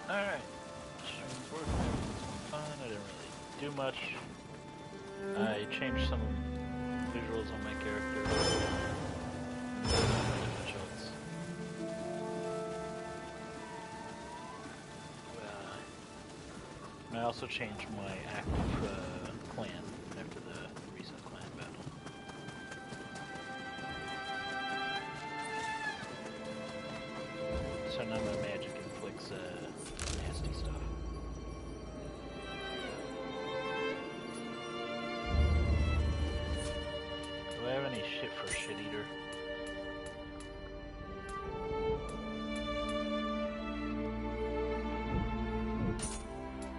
Alright. Stream's working, everything's fine. I didn't really do much. I changed some visuals on my character. Different shots. I also changed my active clan after the recent clan battle. So now my magic inflicts nasty stuff. Do I have any shit for Shit Eater?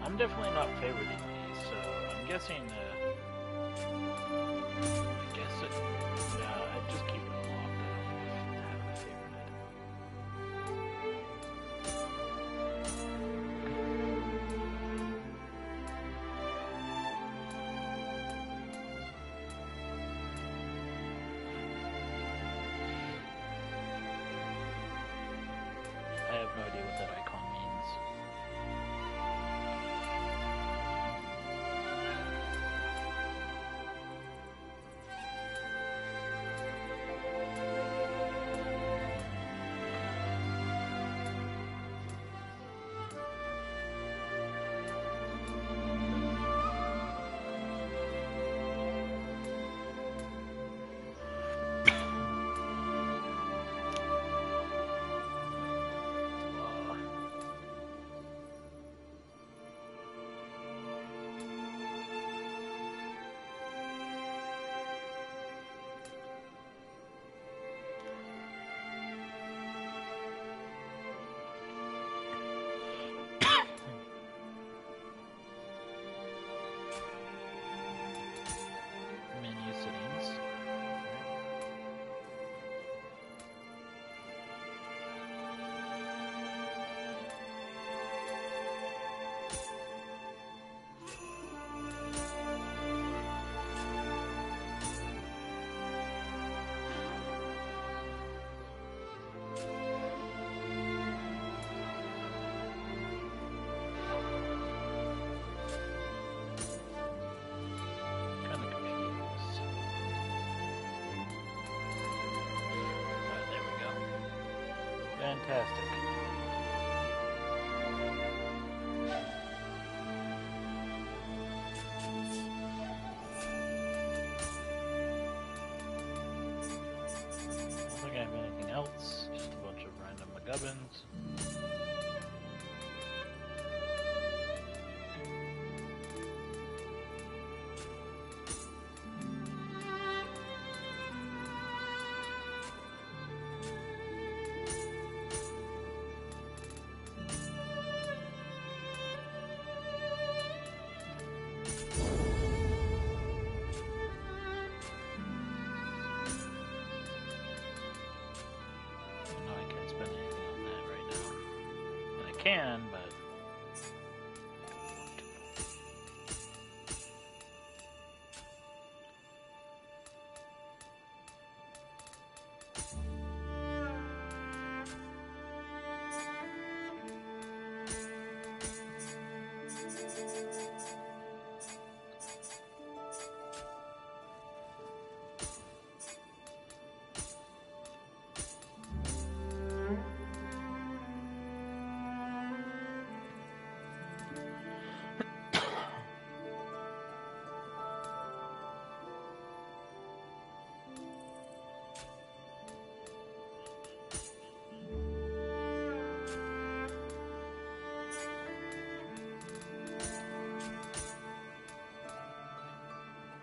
I'm definitely not favoriting these, so I'm guessing, I guess it, I just keep it unlocked. I don't have it favorited. I have no idea what that icon means. Menu settings. Kind of confused. There we go. Fantastic. I don't think I have anything else. Just a bunch of random McGubbins. No, I can't spend anything on that right now. I can, but I don't want to.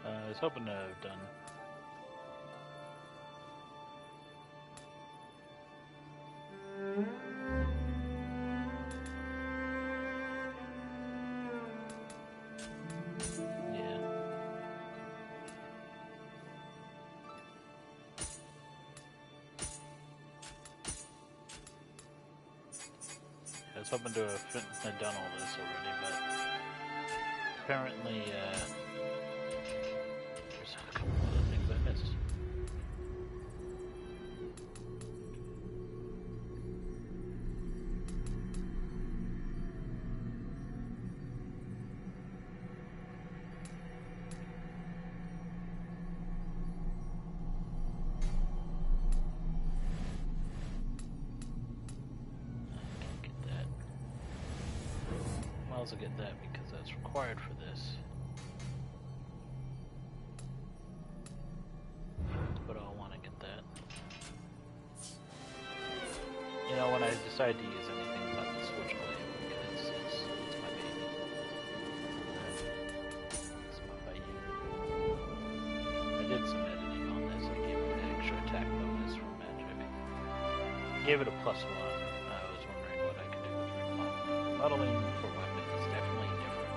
I was hoping to have done. Yeah. I was hoping to have done all this already, but apparently, there's a couple other things I missed. also get that because that's required for this. But I'll want to get that. You know, when I decide to use anything but the switchblade, because it's my baby. It's my baby. I did some editing on this. I gave it an extra attack bonus for magic. Gave it a +1. I was wondering what I could do with remodeling. Modeling for weapons is definitely different.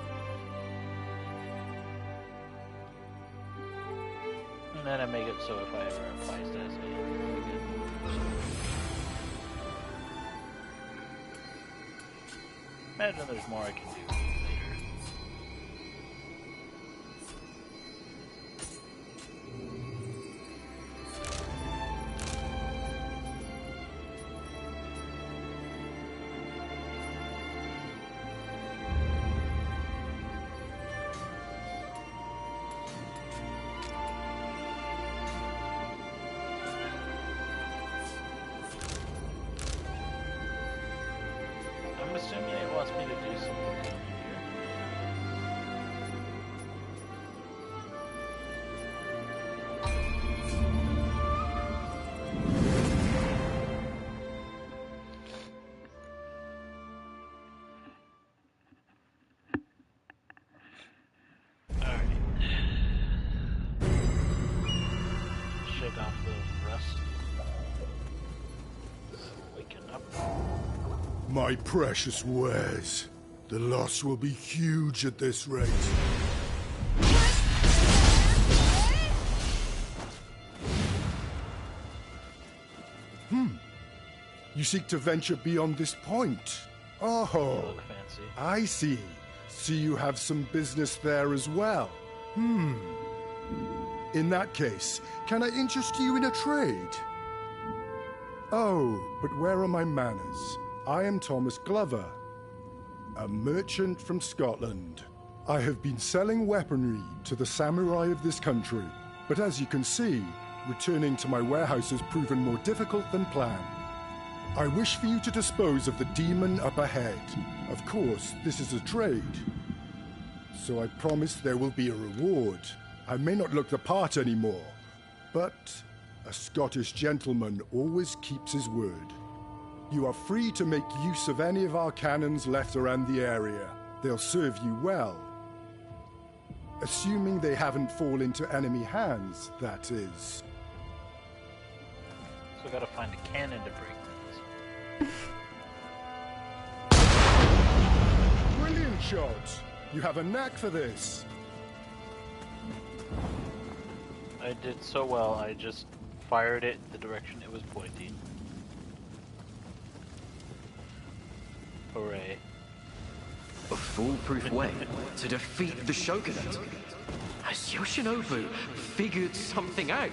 And then I make it so if I ever apply stats, I get really good. Imagine there's more I can do later. I'm assuming it wants me to do something here. Alright. Shake off the rust. Waking up. My precious wares. The loss will be huge at this rate. You seek to venture beyond this point? Oh, Look fancy. I see. See you have some business there as well. In that case, can I interest you in a trade? Oh, but where are my manners? I am Thomas Glover, a merchant from Scotland. I have been selling weaponry to the samurai of this country, but as you can see, returning to my warehouse has proven more difficult than planned. I wish for you to dispose of the demon up ahead. Of course, this is a trade, so I promise there will be a reward. I may not look the part anymore, but a Scottish gentleman always keeps his word. You are free to make use of any of our cannons left around the area. They'll serve you well. Assuming they haven't fallen into enemy hands, that is. So I gotta find a cannon to break these. Brilliant shot! You have a knack for this. I did so well, I just fired it the direction it was pointing. Hooray. A foolproof way to defeat the Shogunate. Has Yoshinobu figured something out?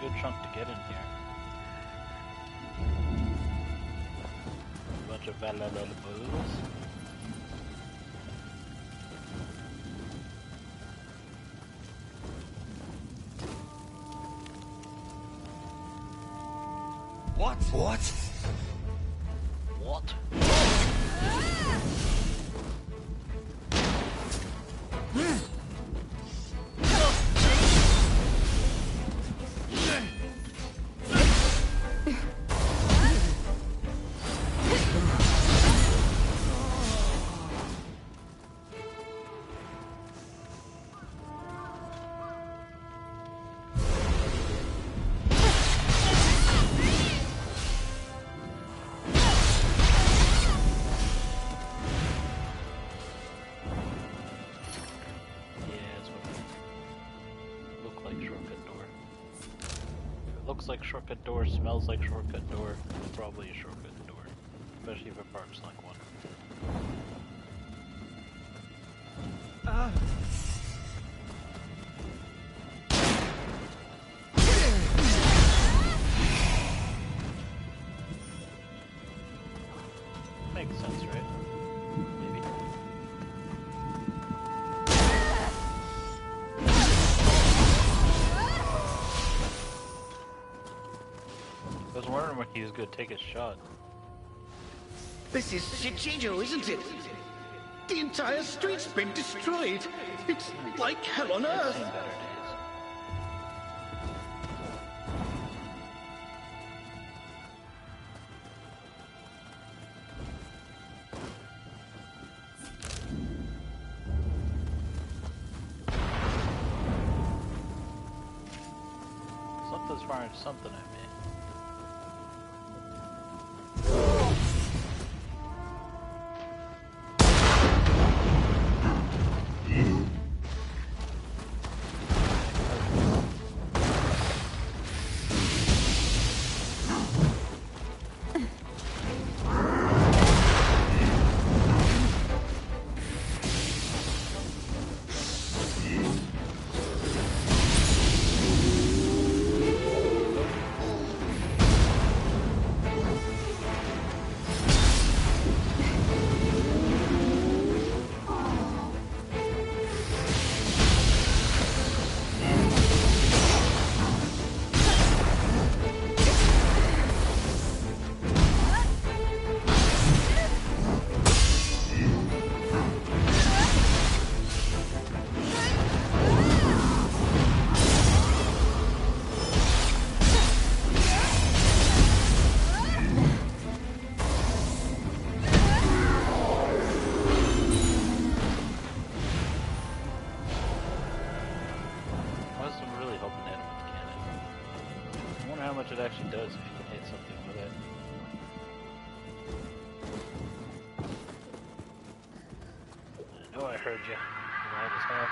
Good chunk to get in here. A bunch of valuable booze. What? What? Looks like shortcut door, smells like shortcut door, it's probably a shortcut door. Especially if it barks like one. Makes sense, right? Maybe. I was wondering when he was going to take a shot. This is Shichijo, isn't it? The entire street's been destroyed. It's like hell on I've earth. seen better days. Something's firing something at me. It actually does if you can hit something with it. I know I heard you. Loud as hell.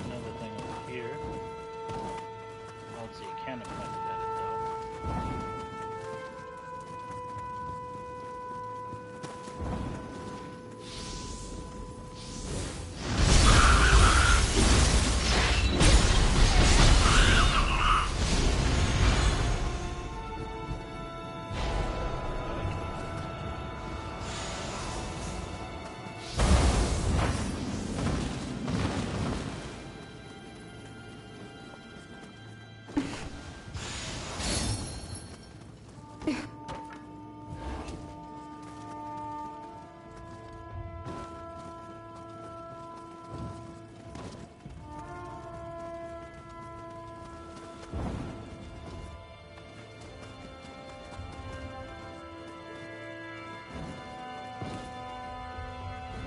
Another thing over here. So you can have pointed at it though.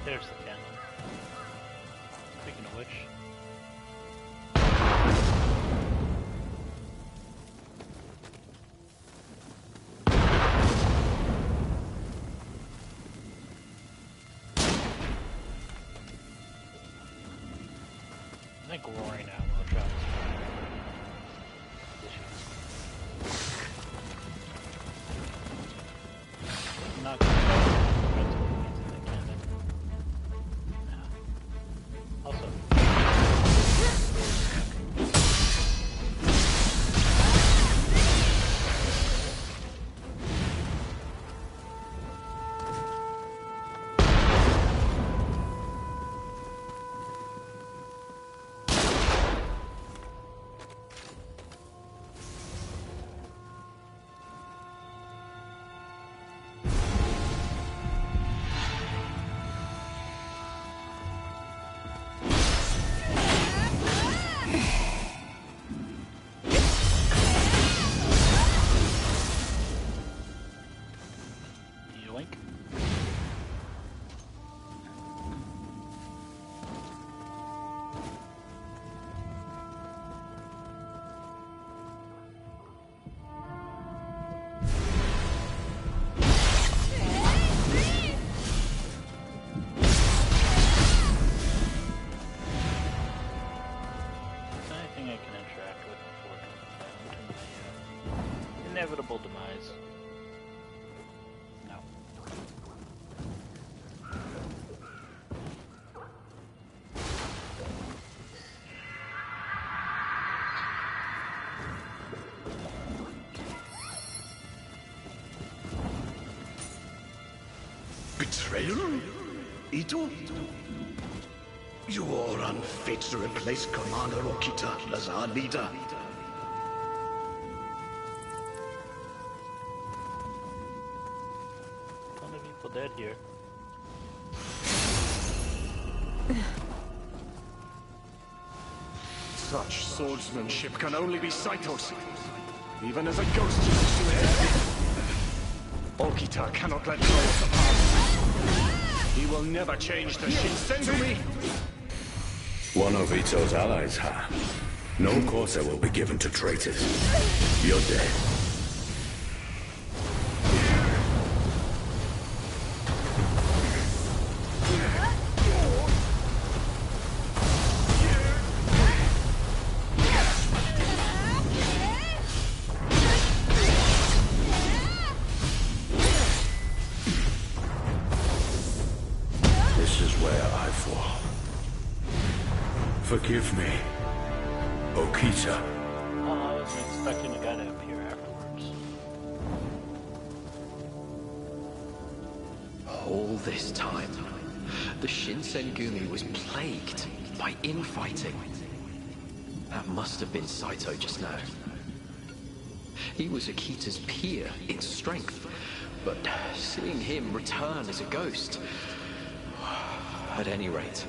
There's the cannon. Speaking of which... I think roaring out while traveling. Not good. Also. Betrayal? Ito? You are unfit to replace Commander Okita as our leader. Ton of people dead here. Such swordsmanship can only be Saito's. Even as a ghost used to it. Okita cannot let go of the past. He will never change the Shinsengumi. One of Ito's allies, huh? No Corsair will be given to traitors. You're dead. Forgive me, Okita. I wasn't expecting a guy to appear afterwards. All this time, the Shinsengumi was plagued by infighting. That must have been Saito just now. He was Akita's peer in strength, but seeing him return as a ghost... At any rate,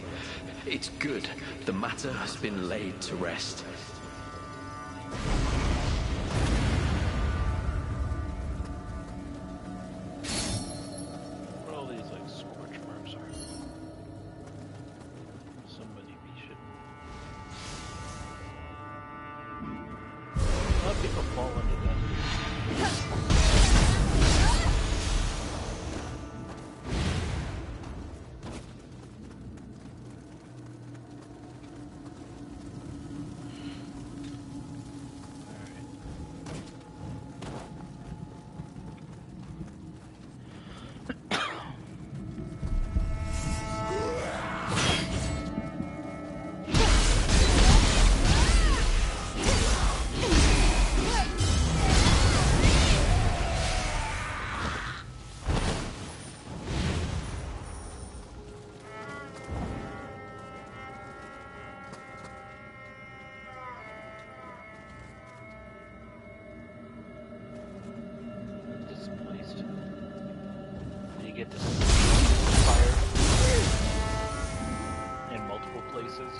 it's good the matter has been laid to rest. What all these like scorch marks are? Somebody be shit. A lot of people fall into that. Get this fire in multiple places.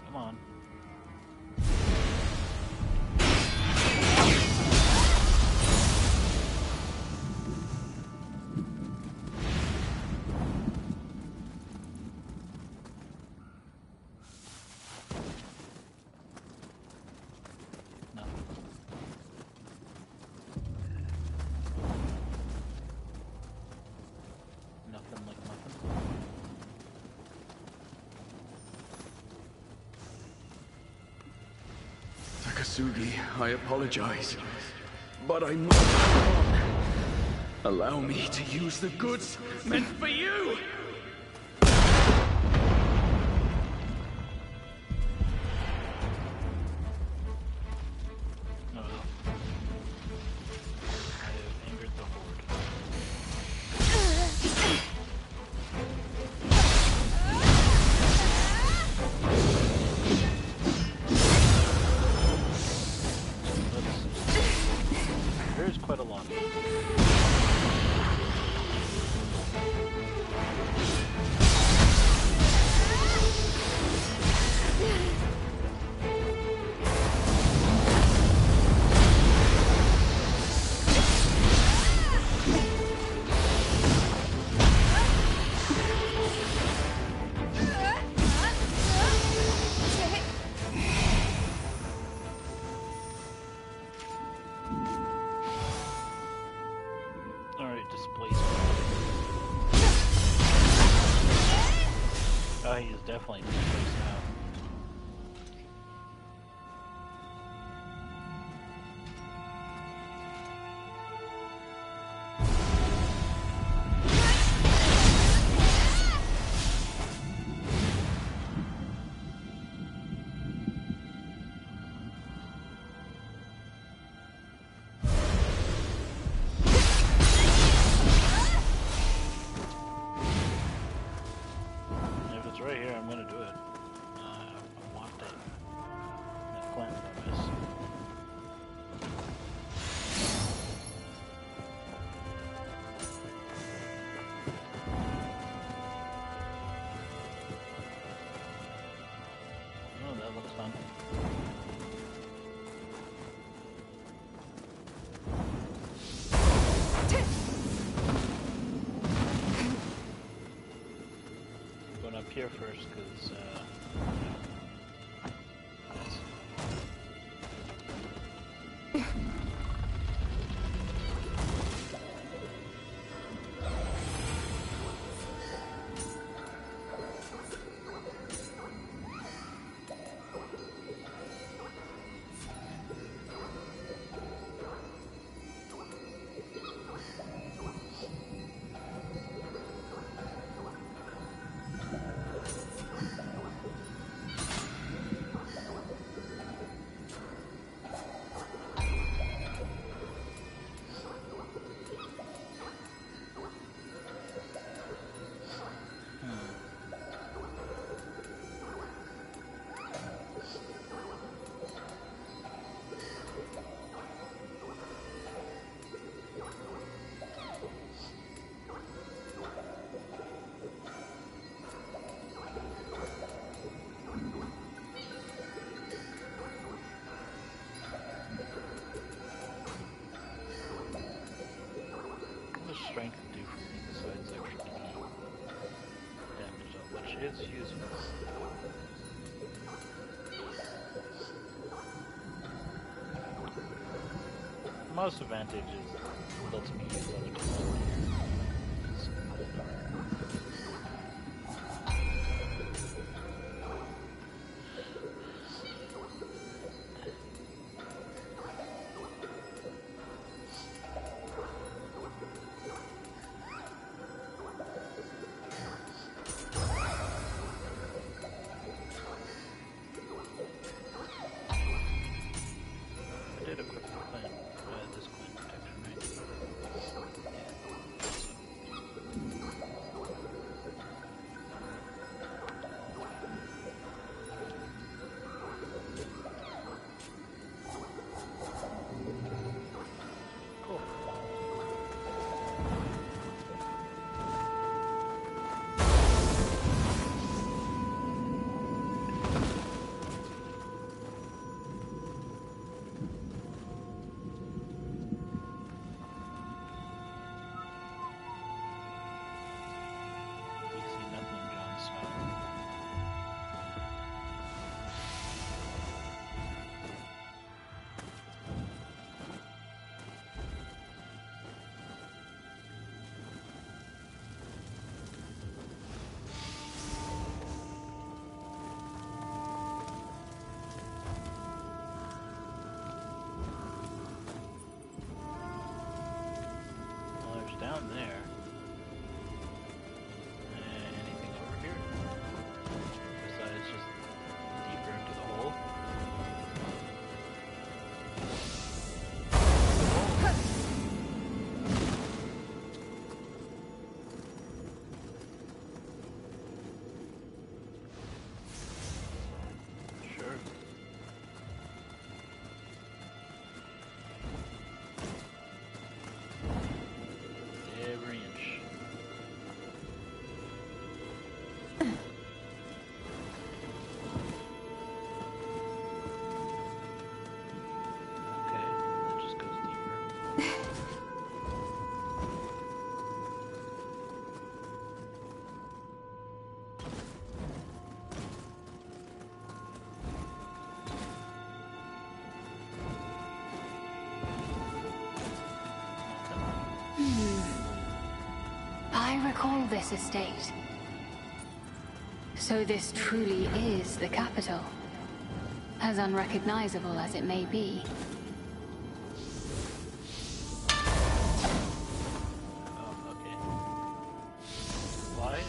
Come on. Takasugi, I apologize, but I must go on. Allow me to use the goods meant for you! Quite a lot. Oh, he is definitely displaced now. here first, because, strength do for me besides extra damage, though, which is useful. Most advantages lets me use other tools. Down there. Anything over here? Besides just deeper into the hole. Sure. Every inch. Okay, that just goes deeper. I recall this estate. So this truly is the capital, as unrecognizable as it may be. Oh, okay. Why?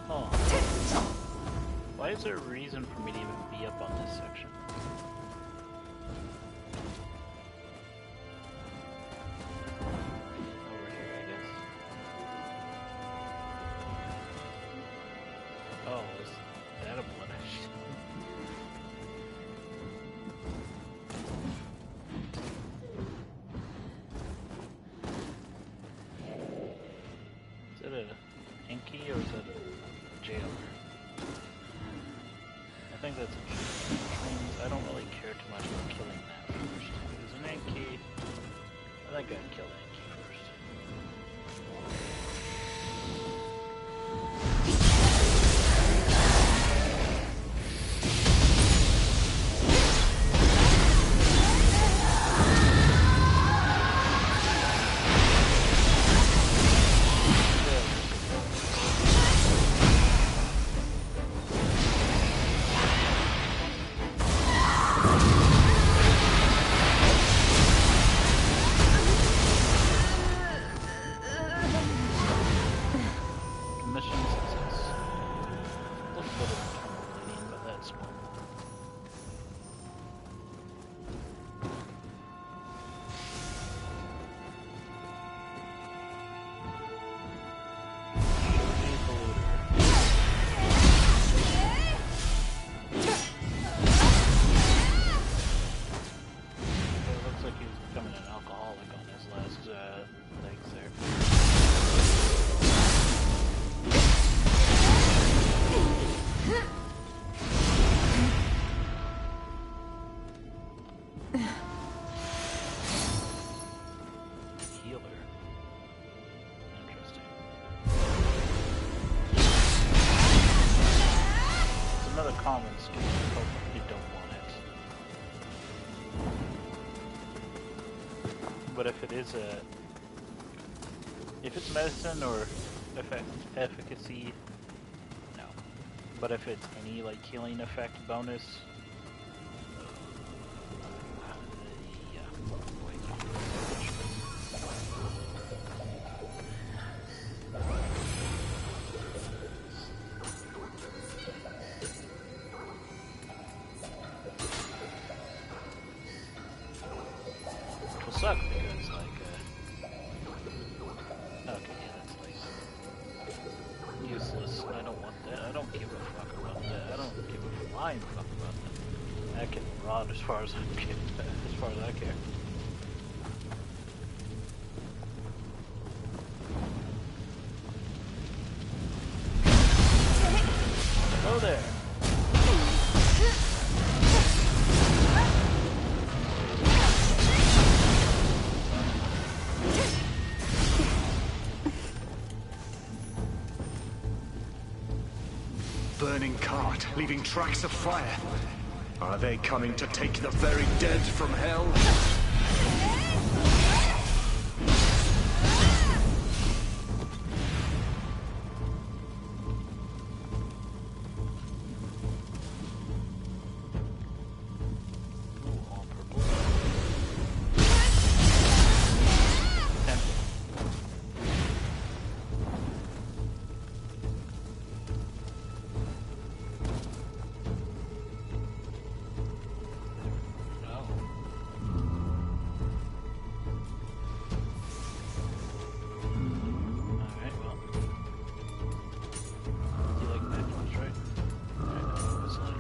Oh. Why is there a reason for me to even be up on this section? Over here, I guess. Oh, is that a blemish? Is that a Inky or is that a jailer? I think that's a jailer, which means I don't really care too much about killing that first. If it was an Inky, I think I'd kill Inky first. common skill, you don't want it. But if it is if it's medicine or efficacy, no. But if it's any like healing effect bonus, yeah. Which will suck because like okay, yeah, that's like useless. I don't want that. I don't give a fuck about that. I don't give a flying fuck about that. That can rot as far as I care. As far as I care. Hello there. Burning cart, leaving tracks of fire. Are they coming to take the very dead from hell? Ooh, all purple. Alright, well. You like magnums, right? Alright, that's what it's like.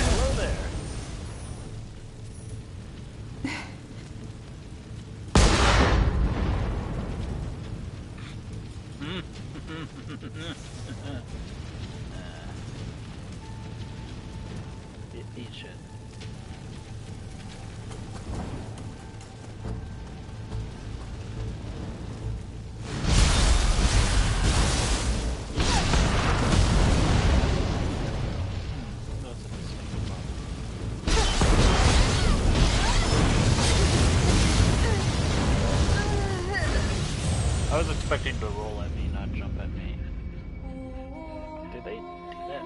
Hello there. Eat shit. That's a distinct problem. I was expecting to roll at me, not jump at me. Did they do that?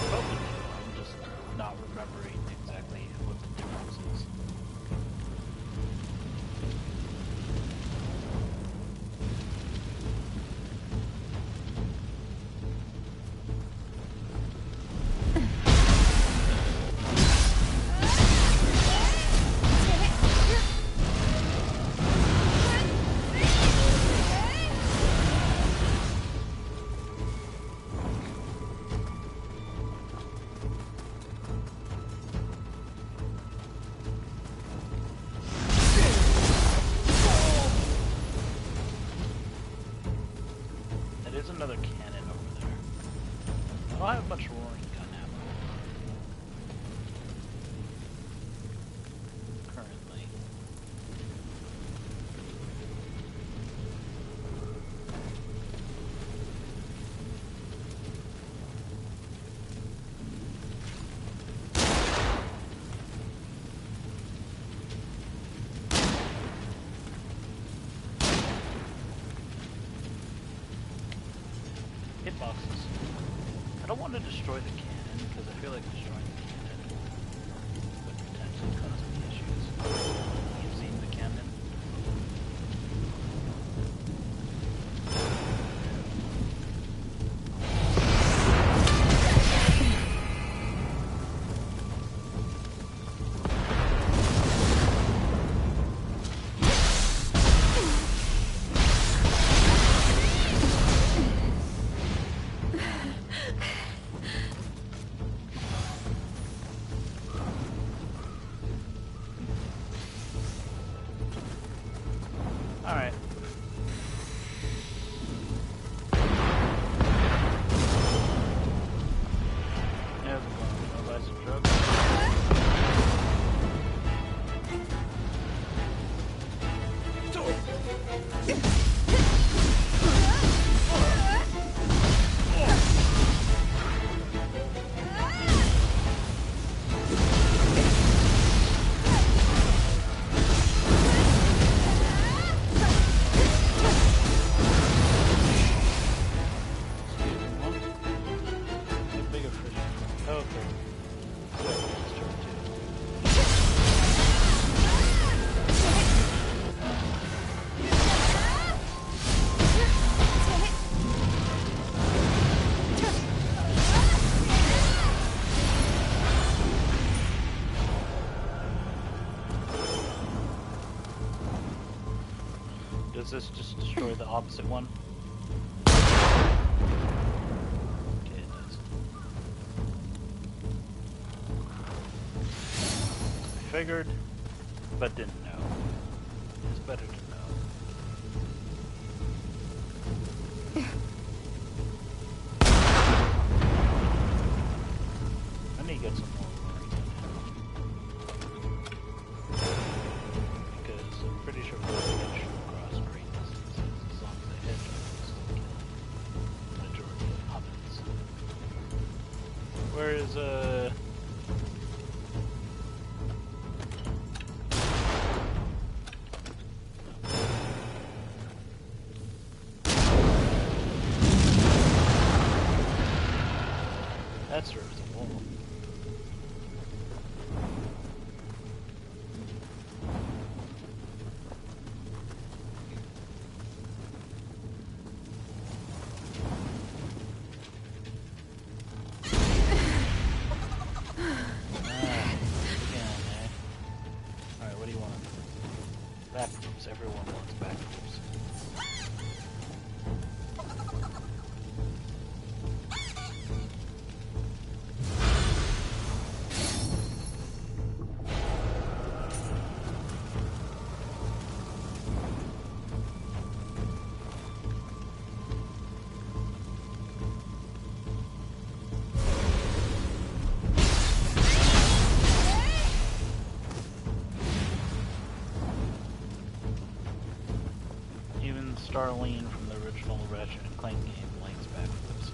Probably do. I'm just not remembering exactly what the difference is. There is another cannon over there. I don't have much roaring gun ammo. Currently. Hitboxes. I don't want to destroy the cannon because I feel like destroying the cannon would potentially cause me issues using the cannon. Does this just destroy the opposite one? Okay, it does. I figured, but didn't know. It's better to know. I need to get some more work in because I'm pretty sure we can shoot across great distances as long as they hit them, we still kill the majority of hobbits. Whereas, that serves a wall. Alright, what do you want? Backflips. Everyone wants backflips. Even Starlene from the original Ratchet and Clank game likes backflips.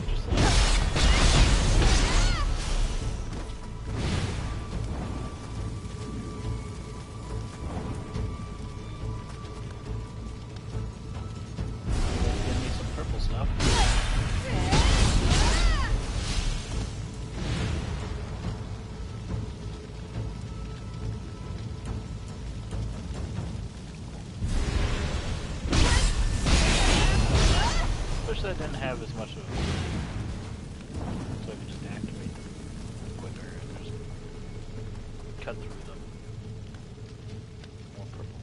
Just like give me some purple stuff. Wish that didn't have as much of a so I could just activate them quicker and just cut through them. More purple.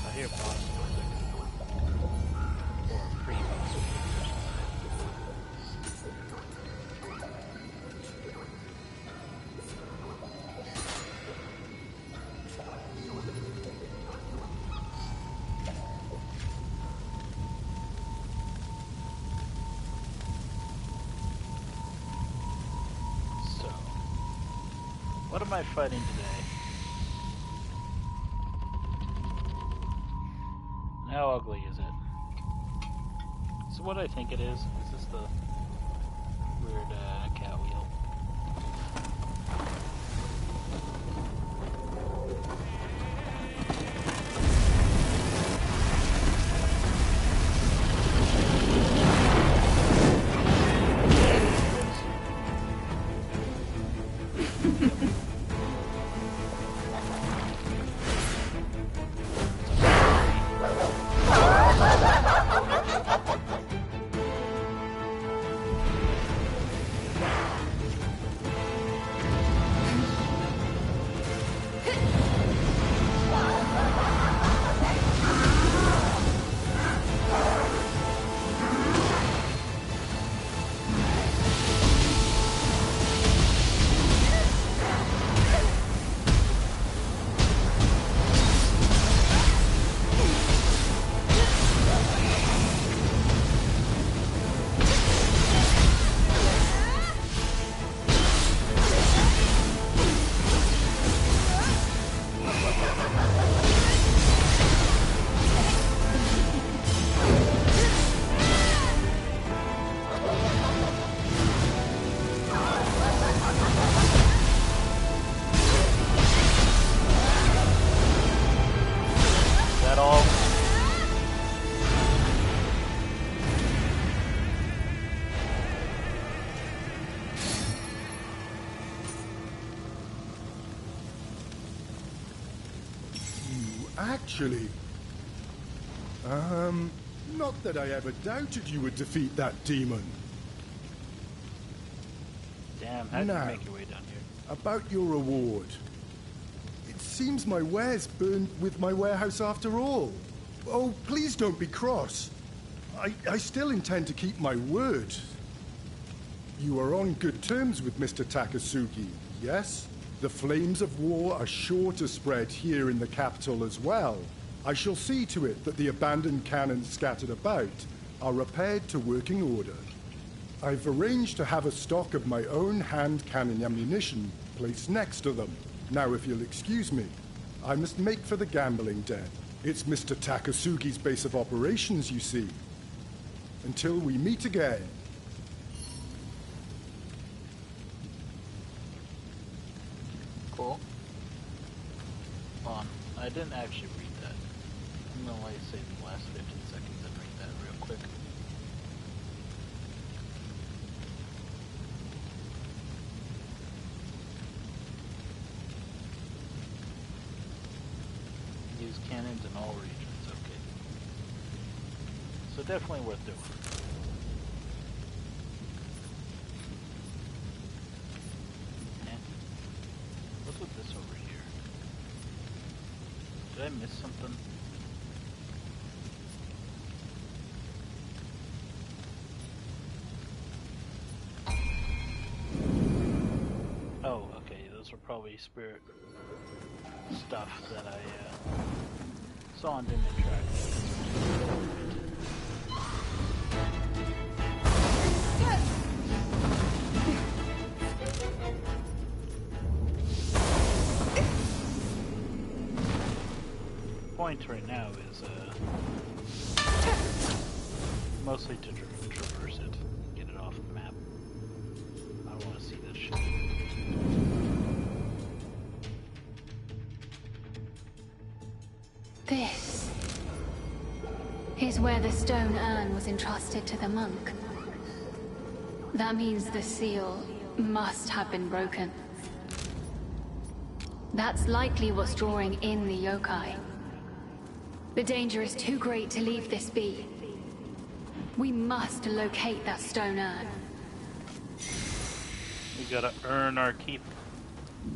I hear boss music. Or pre-boss music. So, what am I fighting today? And how ugly is it? So what I think it is this the weird cat wheel. Actually, not that I ever doubted you would defeat that demon. Damn, how'd Now, you make your way down here? about your reward. It seems my wares burned with my warehouse after all. Oh, please don't be cross. I still intend to keep my word. You are on good terms with Mr. Takasugi, yes? The flames of war are sure to spread here in the capital as well. I shall see to it that the abandoned cannons scattered about are repaired to working order. I've arranged to have a stock of my own hand cannon ammunition placed next to them. Now, if you'll excuse me, I must make for the gambling den. It's Mr. Takasugi's base of operations, you see. Until we meet again. Cool. I didn't actually read that. I'm gonna let you save the last 15 seconds and read that real quick. Use cannons in all regions, okay. So definitely worth doing. What's with this over here? Did I miss something? Oh, okay, those are probably spirit stuff that I saw and didn't interact. Point right now is mostly to traverse it, get it off the map. I don't want to see this shit. This is where the stone urn was entrusted to the monk. That means the seal must have been broken. That's likely what's drawing in the yokai. The danger is too great to leave this be. We must locate that stone urn. We gotta earn our keep.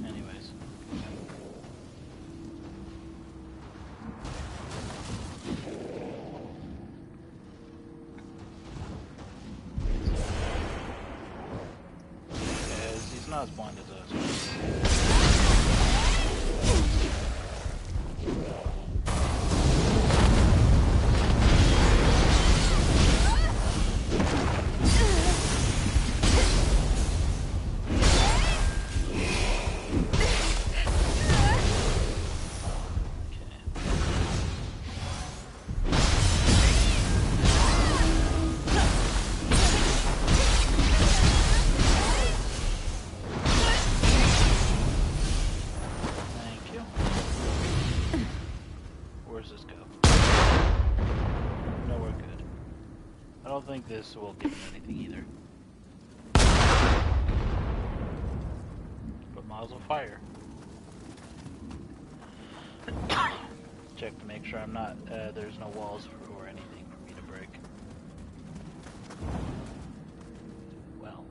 Anyways. Because he's not as blind as us. I don't think this will give him anything either. But Mazel fire. Check to make sure I'm not, there's no walls or anything for me to break. Well.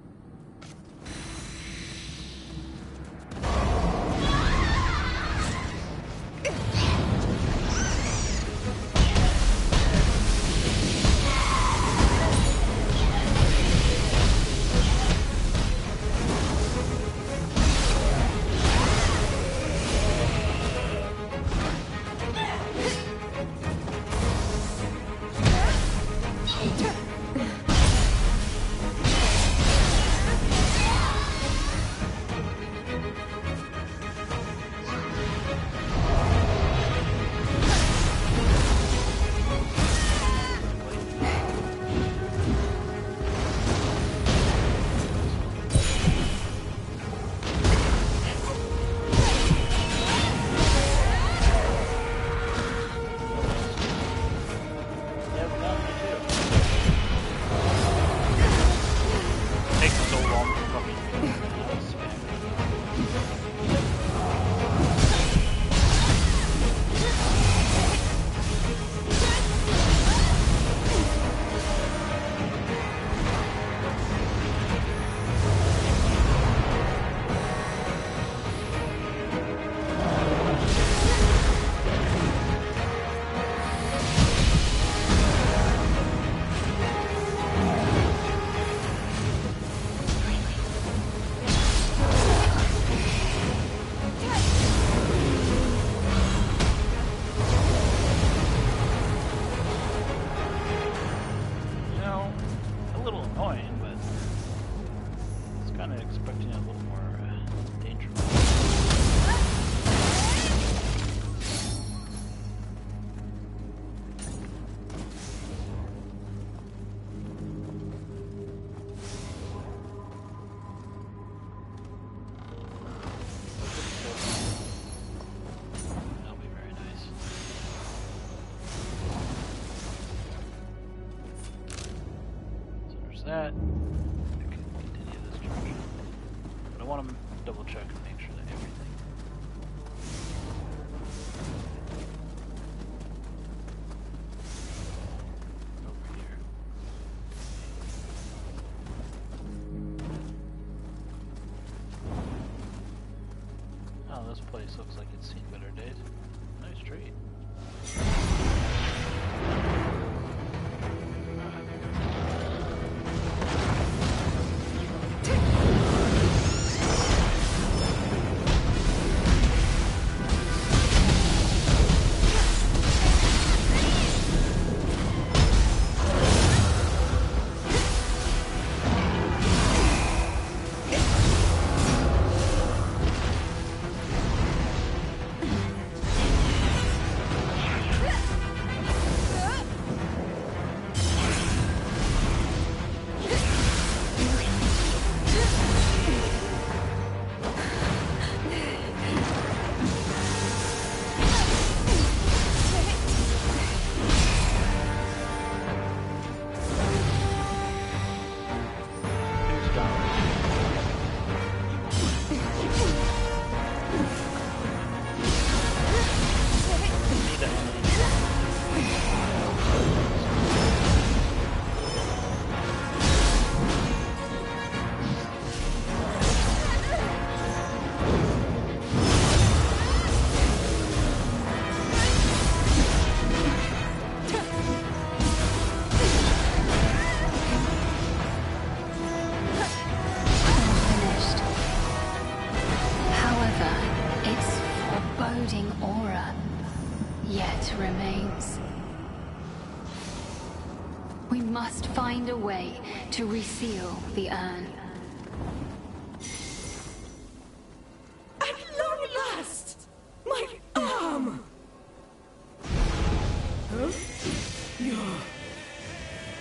point, but I was kind of expecting a little more danger. That'll be very nice. So there's that. I can continue this charge. But I want to double check and make sure that everything. Over here. Oh, this place looks like it's seen better days. Nice treat. Finished. However, its foreboding aura yet remains. We must find a way to reseal the urn. At long last! My arm! Huh? You're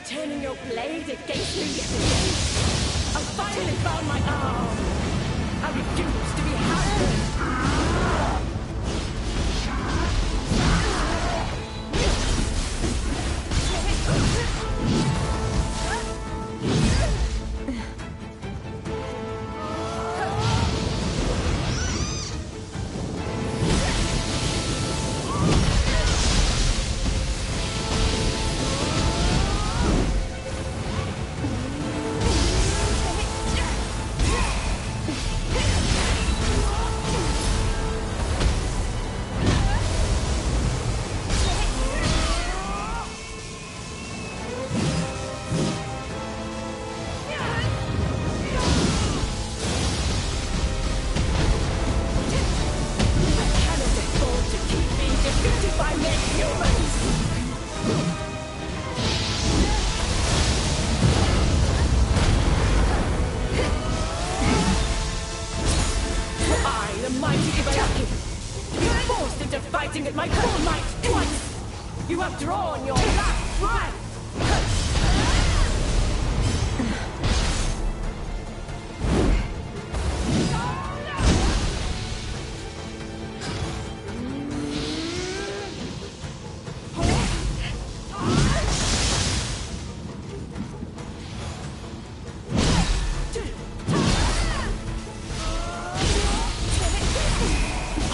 turning your blade against me yet again. I finally found my arm! I refuse to be hampered! Fighting at my full might twice! You have drawn your last breath!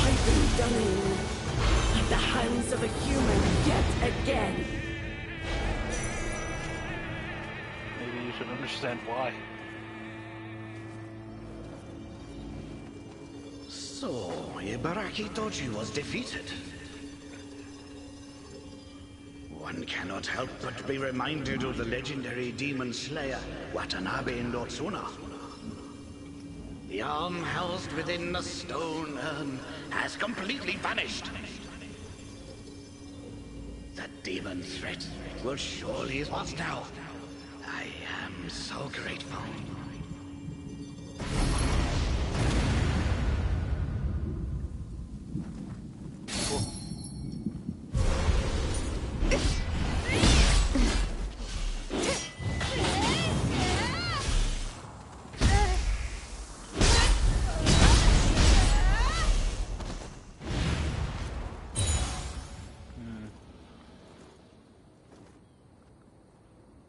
I've been done in at the hands of a human yet again. Maybe you should understand why. So, Ibaraki Toji was defeated. One cannot help but be reminded of the legendary demon slayer, Watanabe in Lotsuna. The arm housed within the stone urn has completely vanished. The demon threat will surely is lost now, I am so grateful.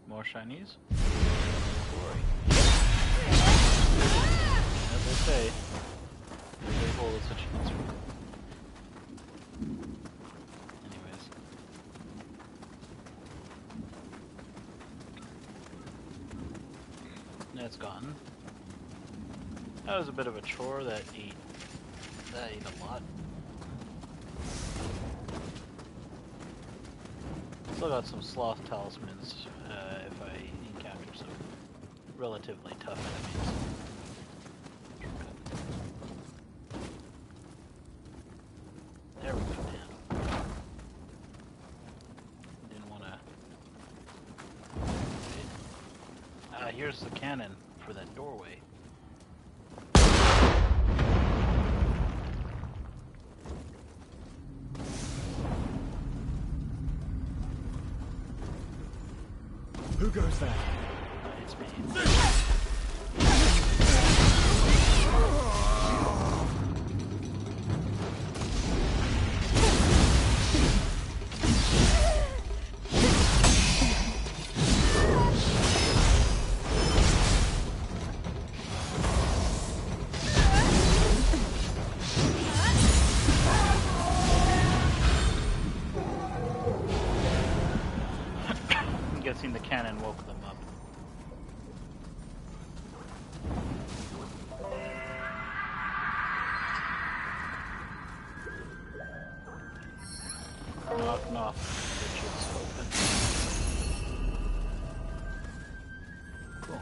More shinies? Glory. As I say, every hole is a chance for. Anyways. That's gone. That was a bit of a chore that ate a lot. Still got some sloth talismans if I encounter some relatively tough enemies. There we go, man. Didn't want to... here's the cannon for that doorway. Who goes there? It's me. I'm guessing the cannon woke them up. Knock, knock. Bitches open. Cool.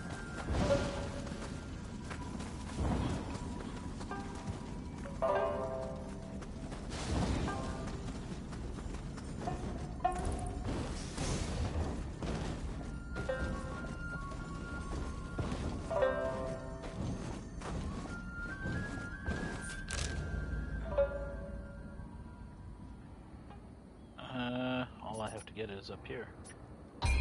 All I have to get is up here. Alright.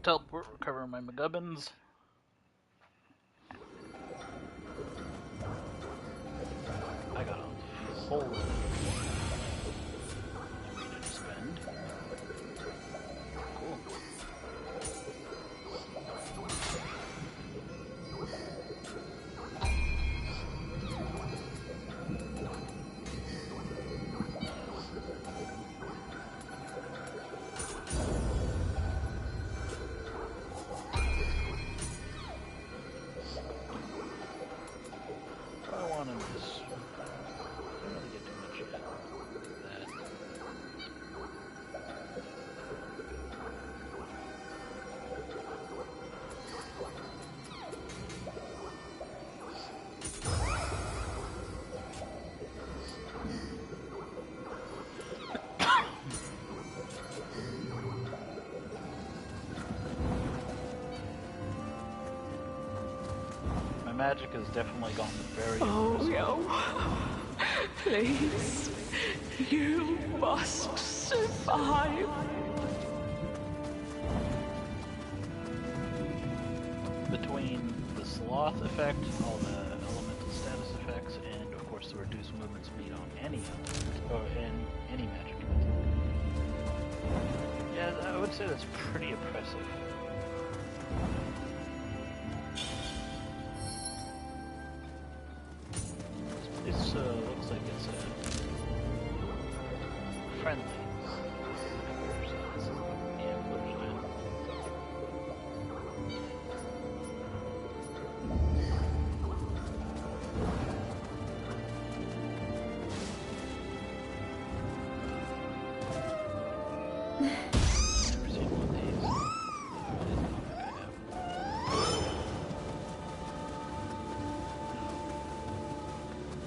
Teleport, recover my McGubbins. I got a whole lot of money to spend. Cool. I wanted this. I don't really get too much yet. That. My magic has definitely gone very Nioh, please, you must survive. Between the sloth effect, all the elemental status effects, and of course the reduced movement speed on any element, or in any magic element. Yeah, I would say that's pretty impressive. This looks like it's friendly. Yeah, never seen one of these.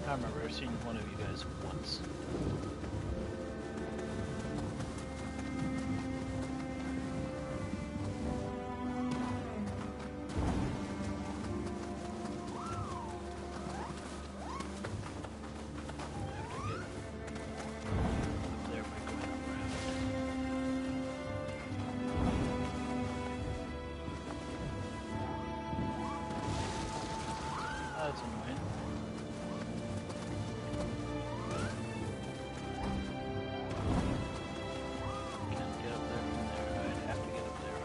I remember I've seen one of you guys once. that's annoying. Can't get up there from there. I'd have to get up there.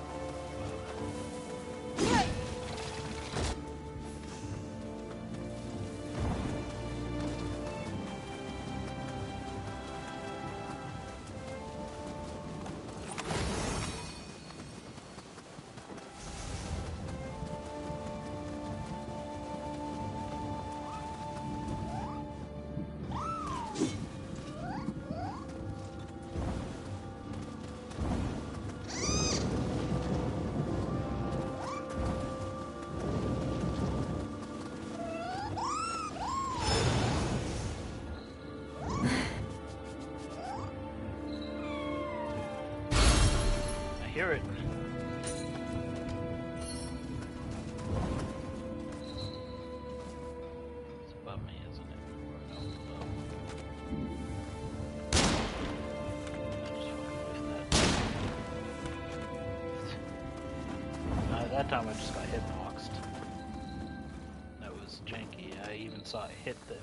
Hear it. It's above me, isn't it? Or no, below. I just fucking wasted that. That time I just got hitboxed. That was janky. I even saw it hit the it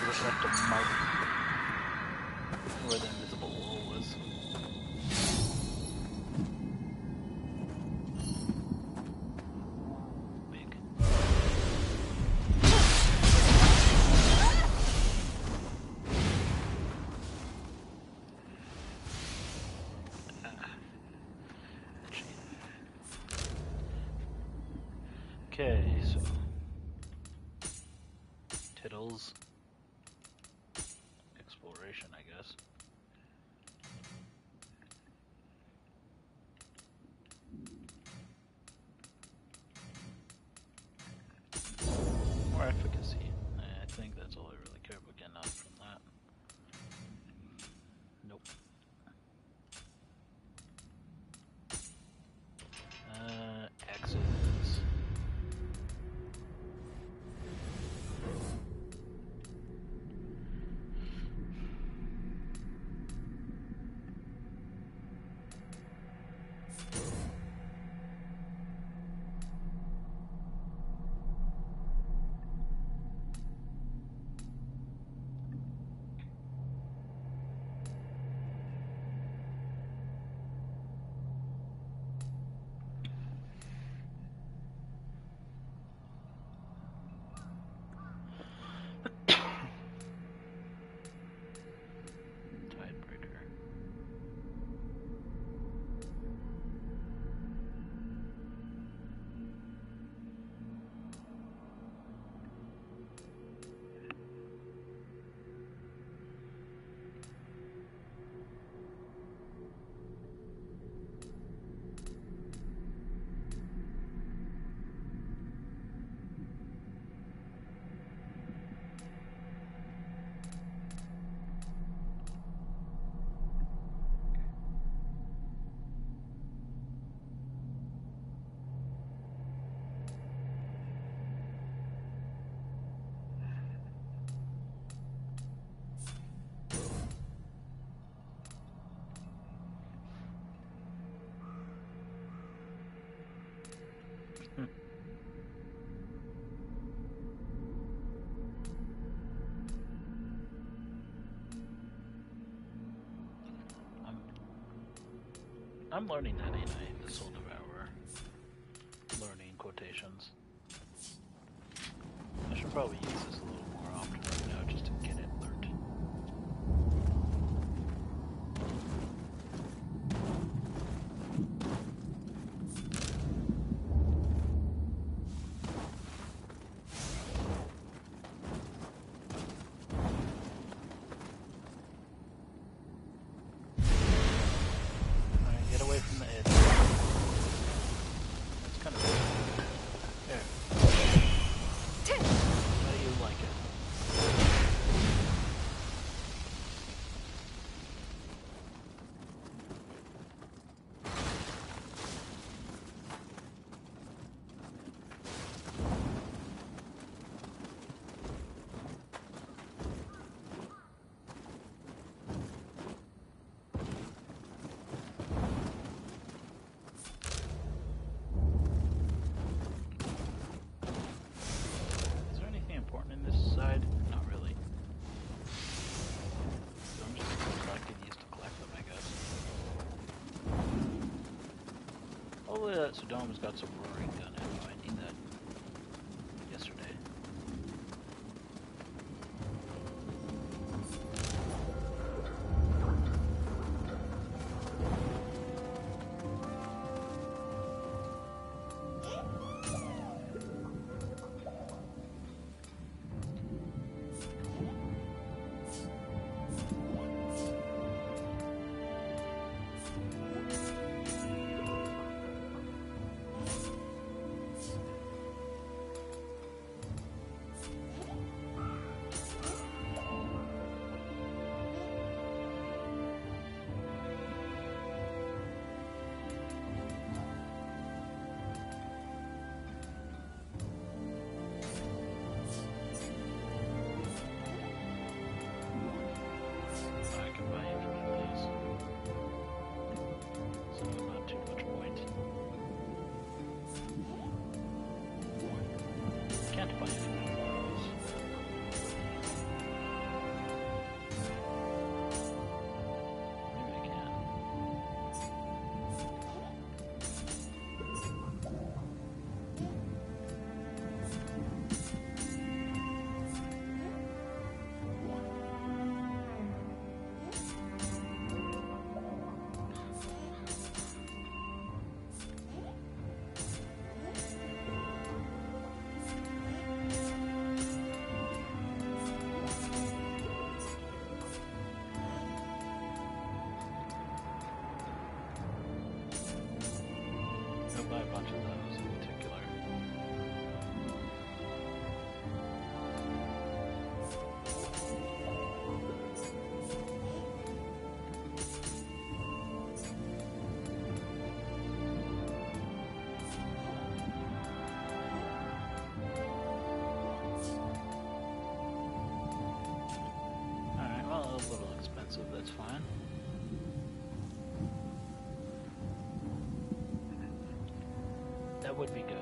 just left a mark where the invisible wall was. Big. Okay, so Tittles. Exploration, I guess. More efficacy. I think that's all I really care about getting out from that. Nope. Axes. I'm learning that, ain't I? The Soul Devourer. Learning quotations. I should probably use this a little more often right now just to get it learned. Alright, get away from the edge. That's kind of weird. There. How do you like it? Sudoma's got some roaring gun ammo. I need that yesterday. Buy a bunch of those in particular. Alright, well, a little expensive, that's fine. That would be good.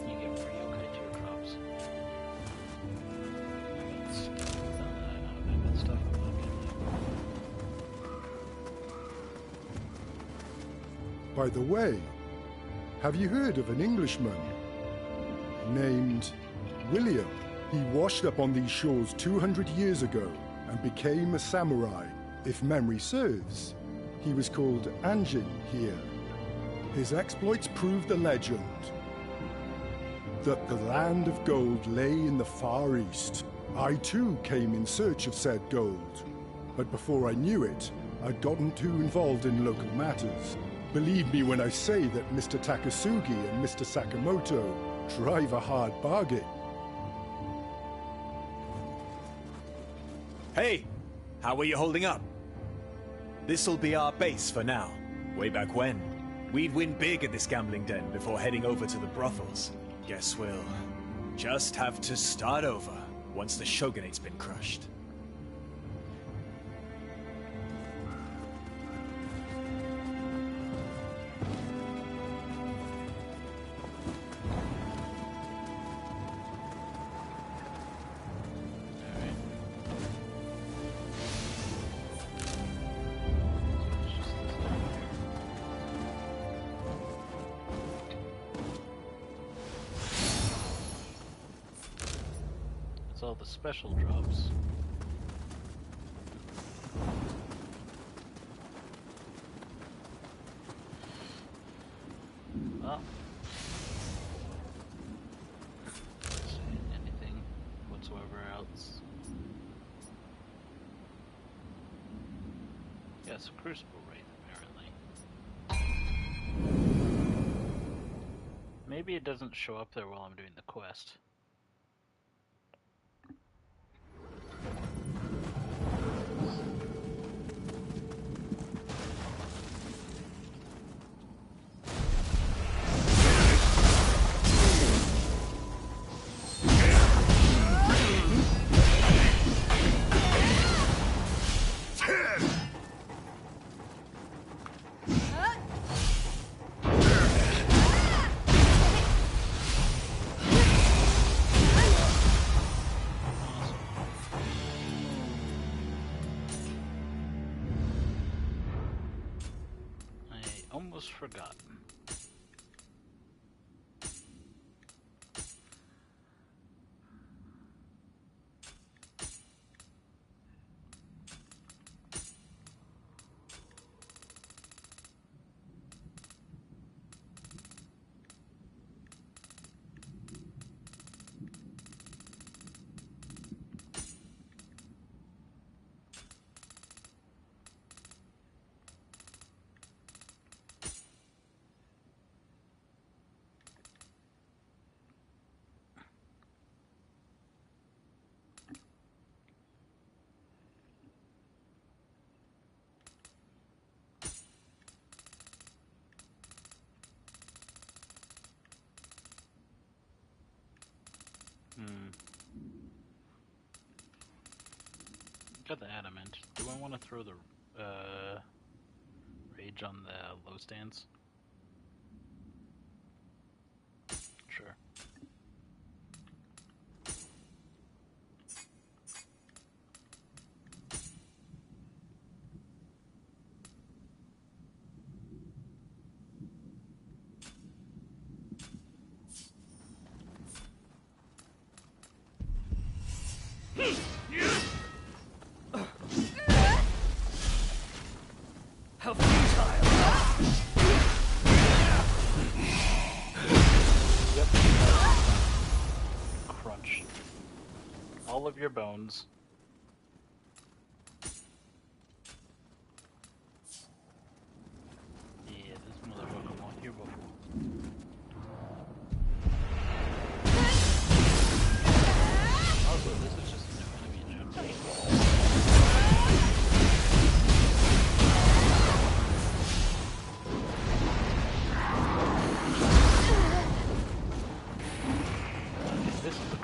You get free okay teardrops. That stuff I'm not getting. By the way, have you heard of an Englishman named William? He washed up on these shores 200 years ago and became a samurai, if memory serves. He was called Anjin here. His exploits prove the legend that the land of gold lay in the Far East. I too came in search of said gold, but before I knew it, I'd gotten too involved in local matters. Believe me when I say that Mr. Takasugi and Mr. Sakamoto drive a hard bargain. Hey! How are you holding up? This'll be our base for now. Way back when, we'd win big at this gambling den before heading over to the brothels. Guess we'll just have to start over once the shogunate's been crushed. All the special drops. Well, let's see, anything whatsoever else. Yes, a crucible wraith, apparently. Maybe it doesn't show up there while I'm doing the quest. forgot. Got the adamant. Do I want to throw the rage on the low stands? Sure. How futile! Yep. Crunch. All of your bones. Yeah, this motherfucker wasn't here before. Also, this is just a new enemy in general. This is the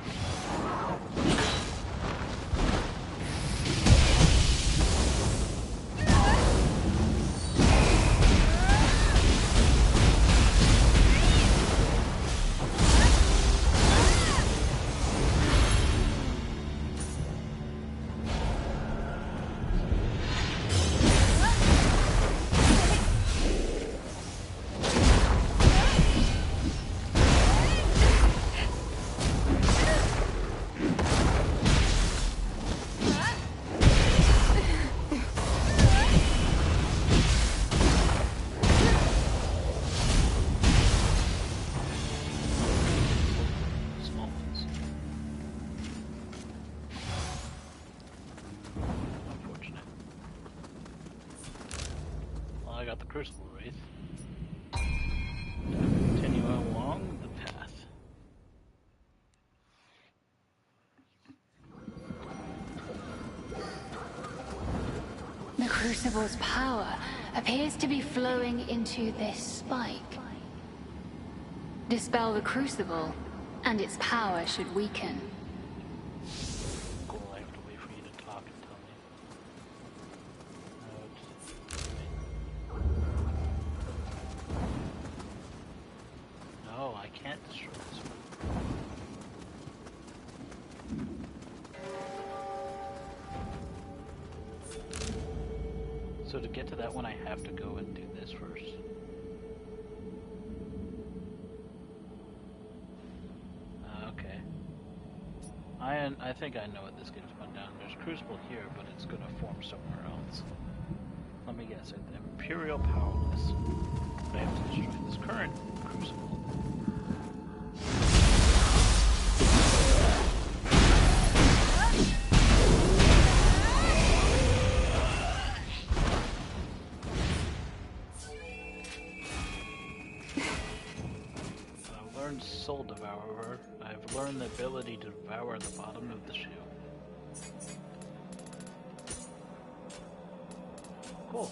small ones. Unfortunate. Well, I got the Crucible Wraith. Continue along the path. The Crucible's power appears to be flowing into this spike. Dispel the Crucible, and its power should weaken. Cool, I have to wait for you to talk and tell me. No, I can't destroy this one. So to get to that one, I have to go and do this first. Okay. I think I know what this game's going down. There's Crucible here, but it's going to form somewhere else. Let me guess. Imperial Powerless. But I have to destroy this current Crucible. Soul Devourer. I've learned the ability to devour the bottom of the shield. Cool.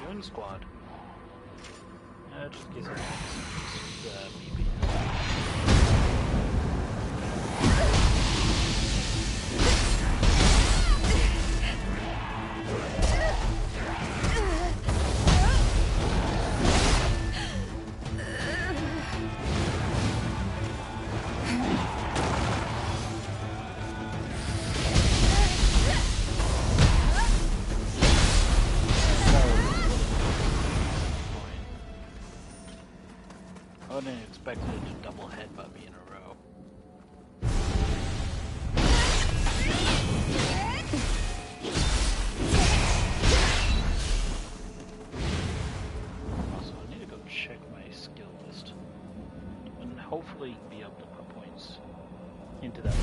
Goon Squad. Just in case I BP. wouldn't have expected it to double headbutt me in a row. Also, I need to go check my skill list. And hopefully be able to put points into that.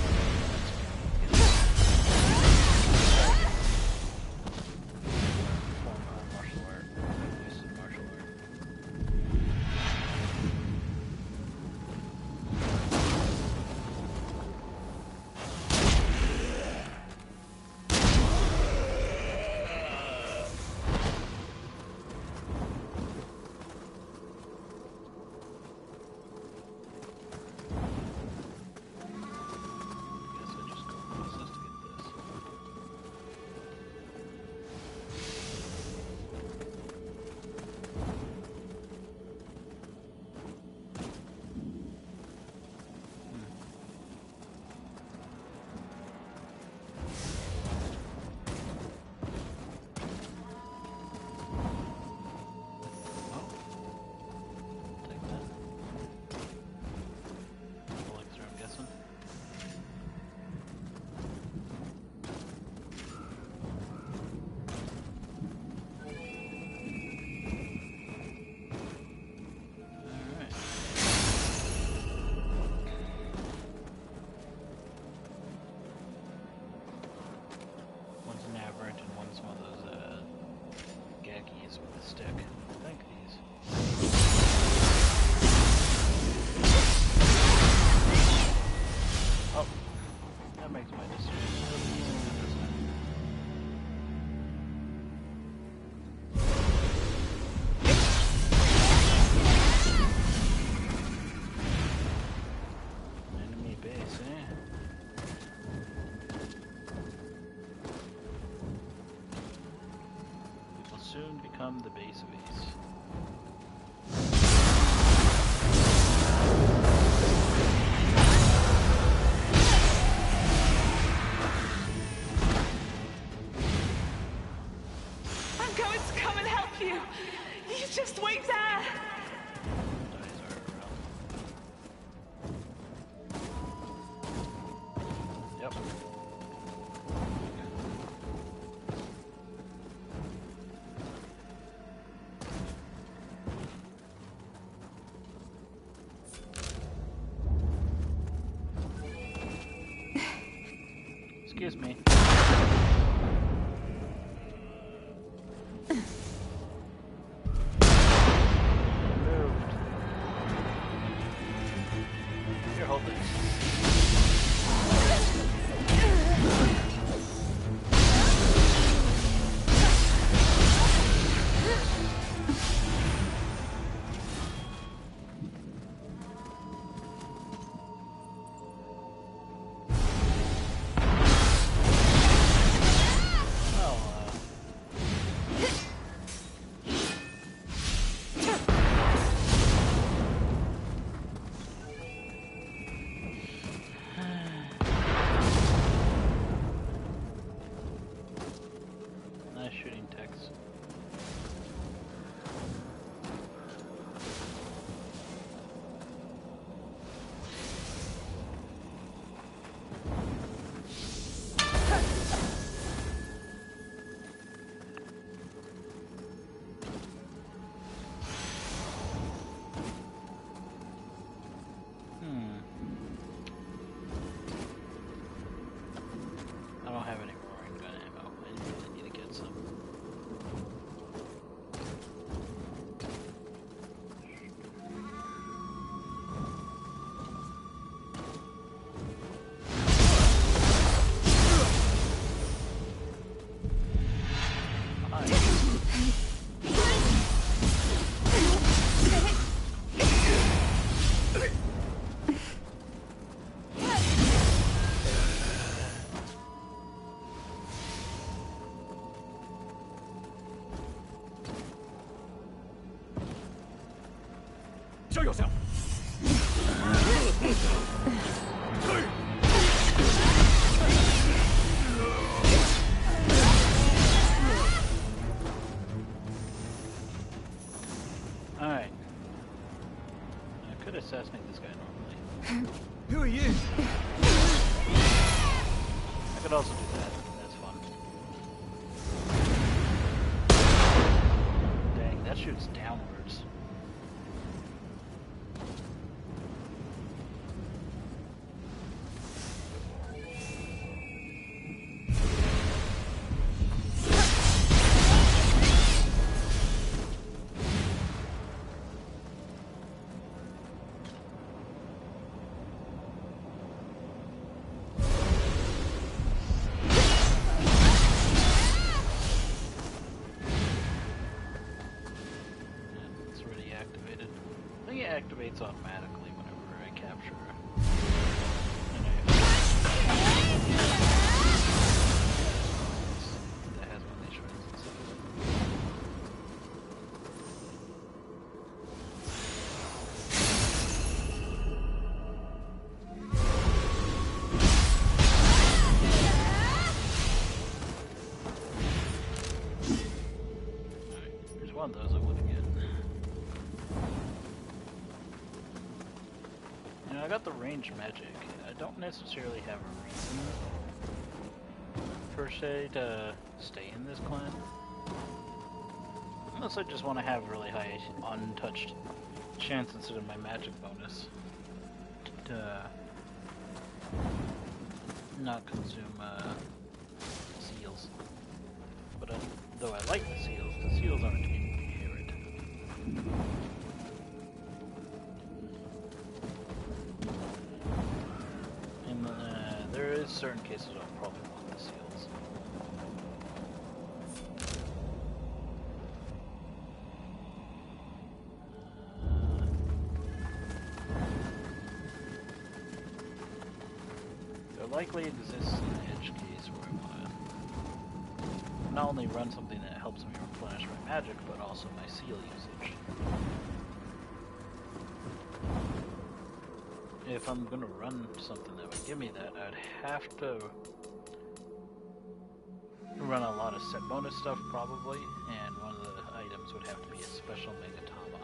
Become the base of Ace. I'm going to come and help you. You just wait there. Yep. Excuse me. Moved. Here, hold this. I don't have any roaring gun ammo. I really need to get some. Show yourself! Alright. I could could assassinate this guy normally. Who are you? I could also do that. That's fun. Dang, that shoots downwards. Activates automatically whenever I capture that has one of these shrines inside of it. Alright, there's one of those I want to get. I got the ranged magic. I don't necessarily have a reason per se to stay in this clan. Unless I just want to have really high untouched chance instead of my magic bonus to not consume seals. But though I like the seals aren't inherent. There is certain cases I'll probably want the seals. There likely exists an edge case where I want to not only run something that helps me replenish my magic, but also my seal usage. If I'm gonna run something that would give me that, I'd have to run a lot of set bonus stuff probably, and one of the items would have to be a special Megatama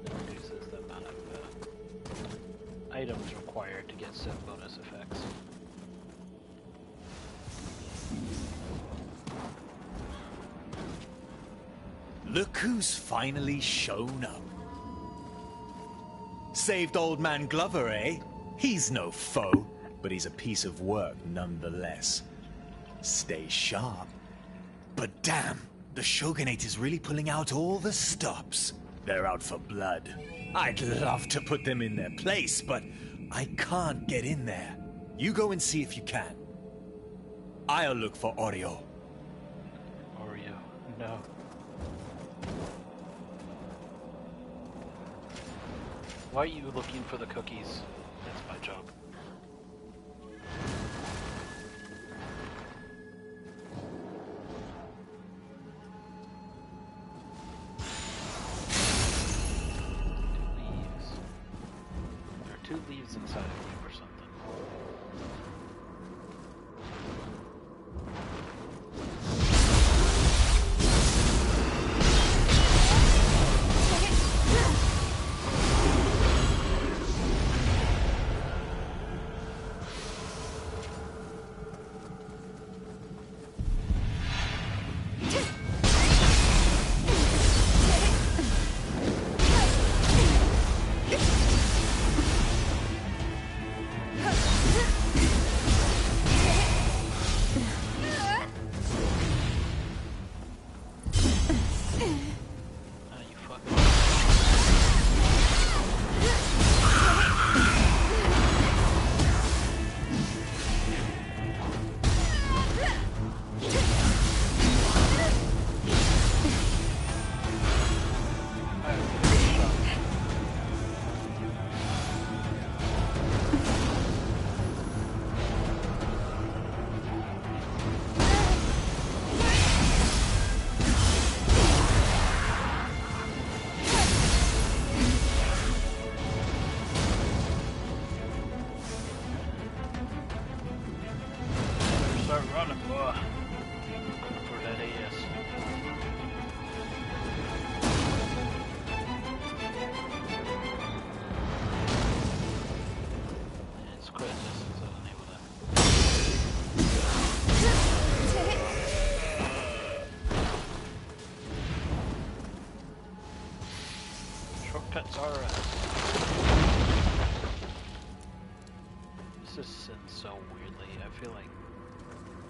that reduces the amount of items required to get set bonus effects. Look who's finally shown up. Saved old man Glover, eh? He's no foe, but he's a piece of work nonetheless. Stay sharp. But damn, the Shogunate is really pulling out all the stops. They're out for blood. I'd love to put them in their place, but I can't get in there. You go and see if you can. I'll look for Oreo. Oreo, no. Why are you looking for the cookies? That's my job. Leaves. There are 2 leaves inside of you or something. Cuts our ass. This is sitting so weirdly. I feel like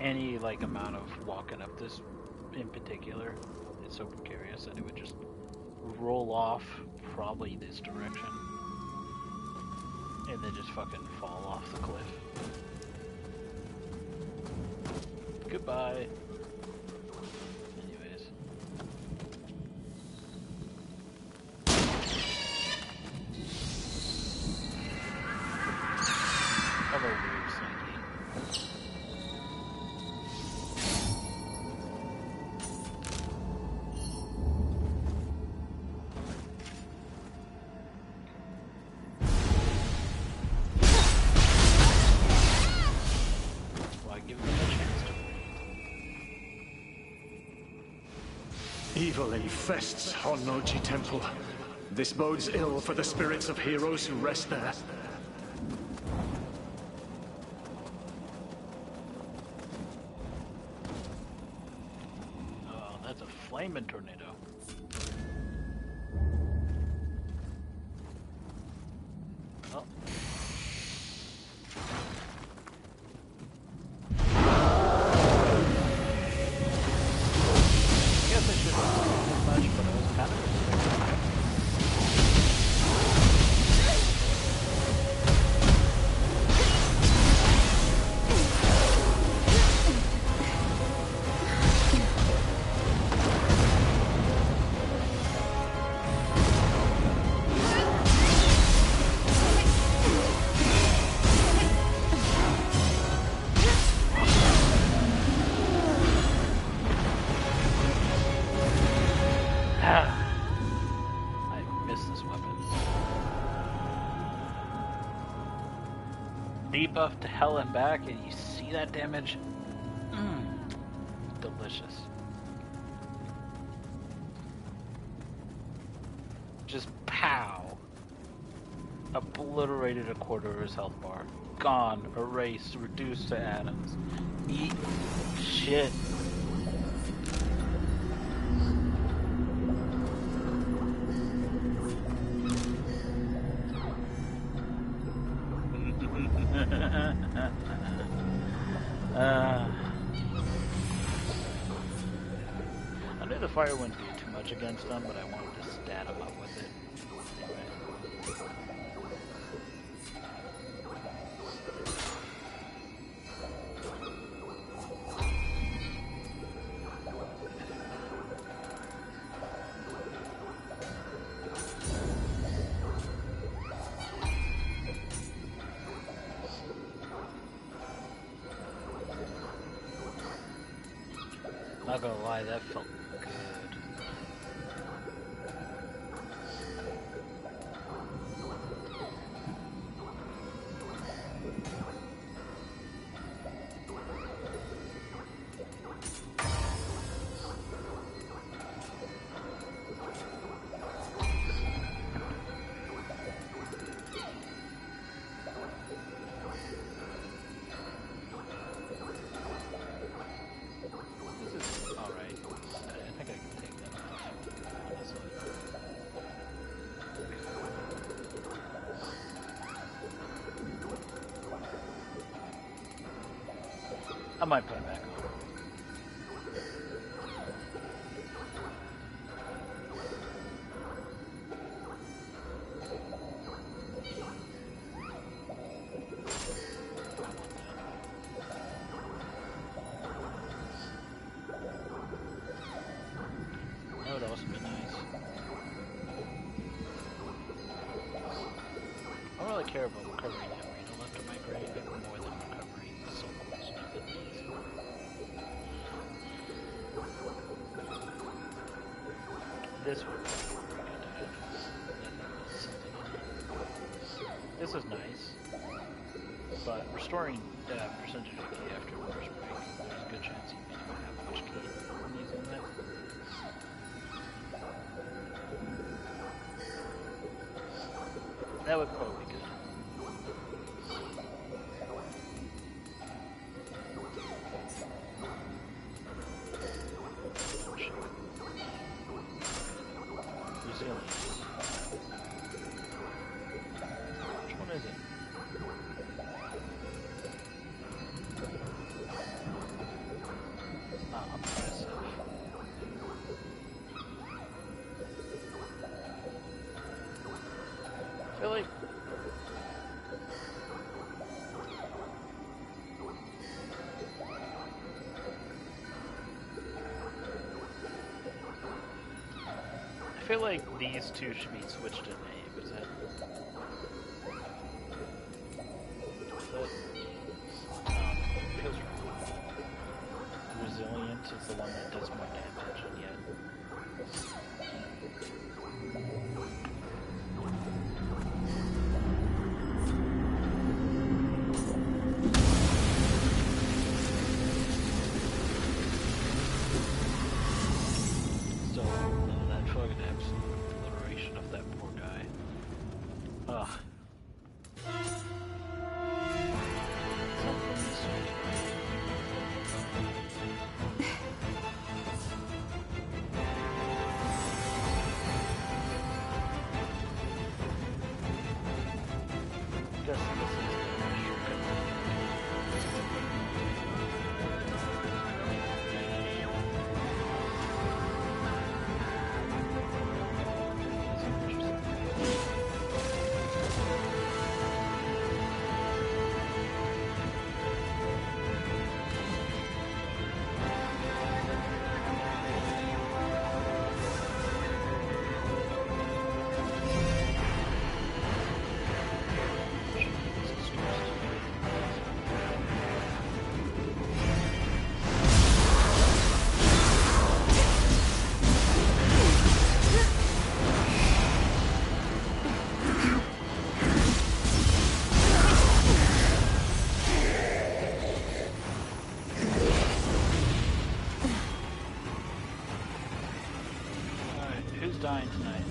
any amount of walking up this in particular, it's so precarious that it would just roll off probably this direction and then just fucking fall off the cliff. Goodbye. Anyways. Hello, weird Slinky. Evil infests Honnoji Temple. This bodes ill for the spirits of heroes who rest there. Oh, that's a flaming tornado. Oh. Debuff to hell and back, and you see that damage? Delicious. Just pow. Obliterated a quarter of his health bar. Gone, erased, reduced to atoms. Eat shit. I knew the fire wouldn't do too much against them, but I wanted to stat them up with it. Anyway. Not gonna lie, that felt good. I might put it back on. That would also be nice. I don't really care about recovering every left of my grave more than recovering souls and abilities. This would be good to have. This is nice, but restoring percentage of key after first break, there's a good chance you may not have much key when using that. That would probably be good. Resilience. feel like these two should be switched in name. Is that? Feels right. Resilient is the one that does more damage, and yet. Still, that fucking absolute obliteration of that poor guy. Ugh. Dying tonight.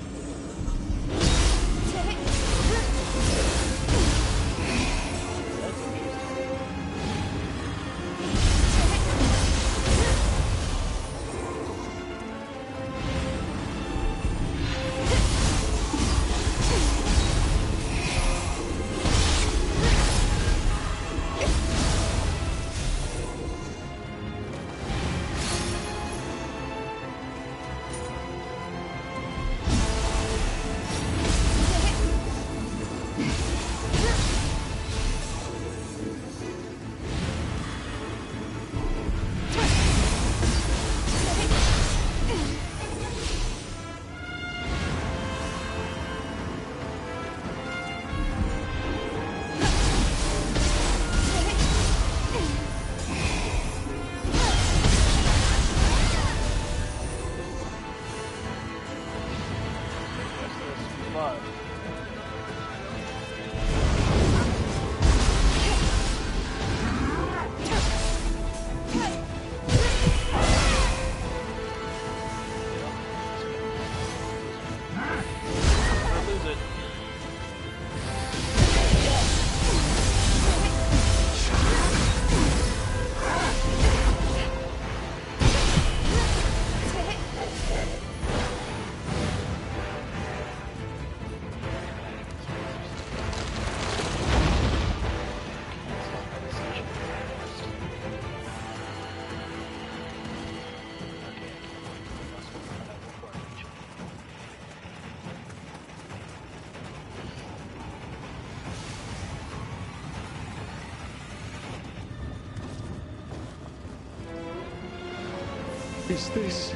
Is this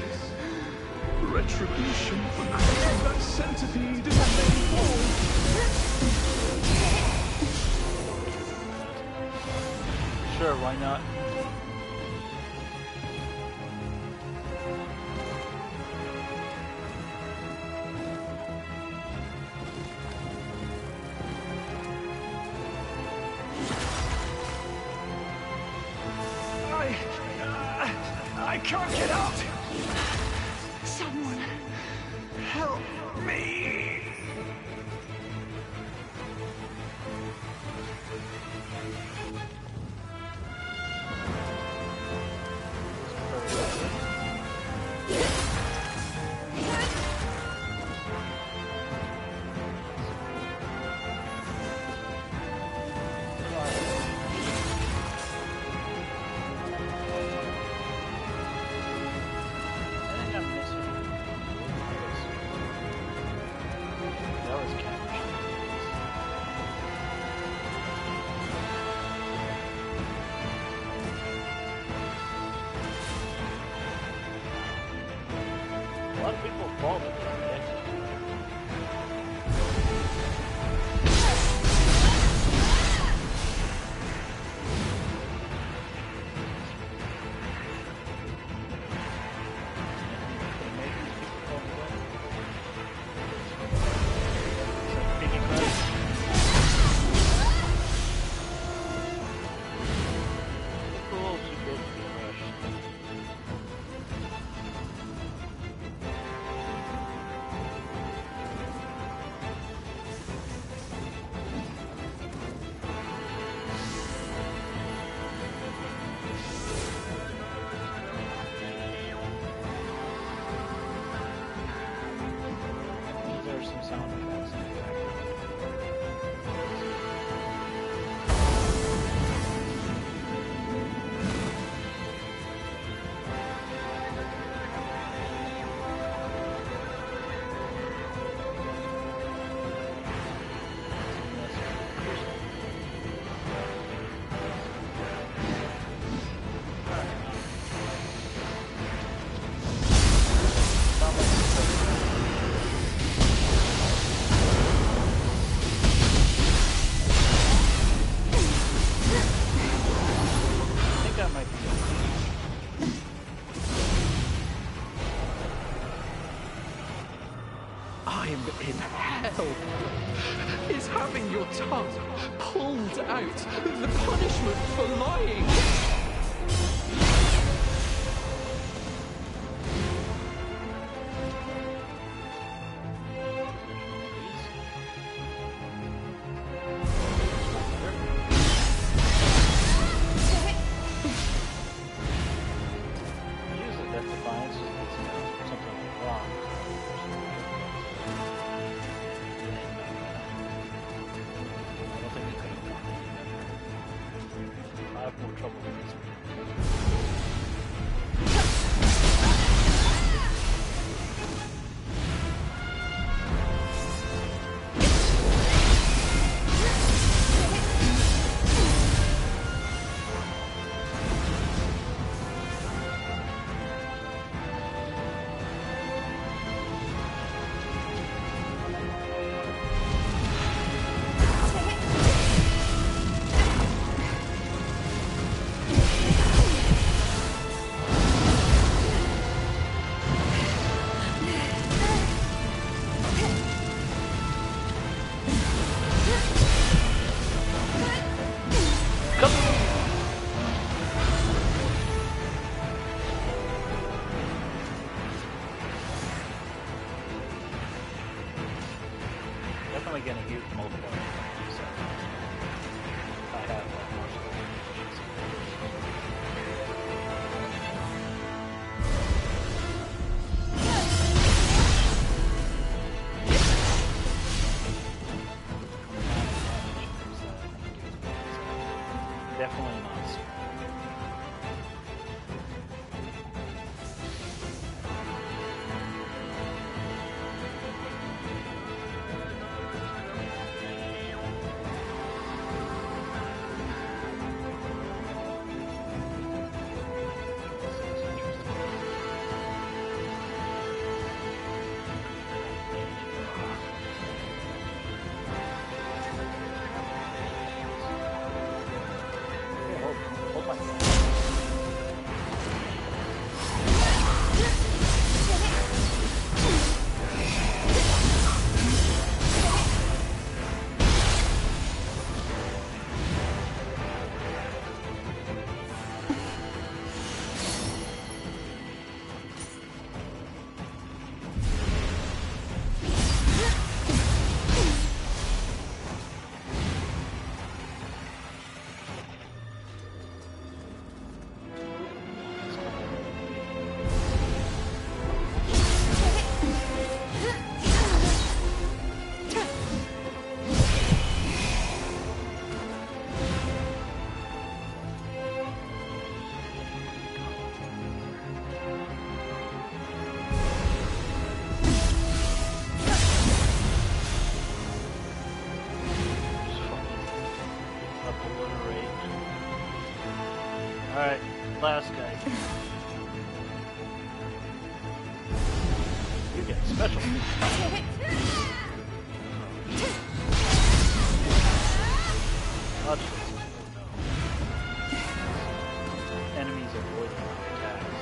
retribution for creating that centipede in the main hall? Sure, why not? I can't get out! Someone help me! lot of people fall with it, right? In hell is having your tongue pulled out the punishment for lying. Alright, last guy. Special. Enemies avoid attacks.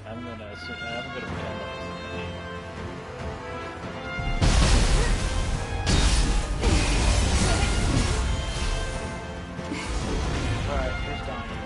I'm gonna pretend Alright, here's Donnie.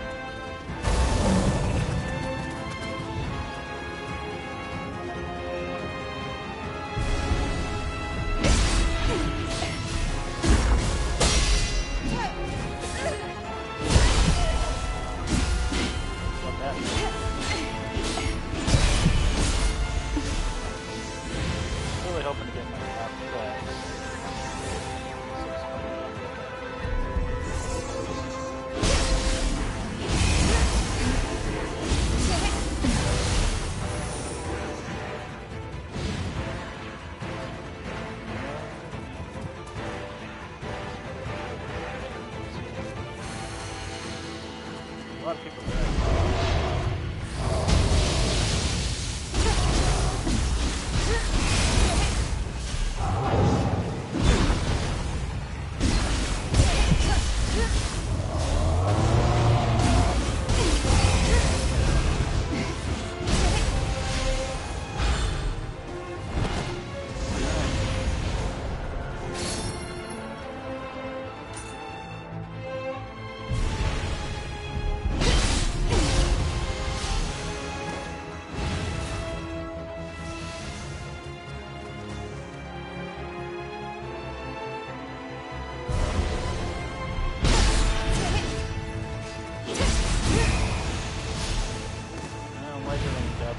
Hoping to get my top class. A lot of people there.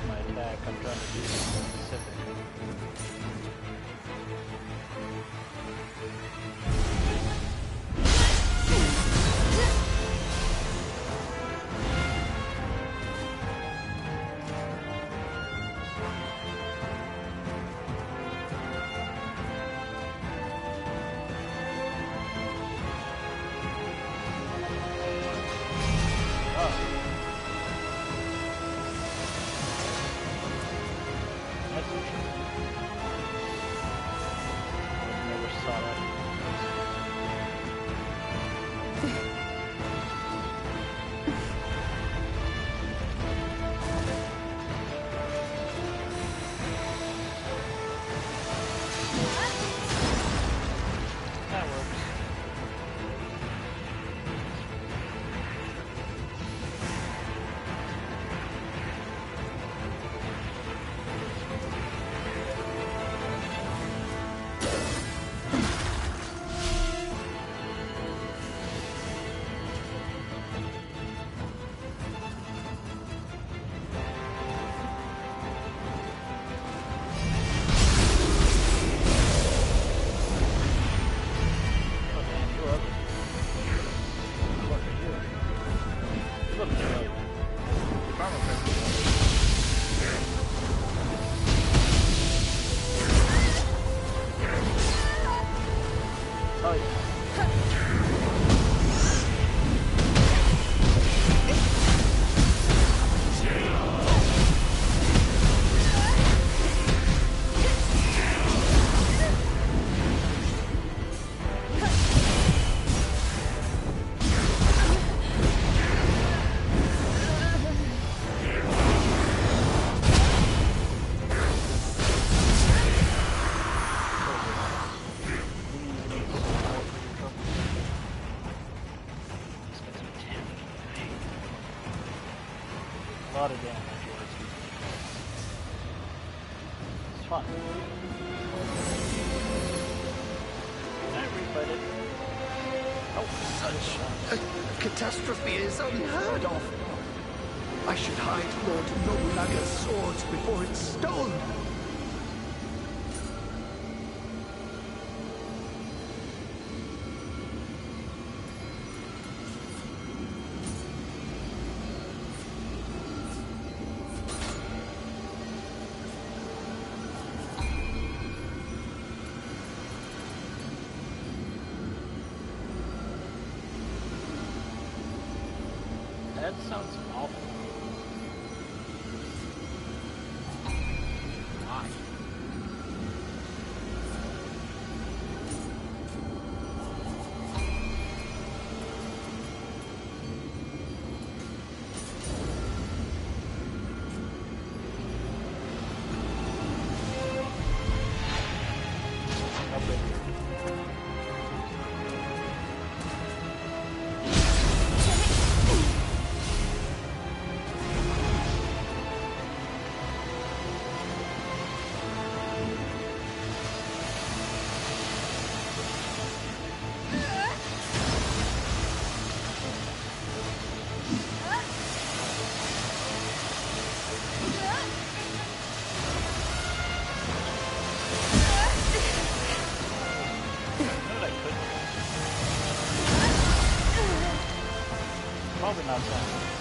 My attack, I'm trying to do something specific. lot of damage. It's fun. Can I refight it? Oh, Such a catastrophe is unheard of. I should hide Lord Nobunaga's swords before it's stolen. that sounds awful. Why? Probably not that.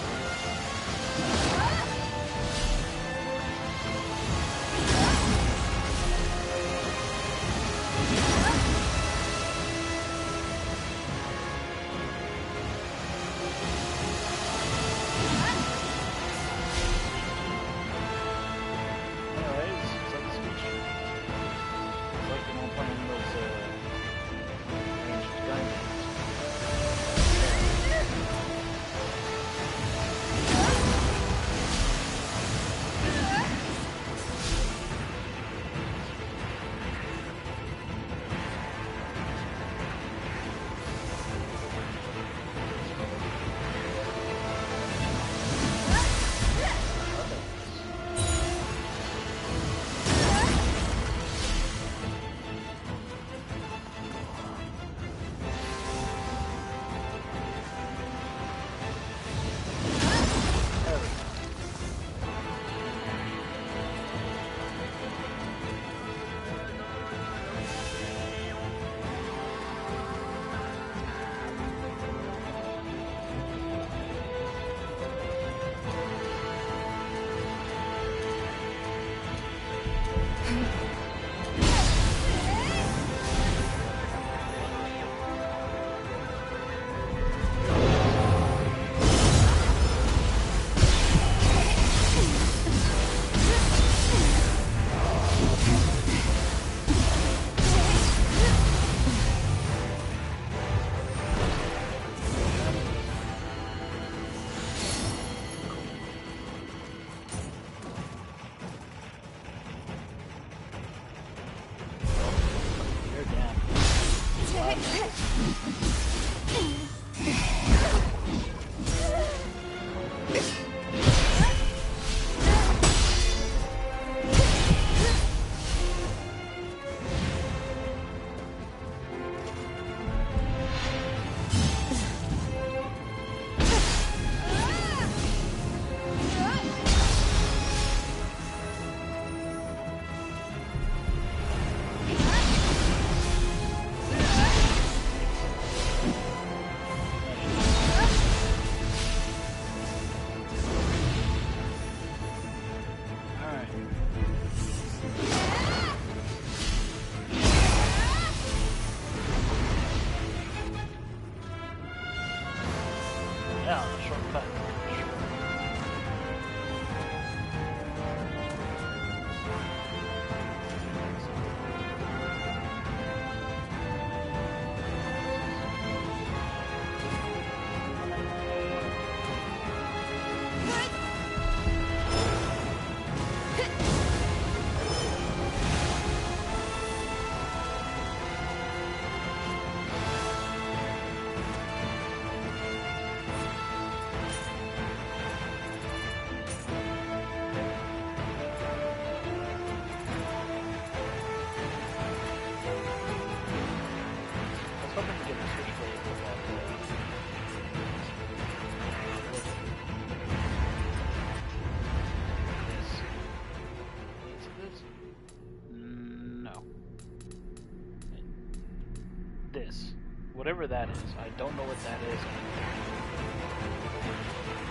Whatever that is, I don't know what that is.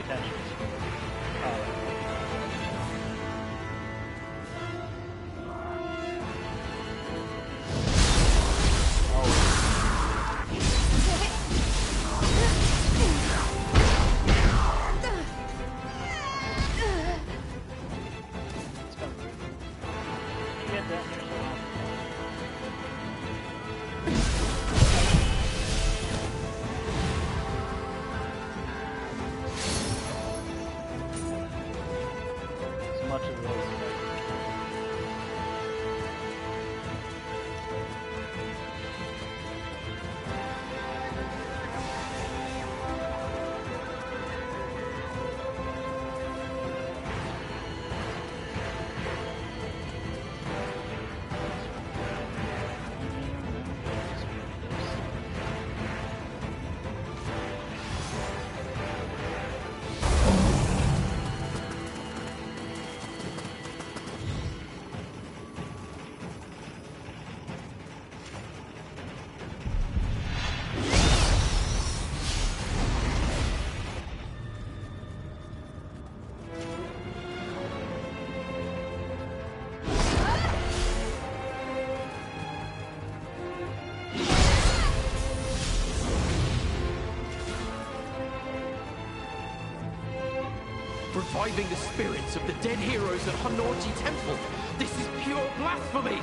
Potentially. Reviving the spirits of the dead heroes at Honorji Temple. This is pure blasphemy!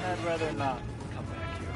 I'd rather not come back here.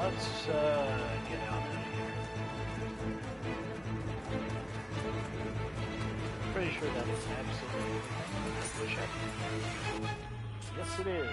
Let's get out of here. Pretty sure that is absolutely check. Yes, it is.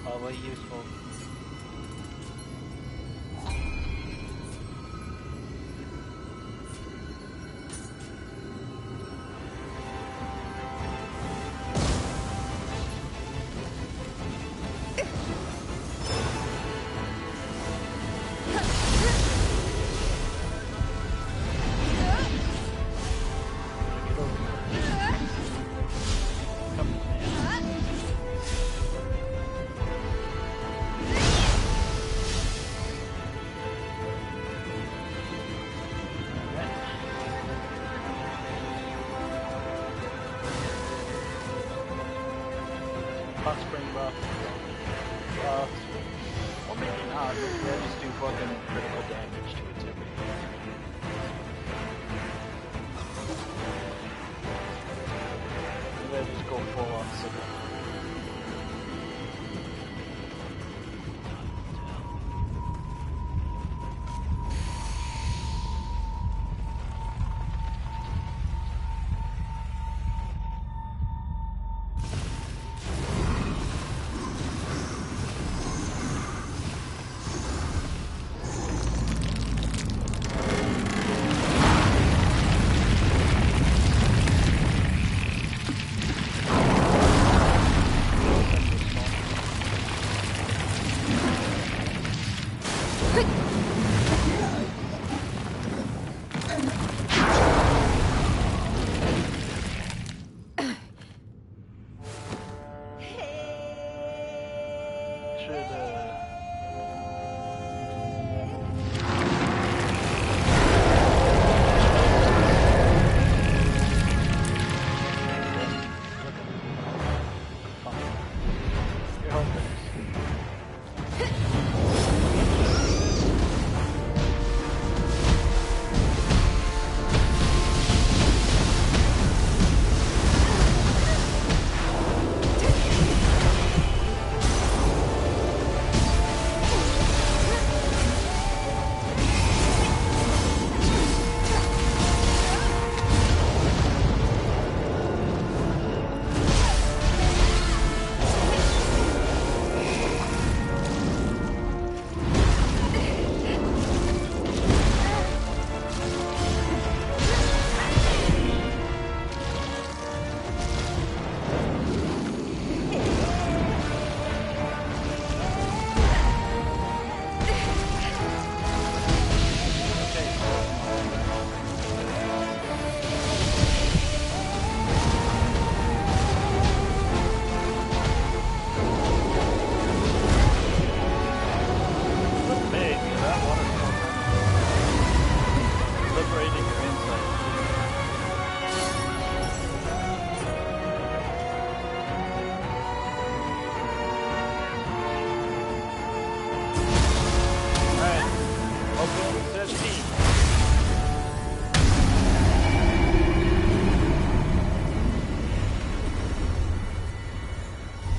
Probably useful. Hot spring buff. Well, maybe not. They'll just do fucking critical damage to its everything. Maybe I just go full on signal. should, You're hoping.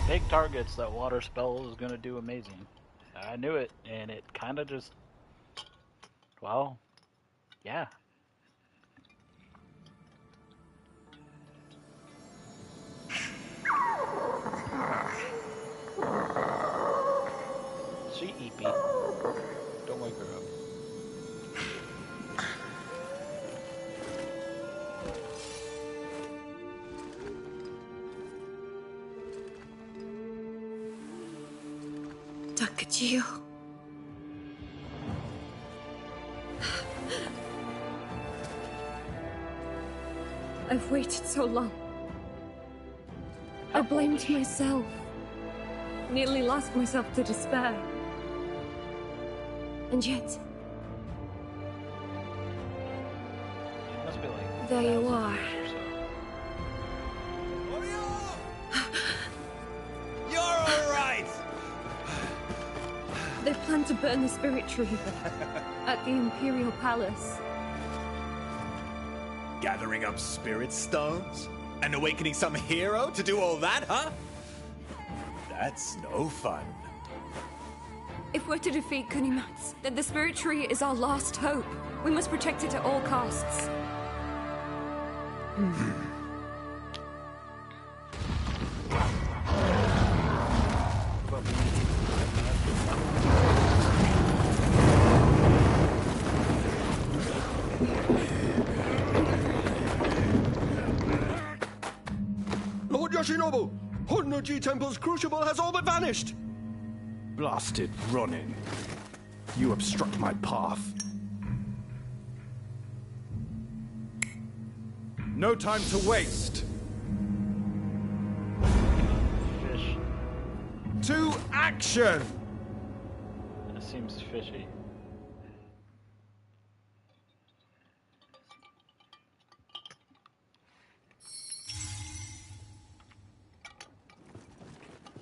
Big targets, that water spell is going to do amazing. I knew it, and it kind of just... Well, yeah. She eepy. Don't wake her up. Takachio. I've waited so long. I blamed myself. Nearly lost myself to despair. And yet... It must be like there you are. You're alright! They plan to burn the spirit tree at the Imperial Palace. Gathering up spirit stones? And awakening some hero to do all that, huh? That's no fun. If we're to defeat Kunimatsu, then the spirit tree is our last hope. We must protect it at all costs. Lord Yoshinobu! Honnoji Temple's crucible has all but vanished! Blasted running. You obstruct my path. No time to waste! Fish. To action! That seems fishy.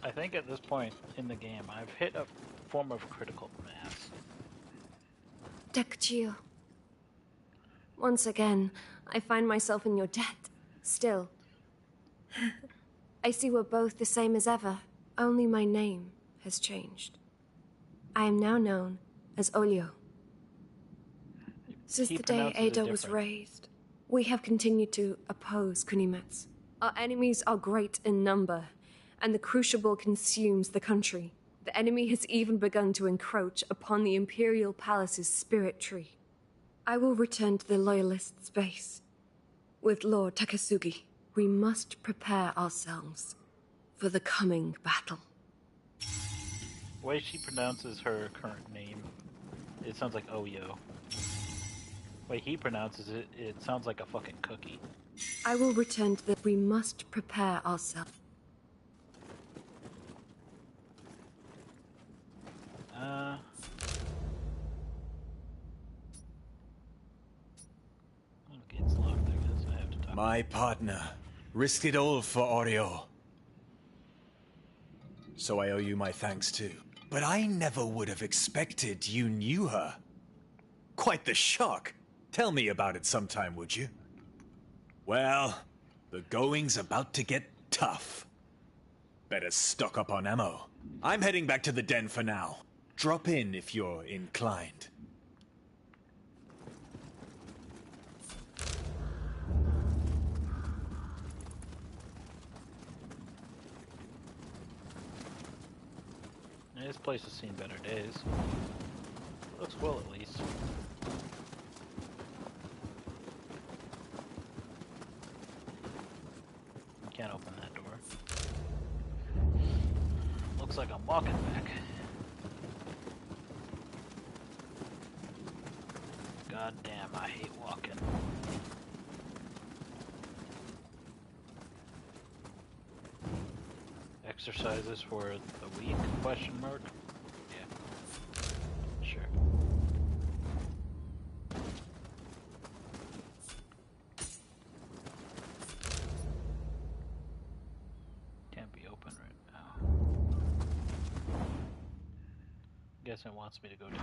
I think at this point in the game, I've hit a form of critical mass. Takachio. Once again, I find myself in your debt. Still. I see we're both the same as ever. Only my name has changed. I am now known as Olio. Since the day Ada was raised, we have continued to oppose Kunimatsu. Our enemies are great in number, and the Crucible consumes the country. The enemy has even begun to encroach upon the Imperial Palace's spirit tree. I will return to the Loyalists' base. With Lord Takasugi, we must prepare ourselves for the coming battle. The way she pronounces her current name, it sounds like Oyo. The way he pronounces it, it sounds like a fucking cookie. I will return to the... We must prepare ourselves. Gate's locked, I guess I have to talk. My partner risked it all for Oreo. So I owe you my thanks too. But I never would have expected you knew her. Quite the shock. Tell me about it sometime, would you? Well, the going's about to get tough. Better stock up on ammo. I'm heading back to the den for now. Drop in if you're inclined. This place has seen better days. Looks well, at least. Can't open that door. Looks like I'm walking back. God damn, I hate walking. Exercises for the week? Question mark? Yeah. Sure. Can't be open right now. Guess it wants me to go down.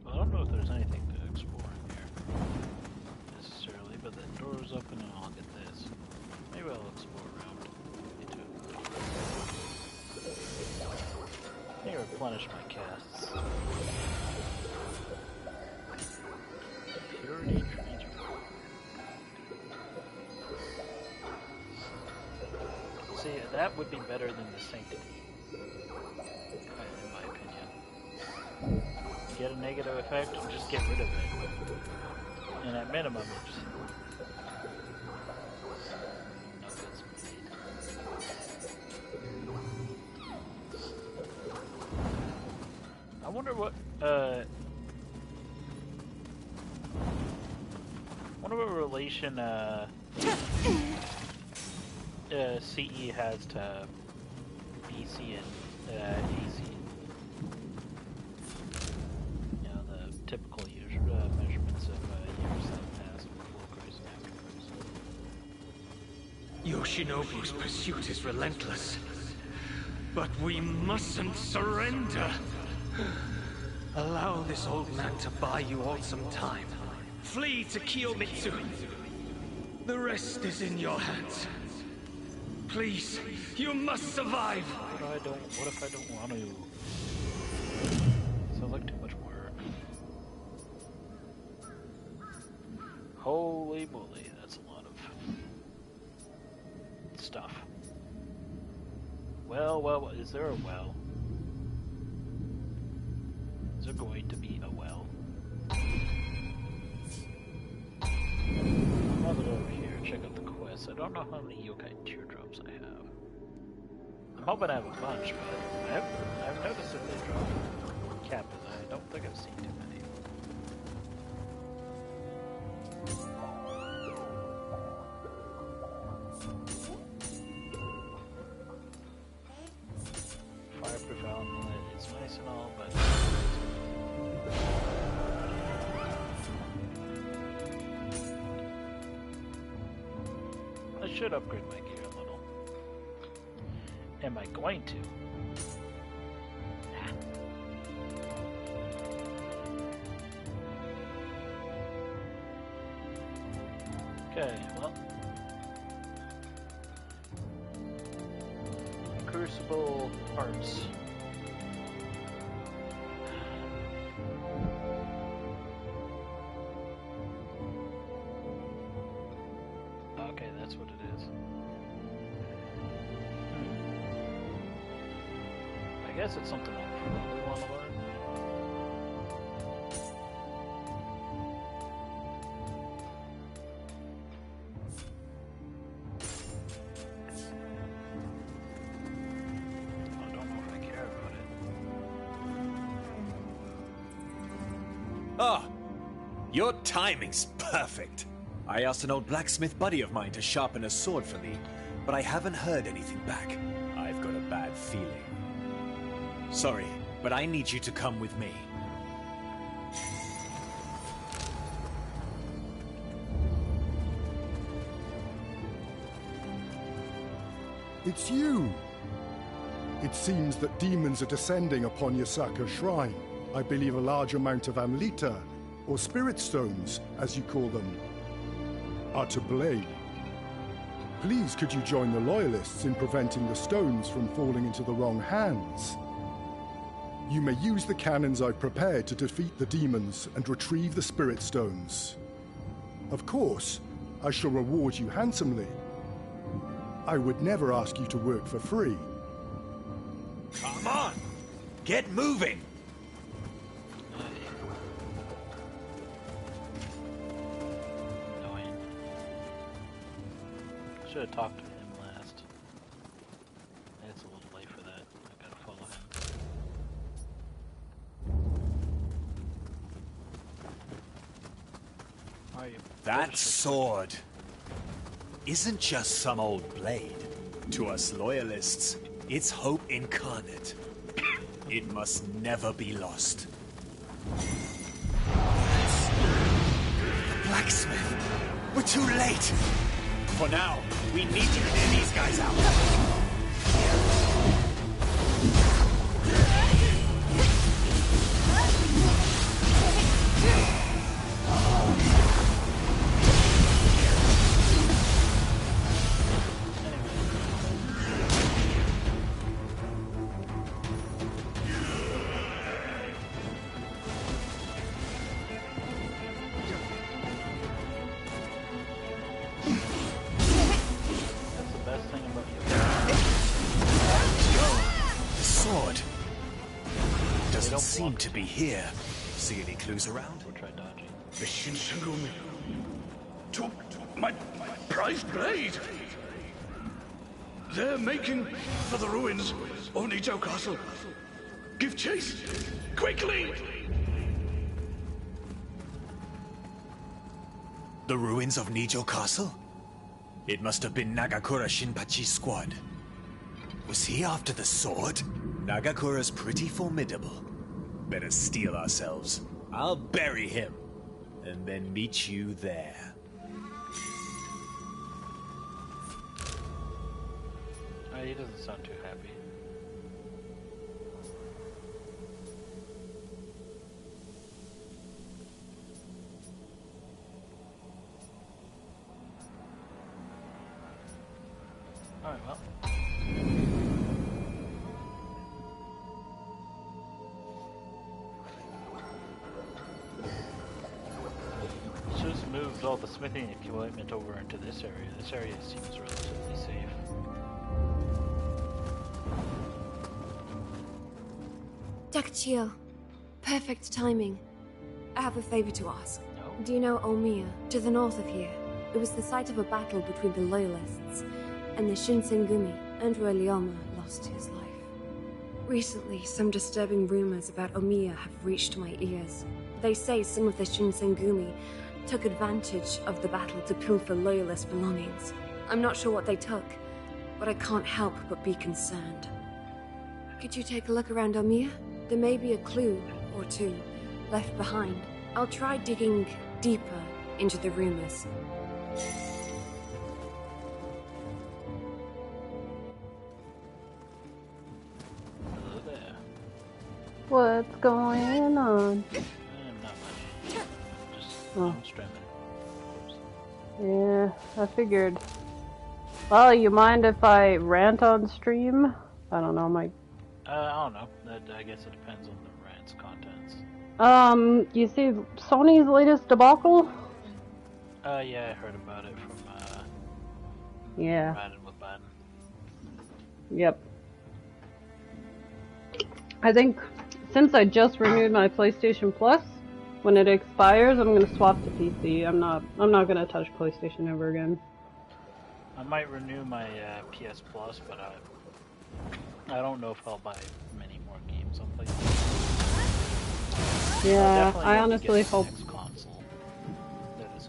I don't know if there's anything to explore in here necessarily, but that door's open and I'll get this. Maybe I'll explore around. Me too. I need to replenish my casts. Purity transfer. See, that would be better than the sanctity, in my opinion. Get a negative effect and just get rid of it. And at minimum, it just... No good. I wonder what, relation, CE has to BC and, AC. Typical measurements of years that passed before Christ and after Christ. Yoshinobu's pursuit is relentless, but we mustn't surrender. Allow this old man to buy you all some time. Flee to Kiyomitsu. The rest is in your hands. Please, you must survive. What if I don't want to? Sounds like too much work. Holy moly, that's a lot of stuff. Well, is there a well? Is there going to be a well? I'll go over here, check out the quest. I don't know how many yokai teardrops I have. I'm hoping I have a bunch, but I've noticed that they drop captain. I don't think I've seen too many. Fireproof amulet, it's nice and all, but I should upgrade my gear a little. Am I going to? Nah. Okay, well. Crucible parts. that's what it is. I guess it's something I'll probably want to learn. I don't know if I care about it. Ah! Your timing's perfect. I asked an old blacksmith buddy of mine to sharpen a sword for me, but I haven't heard anything back. I've got a bad feeling. Sorry, but I need you to come with me. It's you! It seems that demons are descending upon Yasaka Shrine. I believe a large amount of Amlita, or spirit stones, as you call them, are to blame. Please, could you join the Loyalists in preventing the stones from falling into the wrong hands? You may use the cannons I've prepared to defeat the demons and retrieve the spirit stones. Of course, I shall reward you handsomely. I would never ask you to work for free. Come on! Get moving! Annoying. Should have talked to him last. It's a little late for that. I gotta follow him. Are you? That sword isn't just some old blade. To us Loyalists, it's hope incarnate. It must never be lost. The blacksmith! We're too late! For now, we need to clear these guys out. Seem to be here. See any clues around? We'll try dodging. The Shinsengumi took my prized blade. They're making for the ruins of Nioh Castle. Give chase, quickly! The ruins of Nioh Castle? It must have been Nagakura Shinpachi's squad. Was he after the sword? Nagakura's pretty formidable. Better steel ourselves. I'll bury him, and then meet you there. He doesn't sound too happy. Alright, well. Just moved all the smithing equipment over into this area. This area seems relatively safe. Takachio, perfect timing. I have a favor to ask. No? Do you know Omiya, to the north of here? It was the site of a battle between the Loyalists and the Shinsengumi. Andrew Elioma lost his life. Recently, some disturbing rumors about Omiya have reached my ears. They say some of the Shinsengumi took advantage of the battle to pilfer Loyalist belongings. I'm not sure what they took, but I can't help but be concerned. Could you take a look around Omiya? There may be a clue or two left behind. I'll try digging deeper into the rumors. Hello there. What's going on? Not much. Just streaming. Yeah, I figured. Well, you mind if I rant on stream? I don't know, my... I don't know. I guess it depends on the rant's contents. You see Sony's latest debacle? Yeah, I heard about it from, Yeah. Riding with Biden. Yep. I think since I just renewed my PlayStation Plus, when it expires, I'm gonna swap to PC. I'm not gonna touch PlayStation ever again. I might renew my PS Plus, but I don't know if I'll buy many more games on PlayStation. Yeah, I honestly hope.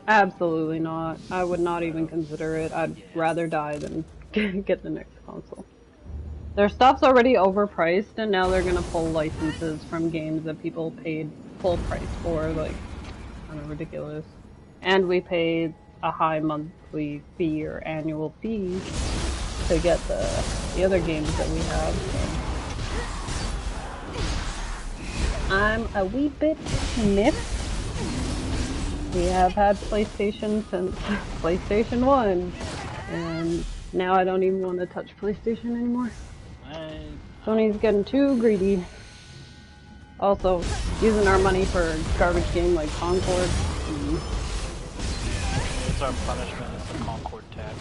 Absolutely not. I would not even consider it. I'd rather die than get the next console. Their stuff's already overpriced, and now they're gonna pull licenses from games that people paid full price for, like, kind of ridiculous. And we paid a high monthly fee or annual fee to get the other games that we have. So. I'm a wee bit miffed. We have had PlayStation since PlayStation 1, and now I don't even want to touch PlayStation anymore. Sony's getting too greedy. Also, using our money for a garbage game like Concord. It's our punishment, it's the Concord tax.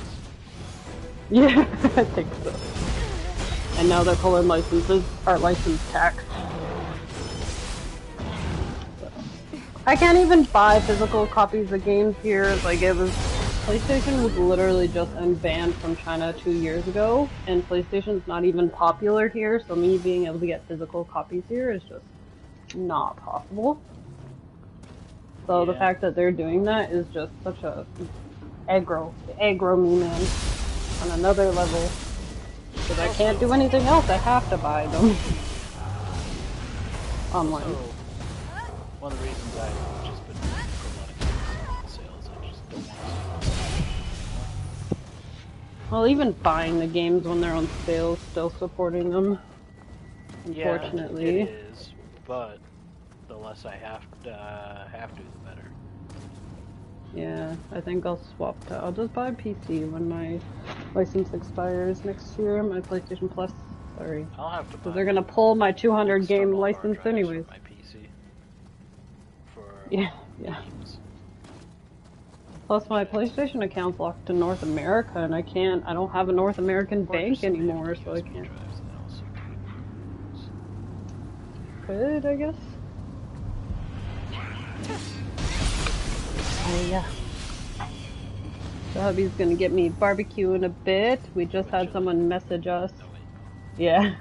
Yeah, I think so. And now they're pulling licenses, our license tax. I can't even buy physical copies of games here. Like, PlayStation was literally just banned from China 2 years ago, and PlayStation's not even popular here, so me being able to get physical copies here is just not possible. So the fact that they're doing that is just such a aggro me, man, on another level. Because I can't do anything else, I have to buy them. Online. One of the reasons I've just been promoting sales, I just don't want to. Well, even buying the games when they're on sale, still supporting them. Unfortunately. Yeah, it is, but the less I have to, the better. Yeah, I think I'll swap to. I'll just buy PC when my license expires next year. My PlayStation Plus. Sorry. I'll have to buy. Because they're gonna pull my 200 game license anyways. My PC for yeah. games. Plus my PlayStation account's locked to North America, and I don't have a North American bank anymore, so I can't. Could, I guess. Oh yeah. So hubby's gonna get me barbecue in a bit. We just had someone message us. Yeah.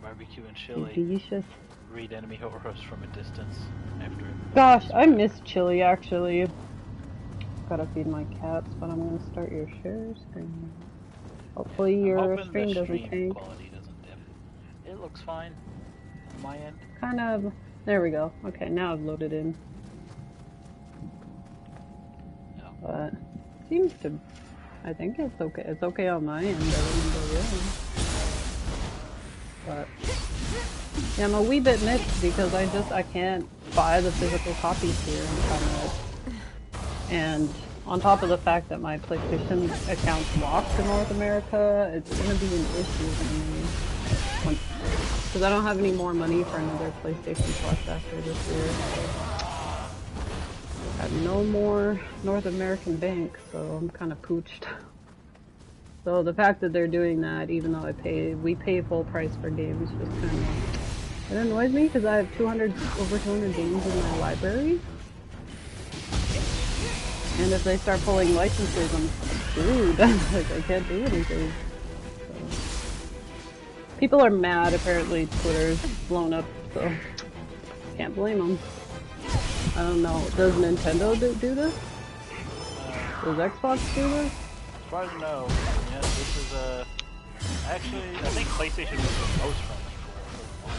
Barbecue and chili. Delicious. Read enemy auras from a distance after. Gosh, I miss chili actually. Gotta feed my cats, but I'm gonna start your share screen. Hopefully your stream doesn't tank. Quality doesn't dip. It looks fine on my end. Kind of. There we go. Okay, now I've loaded in. But seems to. I think it's okay. It's okay on my end. But yeah, I'm a wee bit mixed because I can't buy the physical copies here in China. And on top of the fact that my PlayStation account's locked to North America, it's gonna be an issue for me. Because I don't have any more money for another PlayStation Plus after this year. I have no more North American bank, so I'm kind of pooched. So the fact that they're doing that, even though we pay full price for games, just kind of, it annoys me because I have over 200 games in my library. And if they start pulling licenses, I'm screwed. Like, I can't do anything. So. People are mad, apparently Twitter's blown up, so can't blame them. I don't know, does Nintendo do this? Does Xbox do this? As far as I know, yes, this is actually, I think PlayStation was the most friendly for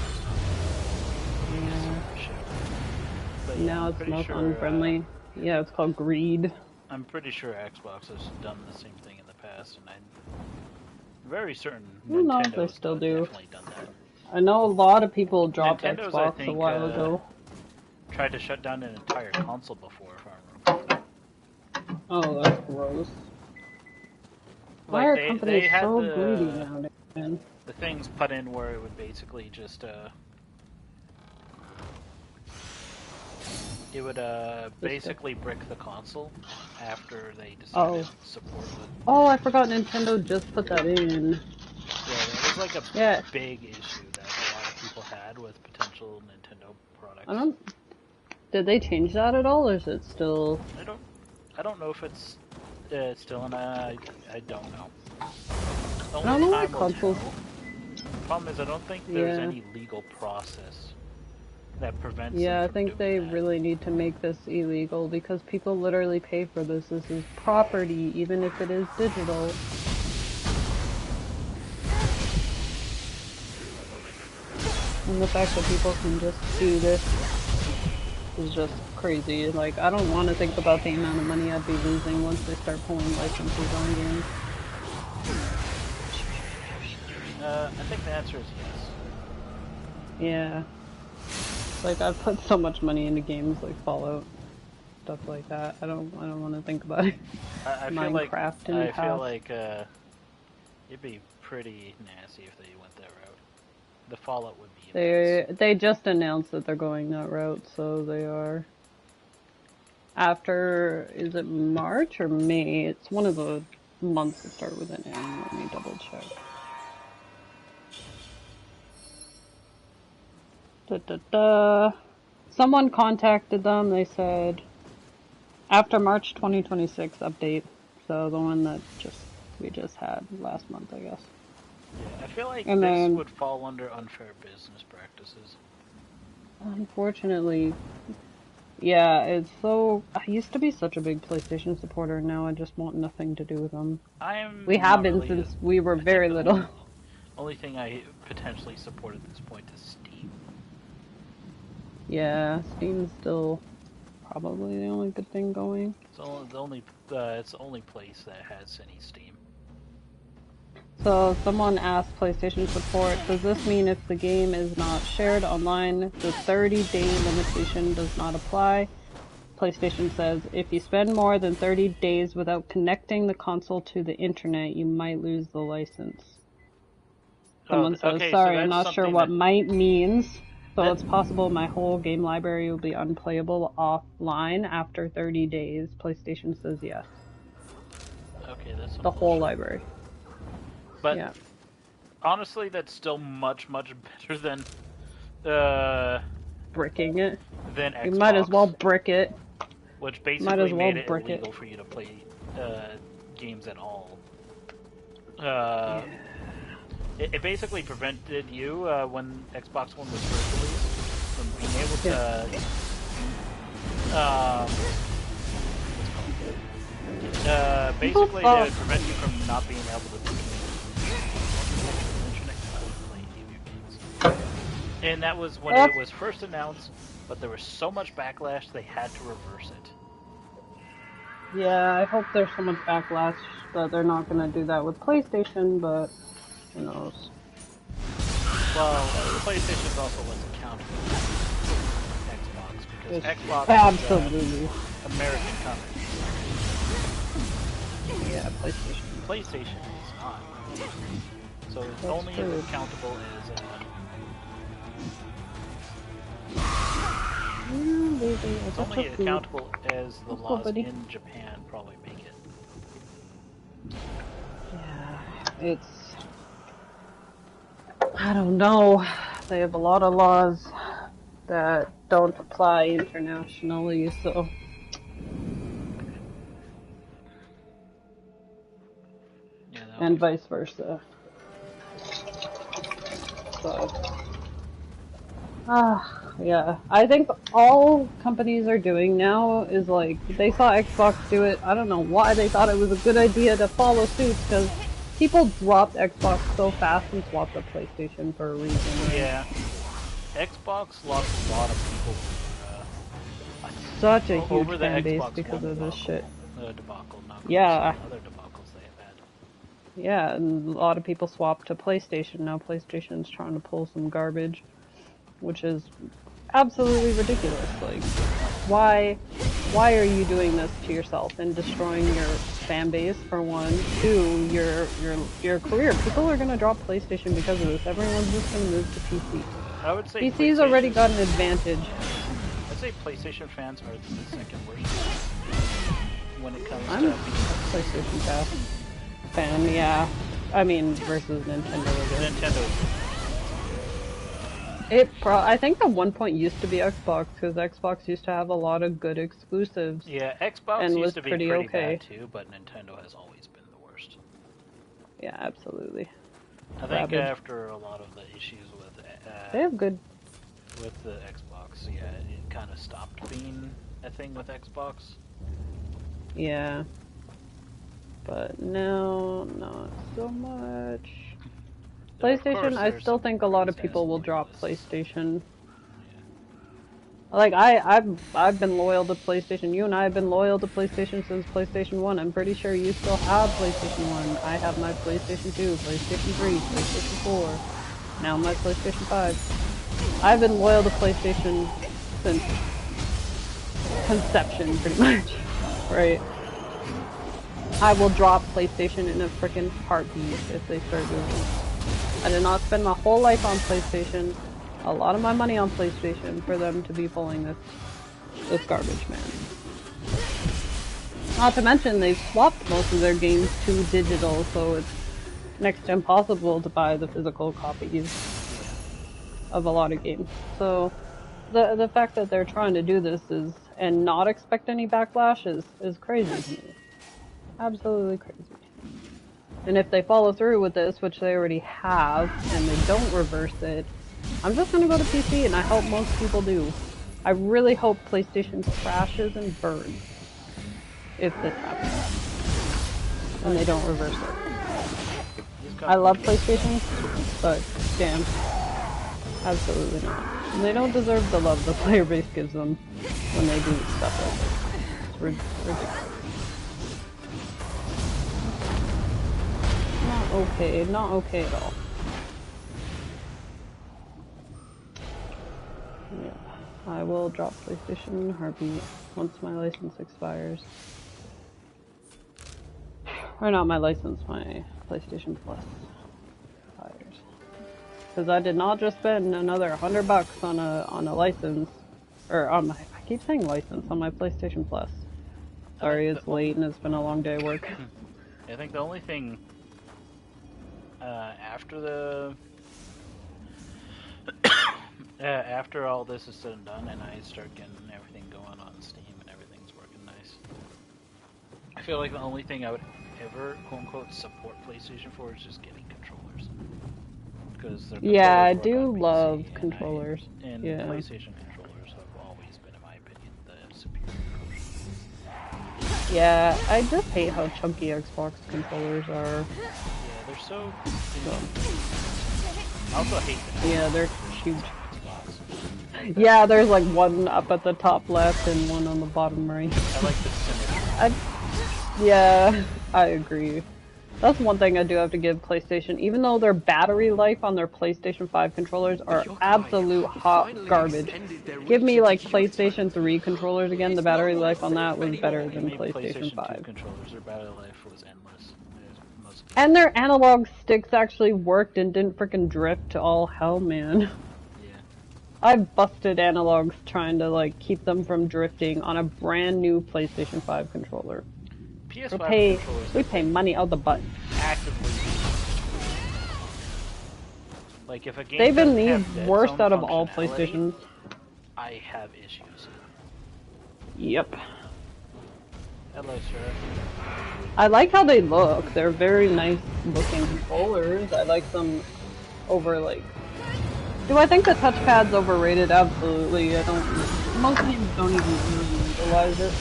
it. Yeah. Now it's most unfriendly. Yeah, it's called greed. I'm pretty sure Xbox has done the same thing in the past, and I'm very certain Nintendo they still do. Definitely done that. I know a lot of people dropped Nintendo's, Xbox I think, a while ago. Tried to shut down an entire console before, if I remember. Oh, that's gross. Why are companies so greedy nowadays, man? The things put in where it would basically just it would basically brick the console after they decided support would Oh, I forgot Nintendo just put that in. Yeah, that was like a big issue that a lot of people had with potential Nintendo products. Did they change that at all, or is it still? I don't know if it's still in. I don't know. I don't know why consoles. The problem is, I don't think there's any legal process that prevents. Yeah, them I from think they that. really need to make this illegal because people literally pay for this. This is property, even if it is digital. And the fact that people can just do this is just crazy. Like, I don't want to think about the amount of money I'd be losing once they start pulling licenses on games. I think the answer is yes. Yeah. Like, I've put so much money into games like Fallout, stuff like that. I don't want to think about it. I Minecraft feel like it'd be pretty nasty if they went that route. The Fallout would be. They just announced that they're going that route, so they are. After, is it March or May? It's one of the months that start with an M. Let me double check. Someone contacted them. They said after March 2026 update. So the one that we just had last month, I guess. Yeah, I feel like this would fall under unfair business practices. Unfortunately, yeah, it's so. I used to be such a big PlayStation supporter, and now I just want nothing to do with them. We have been since we were very little. Only thing I potentially support at this point is Steam. Yeah, Steam's still probably the only good thing going. It's the only place that has any Steam. So someone asked PlayStation support, does this mean if the game is not shared online, the 30-day limitation does not apply? PlayStation says, if you spend more than 30 days without connecting the console to the internet, you might lose the license. Someone says, sorry, I'm not sure what might means. So it's possible my whole game library will be unplayable offline after 30 days. PlayStation says yes. Okay, that's the whole library. But yeah. Honestly, that's still much better than bricking it. Than Xbox. You might as well brick it. Which basically made it illegal for you to play games at all. It basically prevented you, when Xbox One was first released, from being able to... basically, it would prevent you from not being able to play video games. And that was when it was first announced, but there was so much backlash, they had to reverse it. Yeah, I hope there's so much backlash that they're not going to do that with PlayStation, but... who knows? Well, PlayStation is also less accountable than Xbox, because Xbox absolutely is American company. Yeah, PlayStation is not. So it's only as accountable as it's only accountable as the laws in Japan probably make it. Yeah, it's... I don't know. They have a lot of laws that don't apply internationally, so... Yeah, and vice versa. So... yeah. I think all companies are doing now is like, they saw Xbox do it, I don't know why they thought it was a good idea to follow suit, because people dropped Xbox so fast and swapped to PlayStation for a reason. Right? Yeah. Xbox lost a lot of people such a huge fan base because of this shit. Debacle, yeah. Other debacles they have had. Yeah, and a lot of people swapped to PlayStation. Now PlayStation's trying to pull some garbage, which is absolutely ridiculous. Like, why are you doing this to yourself and destroying your fan base, for one? Two, your career. People are gonna drop PlayStation because of this. Everyone's just gonna move to PC. I would say PC's already got an advantage. I'd say PlayStation fans are the second worst when it comes I'm to PlayStation fans. fan, yeah. I mean, versus Nintendo again. I think at one point used to be Xbox, because Xbox used to have a lot of good exclusives. Yeah, Xbox and used was to be pretty okay. bad too, but Nintendo has always been the worst. Yeah, absolutely. I think after a lot of the issues with they have good with the Xbox, yeah, it kind of stopped being a thing with Xbox. Yeah. But now, not so much. PlayStation, I still think a lot of people will drop PlayStation. Like, I've been loyal to PlayStation. You and I have been loyal to PlayStation since PlayStation 1. I'm pretty sure you still have PlayStation 1. I have my PlayStation 2, PlayStation 3, PlayStation 4. Now my PlayStation 5. I've been loyal to PlayStation since conception, pretty much. Right? I will drop PlayStation in a freaking heartbeat if they start doing it. I did not spend my whole life on PlayStation, a lot of my money on PlayStation, for them to be pulling this garbage, man. Not to mention, they've swapped most of their games to digital, so it's next to impossible to buy the physical copies of a lot of games. So the fact that they're trying to do this and not expect any backlash is crazy to me. Absolutely crazy. And if they follow through with this, which they already have, and they don't reverse it, I'm just gonna go to PC, and I hope most people do. I really hope PlayStation crashes and burns if this happens. And they don't reverse it. I love PlayStation, but damn. Absolutely not. And they don't deserve the love the player base gives them when they do stuff like this. It's ridiculous. Not okay at all. Yeah, I will drop PlayStation in a heartbeat once my license expires. Or not my license, my PlayStation Plus expires. Because I did not just spend another $100 on a license, or on my, I keep saying license, on my PlayStation Plus. Sorry, it's late and it's been a long day at work. I think the only thing after the after all this is said and done, and I start getting everything going on Steam and everything's working nice, I feel like the only thing I would ever quote unquote support PlayStation for is just getting controllers. Because yeah, I do love controllers. And yeah. PlayStation controllers have always been, in my opinion, the superior approach. Yeah, I just hate how chunky Xbox controllers are. Yeah, they're so. I also hate them. Yeah, they're huge. Yeah, there's like one up at the top left and one on the bottom right. I like the symmetry. Yeah, I agree. That's one thing I do have to give PlayStation, even though their battery life on their PlayStation 5 controllers are absolute hot garbage. Give me like PlayStation 3 controllers again, the battery life on that was better than PlayStation 5. 2 controllers, their battery life was endless. And their analog sticks actually worked and didn't frickin' drift to all hell, man. Yeah. I busted analogs trying to like keep them from drifting on a brand new PlayStation 5 controller. PS5 we pay money out the butt. Actively. Like if a game they've been the worst out of all PlayStations. I have issues. Yep. Hello, sir. I like how they look. They're very nice looking controllers. I like them over like. Do I think the touchpad's overrated? Absolutely. I don't. Most games don't even really utilize it.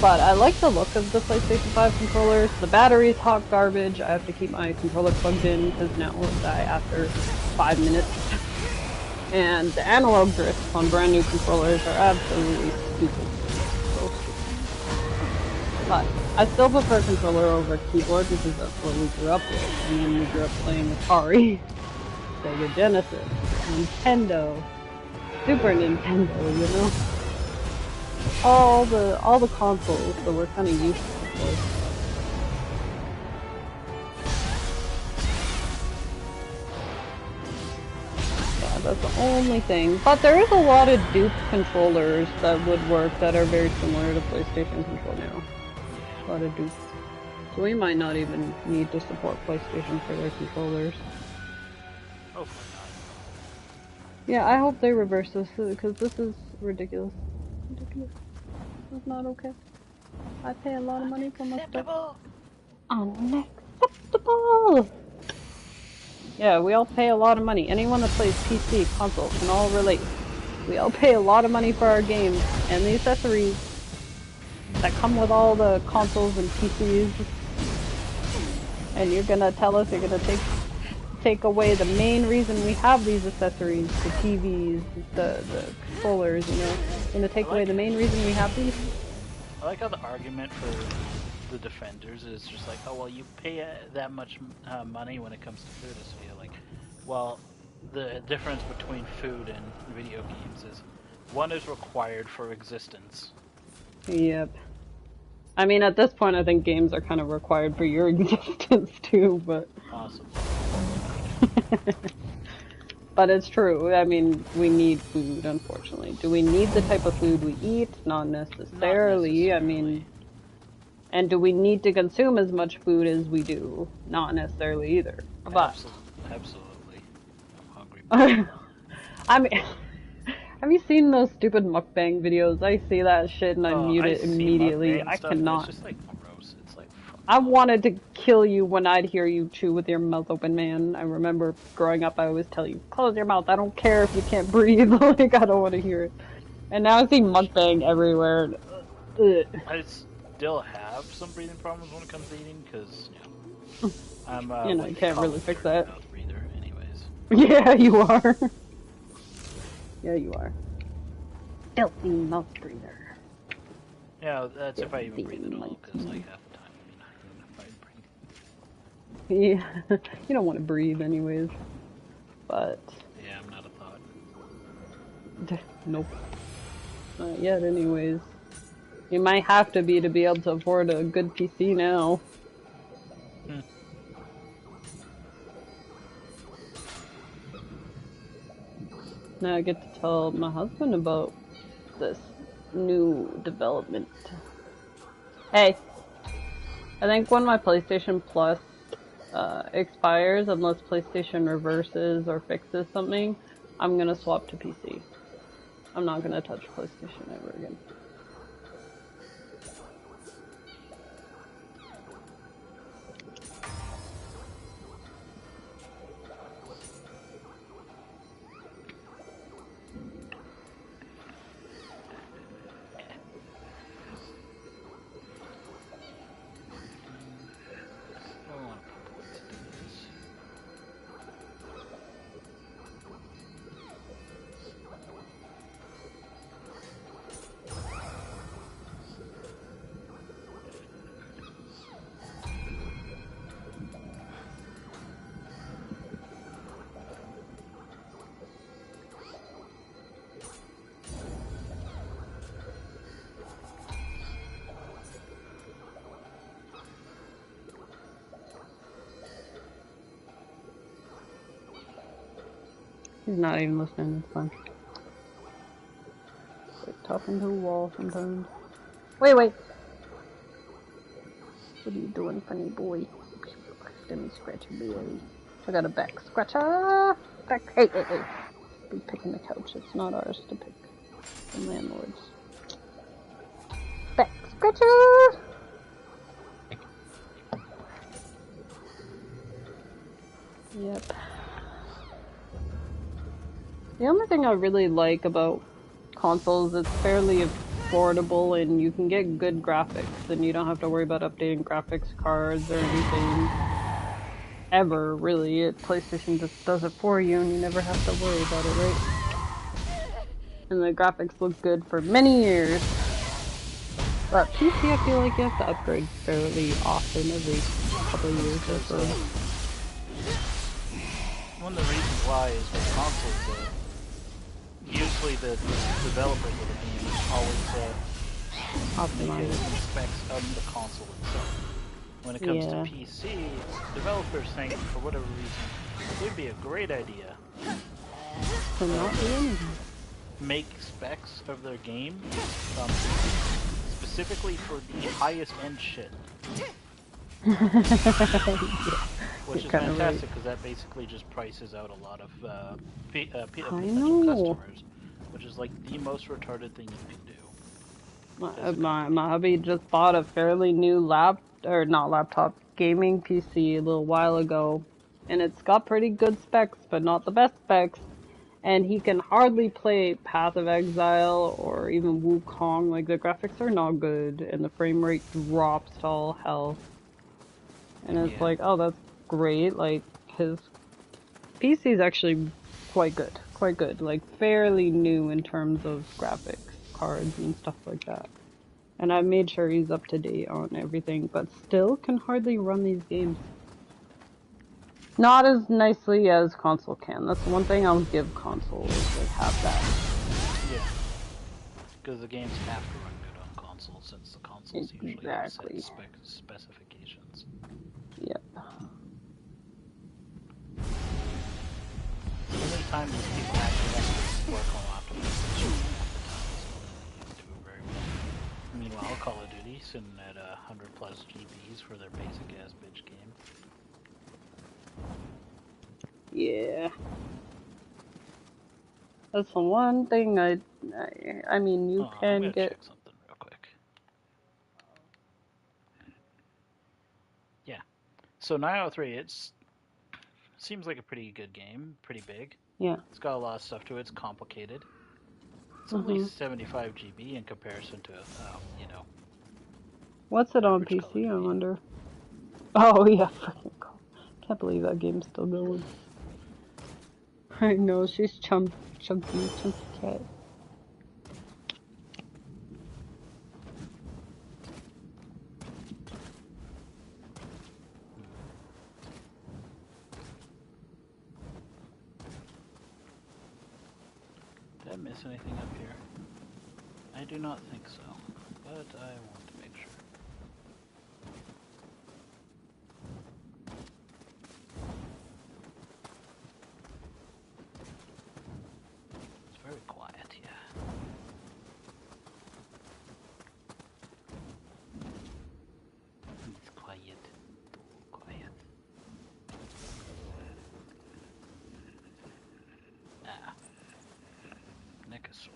But I like the look of the PlayStation 5 controllers. The battery's hot garbage. I have to keep my controller plugged in because now it will die after 5 minutes. And the analog drifts on brand new controllers are absolutely stupid. So stupid. But I still prefer controller over keyboard because that's what we grew up with. And then we grew up playing Atari, Sega Genesis, Nintendo, Super Nintendo, you know? All the consoles, so we're kind of used to it. Yeah, that's the only thing. But there is a lot of dupe controllers that would work that are very similar to PlayStation control now. A lot of dupes. So we might not even need to support PlayStation for their controllers. Hopefully not. Yeah, I hope they reverse this, because this is ridiculous. Ridiculous. This is not okay. I pay a lot of money for my stuff. Unacceptable! Yeah, we all pay a lot of money. Anyone that plays PC, console, can all relate. We all pay a lot of money for our games, and the accessories that come with all the consoles and PCs. And you're gonna tell us you're gonna take away the main reason we have these accessories, the TVs, the controllers, you know. You're gonna take away the main reason we have these? I like how the argument for the defenders is just like, oh well, you pay that much money when it comes to food. So you're like, well, the difference between food and video games is one is required for existence. Yep. I mean, at this point, I think games are kind of required for your existence too, but... Possibly. But it's true. I mean, we need food, unfortunately. Do we need the type of food we eat? Not necessarily. I mean... And do we need to consume as much food as we do? Not necessarily either. But... Absolutely. I'm hungry. I mean... Have you seen those stupid mukbang videos? I see that shit and I mute it immediately. I cannot. It's just like gross. It's like I wanted to kill you when I'd hear you chew with your mouth open, man. I remember growing up, I always tell you, close your mouth. I don't care if you can't breathe. Like, I don't want to hear it. And now I see mukbang everywhere. I still have some breathing problems when it comes to eating because, you know, I'm you know, you can't really fix that. Mouth breather, anyways. Yeah, you are. Yeah, you are. Filthy mouth breather. Yeah, that's if I even breathe at all, because like half the time, I mean, yeah, you don't want to breathe anyways. But yeah, I'm not a thought. Nope. Not yet, anyways. You might have to be able to afford a good PC now. Now I get to tell my husband about this new development. Hey, I think when my PlayStation Plus expires, unless PlayStation reverses or fixes something, I'm gonna swap to PC. I'm not gonna touch PlayStation ever again. He's not even listening, it's fine. Like talking to a wall sometimes. Wait! What are you doing, funny boy? Let me scratch your boy. I got a back scratcher! Hey! Be picking the couch, it's not ours to pick. The landlord's. Back scratcher! Yep. The only thing I really like about consoles, it's fairly affordable and you can get good graphics and you don't have to worry about updating graphics cards or anything. Ever, really. PlayStation just does it for you and you never have to worry about it, right? And the graphics look good for many years. But PC, I feel like you have to upgrade fairly often, every couple of years or so. One of the reasons why is with consoles, usually the developers of the game always optimize the specs of the console itself. When it comes to PC, developers think, for whatever reason, it would be a great idea to not do anything. Make specs of their game specifically for the highest end shit. Which is fantastic because that basically just prices out a lot of potential customers, which is like the most retarded thing you can do. My hubby just bought a fairly new gaming PC a little while ago, and it's got pretty good specs, but not the best specs. And he can hardly play Path of Exile or even Wukong. Like, the graphics are not good, and the frame rate drops to all hell. And it's like, oh, that's great. Like, his PC is actually quite good. Like, fairly new in terms of graphics cards and stuff like that. And I made sure he's up to date on everything, but still can hardly run these games. Not as nicely as console can. That's one thing I'll give console is they have that. Yeah. Because the games have to run good on console since the consoles usually have set specifications. Yep. Every time these people actually have to work on optimization do very well. Meanwhile, Call of Duty sitting at 100 plus GBs for their basic ass bitch game. Yeah. That's the one thing I mean, you can get. Check something real quick. Yeah. So Nioh 3, seems like a pretty good game, pretty big. Yeah. It's got a lot of stuff to it. It's complicated. It's only 75 GB in comparison to, you know. What's it on PC? I wonder. Oh yeah, freaking cool. Can't believe that game's still going. I know, she's chunky cat. Did I miss anything up here? I do not think so, but I want to make sure. It's very quiet here. It's quiet. Quiet. Ah. Neck is sore.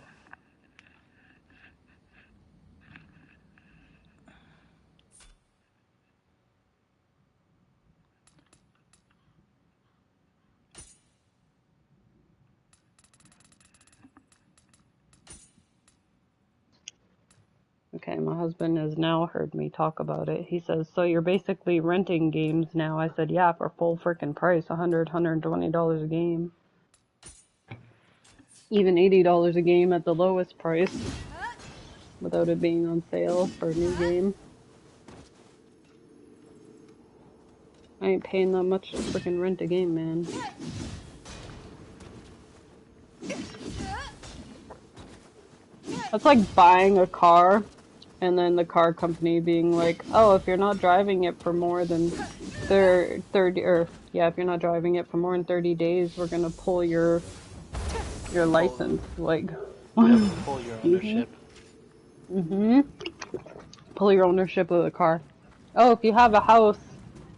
Okay, my husband has now heard me talk about it. He says, so you're basically renting games now. I said, yeah, for full frickin' price, $120 a game. Even $80 a game at the lowest price, without it being on sale for a new game. I ain't paying that much to frickin' rent a game, man. That's like buying a car, and then the car company being like, oh, if you're not driving it for more than 30 days, we're gonna pull your license. Like, pull your ownership. Pull your ownership of the car. Oh, if you have a house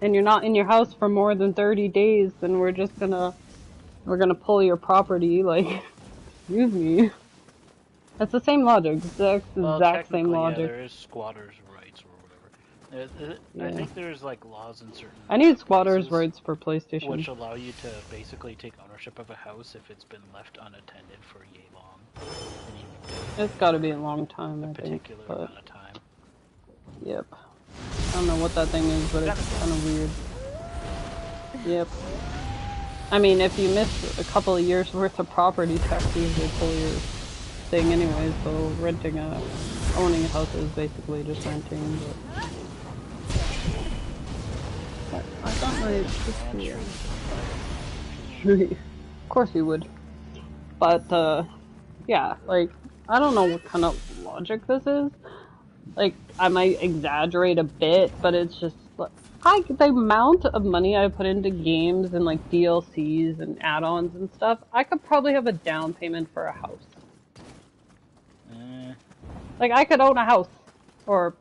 and you're not in your house for more than 30 days, then we're gonna pull your property. Like, excuse me. It's the same logic, exact same logic. Yeah, there is squatters' rights or whatever. I think there's like laws in certain. I need squatters' rights for PlayStation, which allow you to basically take ownership of a house if it's been left unattended for yay long. It's got to be a long time, I think. Particular amount of time. Yep. I don't know what that thing is, but it's kind of weird. Yep. I mean, if you miss a couple of years worth of property taxes, they pull your thing anyways, so owning a house is basically just renting, but I got my of course you would. But, yeah, like, I don't know what kind of logic this is. Like, I might exaggerate a bit, but it's just, like, the amount of money I put into games and, like, DLCs and add-ons and stuff, I could probably have a down payment for a house. Like, I could own a house. or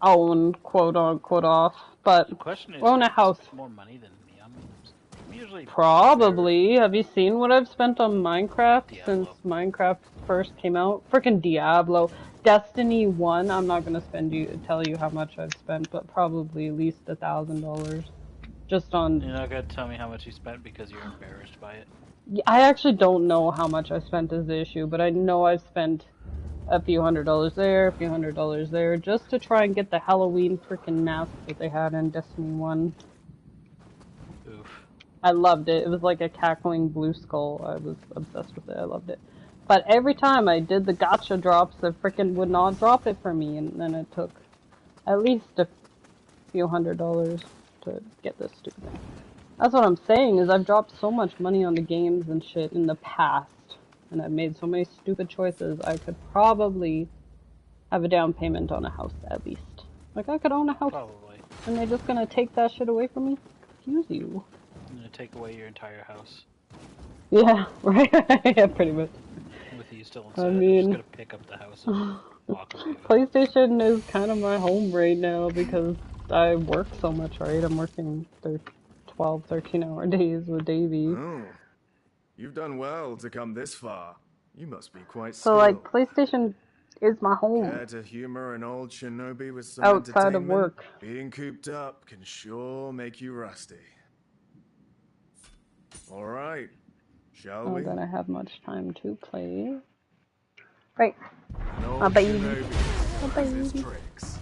own, quote unquote, off, but The question is, own a have you house. spent more money than me on games? I'm usually Probably. Have you seen what I've spent on Minecraft since Diablo. Minecraft first came out? Frickin' Diablo. Destiny 1, I'm not gonna tell you how much I've spent, but probably at least $1,000. Just on... You're not gonna tell me how much you spent because you're embarrassed by it? I actually don't know how much I spent as the issue, but I know I've spent a few $100s there, a few $100s there, just to try and get the Halloween frickin' mask that they had in Destiny 1. Oof. I loved it. It was like a cackling blue skull. I was obsessed with it. I loved it. But every time I did the gacha drops, the frickin' would not drop it for me, and then it took at least a few $100s to get this stupid thing. That's what I'm saying, is I've dropped so much money on the games and shit in the past, and I've made so many stupid choices, I could probably have a down payment on a house at least. Like, I could own a house. Probably. And they're just gonna take that shit away from me? Excuse you. I'm gonna take away your entire house. Yeah, right? Yeah, pretty much. With you still inside, I I'm mean, just gonna pick up the house and walk away. PlayStation is kind of my home right now because I work so much, right? I'm working 12, 13-hour days with Davey. Oh, you've done well to come this far. You must be quite So, skilled. like, PlayStation is my home. Care to humor an old shinobi with some outside of entertainment? work. Being cooped up can sure make you rusty. All right, shall we? Not that I have much time to play. Right. No My baby. shinobi My has his baby. tricks.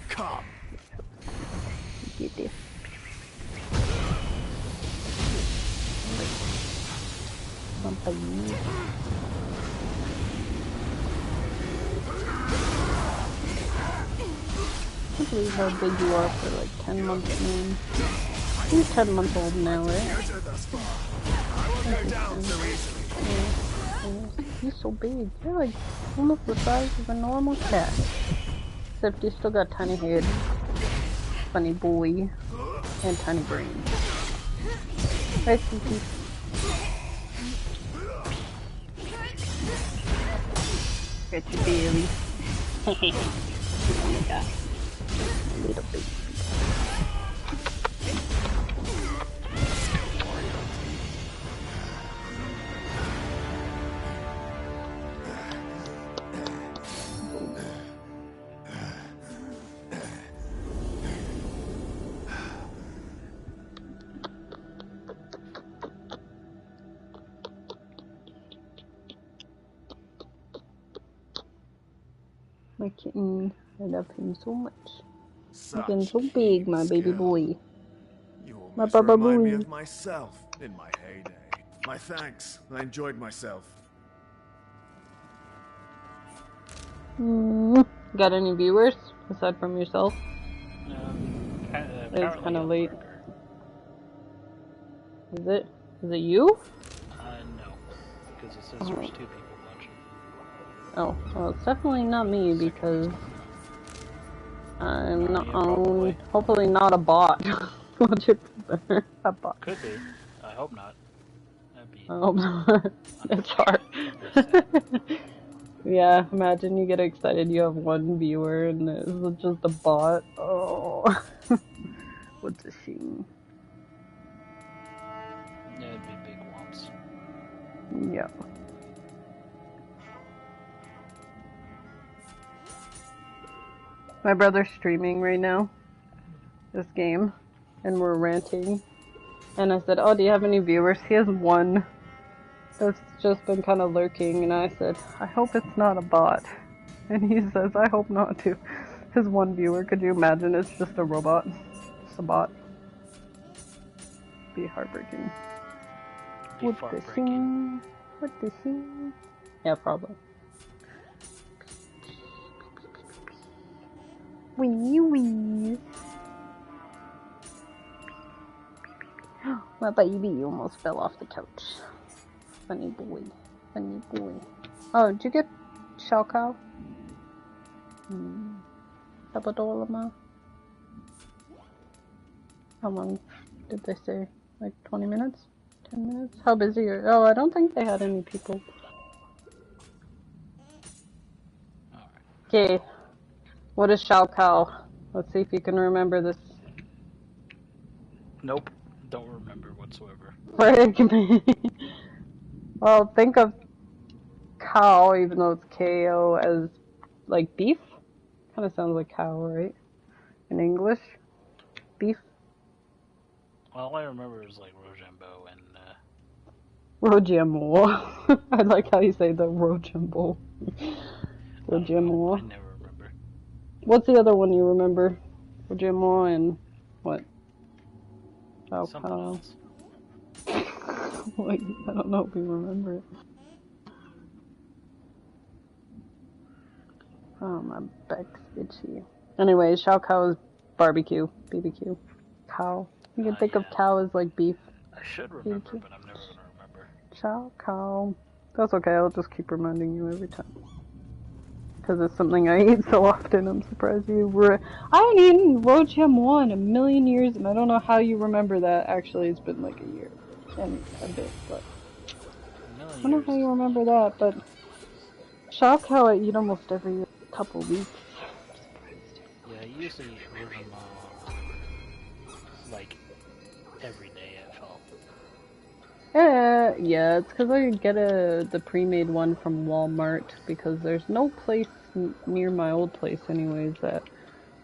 Come. Get this. My baby. I can't believe how big you are for like 10 months, man. You're 10 months old now, right? You're so big. You're like almost the size of a normal cat. Except you still got tiny head, funny boy, and tiny brain. Right, Suki? Get your belly. Oh my god. Little baby. My kitten, I love him so much. He's getting so big, my baby boy. My baba Remind me boy. of myself in my heyday. My thanks. I enjoyed myself. Got any viewers aside from yourself? It's kind of late. Is it? Is it you? No, because it says there's 2 people watching. Oh, well, it's definitely not me because I'm not on. Hopefully, not a bot. A bot. Could be. I hope not. That'd be. I hope not. It's hard. Yeah, imagine you get excited, you have 1 viewer and it's just a bot. Oh, what's a shame. Yeah, it'd be big wumps. Yeah. My brother's streaming right now, this game, and we're ranting. And I said, oh, do you have any viewers? He has 1 that's just been kind of lurking, and I said, I hope it's not a bot. And he says, I hope not too. His 1 viewer, could you imagine it's just a robot? It's a bot. Be heartbreaking. What the scene? What the scene? Yeah, probably. Wee wee. My baby almost fell off the couch. Funny boy. Funny boy. Oh, did you get Shao Kao? Sabadolama? How long did they say? Like 20 minutes? 10 minutes? How busy are you? Oh, I don't think they had any people. Okay, What is Shao Kao? Let's see if you can remember this. Nope, don't remember whatsoever. Well, think of cow, even though it's K-O, as like beef. Kind of sounds like cow, right? In English, beef. All I remember is like Rochambeau and. Rochambeau. I like how you say the Rochambeau. Rochambeau. I never remember. What's the other one you remember? Rochambeau and what? Shao Kao. Like, I don't know if you remember it. Oh, my back's itchy. Anyway, Shao Kao is barbecue, BBQ. Cow. You can think of cow as like beef. I should remember, but I'm never gonna remember. Shao Kao. That's okay, I'll just keep reminding you every time. Because it's something I eat so often, I'm surprised you were. I haven't eaten Rochambeau in a million years, and I don't know how you remember that. Actually, it's been like a year and a bit, but. I don't know how you remember that, but. Shao Kao I eat almost every couple weeks. Yeah, I usually eat Rochambeau like every day, I felt. Yeah, it's because I get the pre-made one from Walmart, because there's no place near my old place anyways that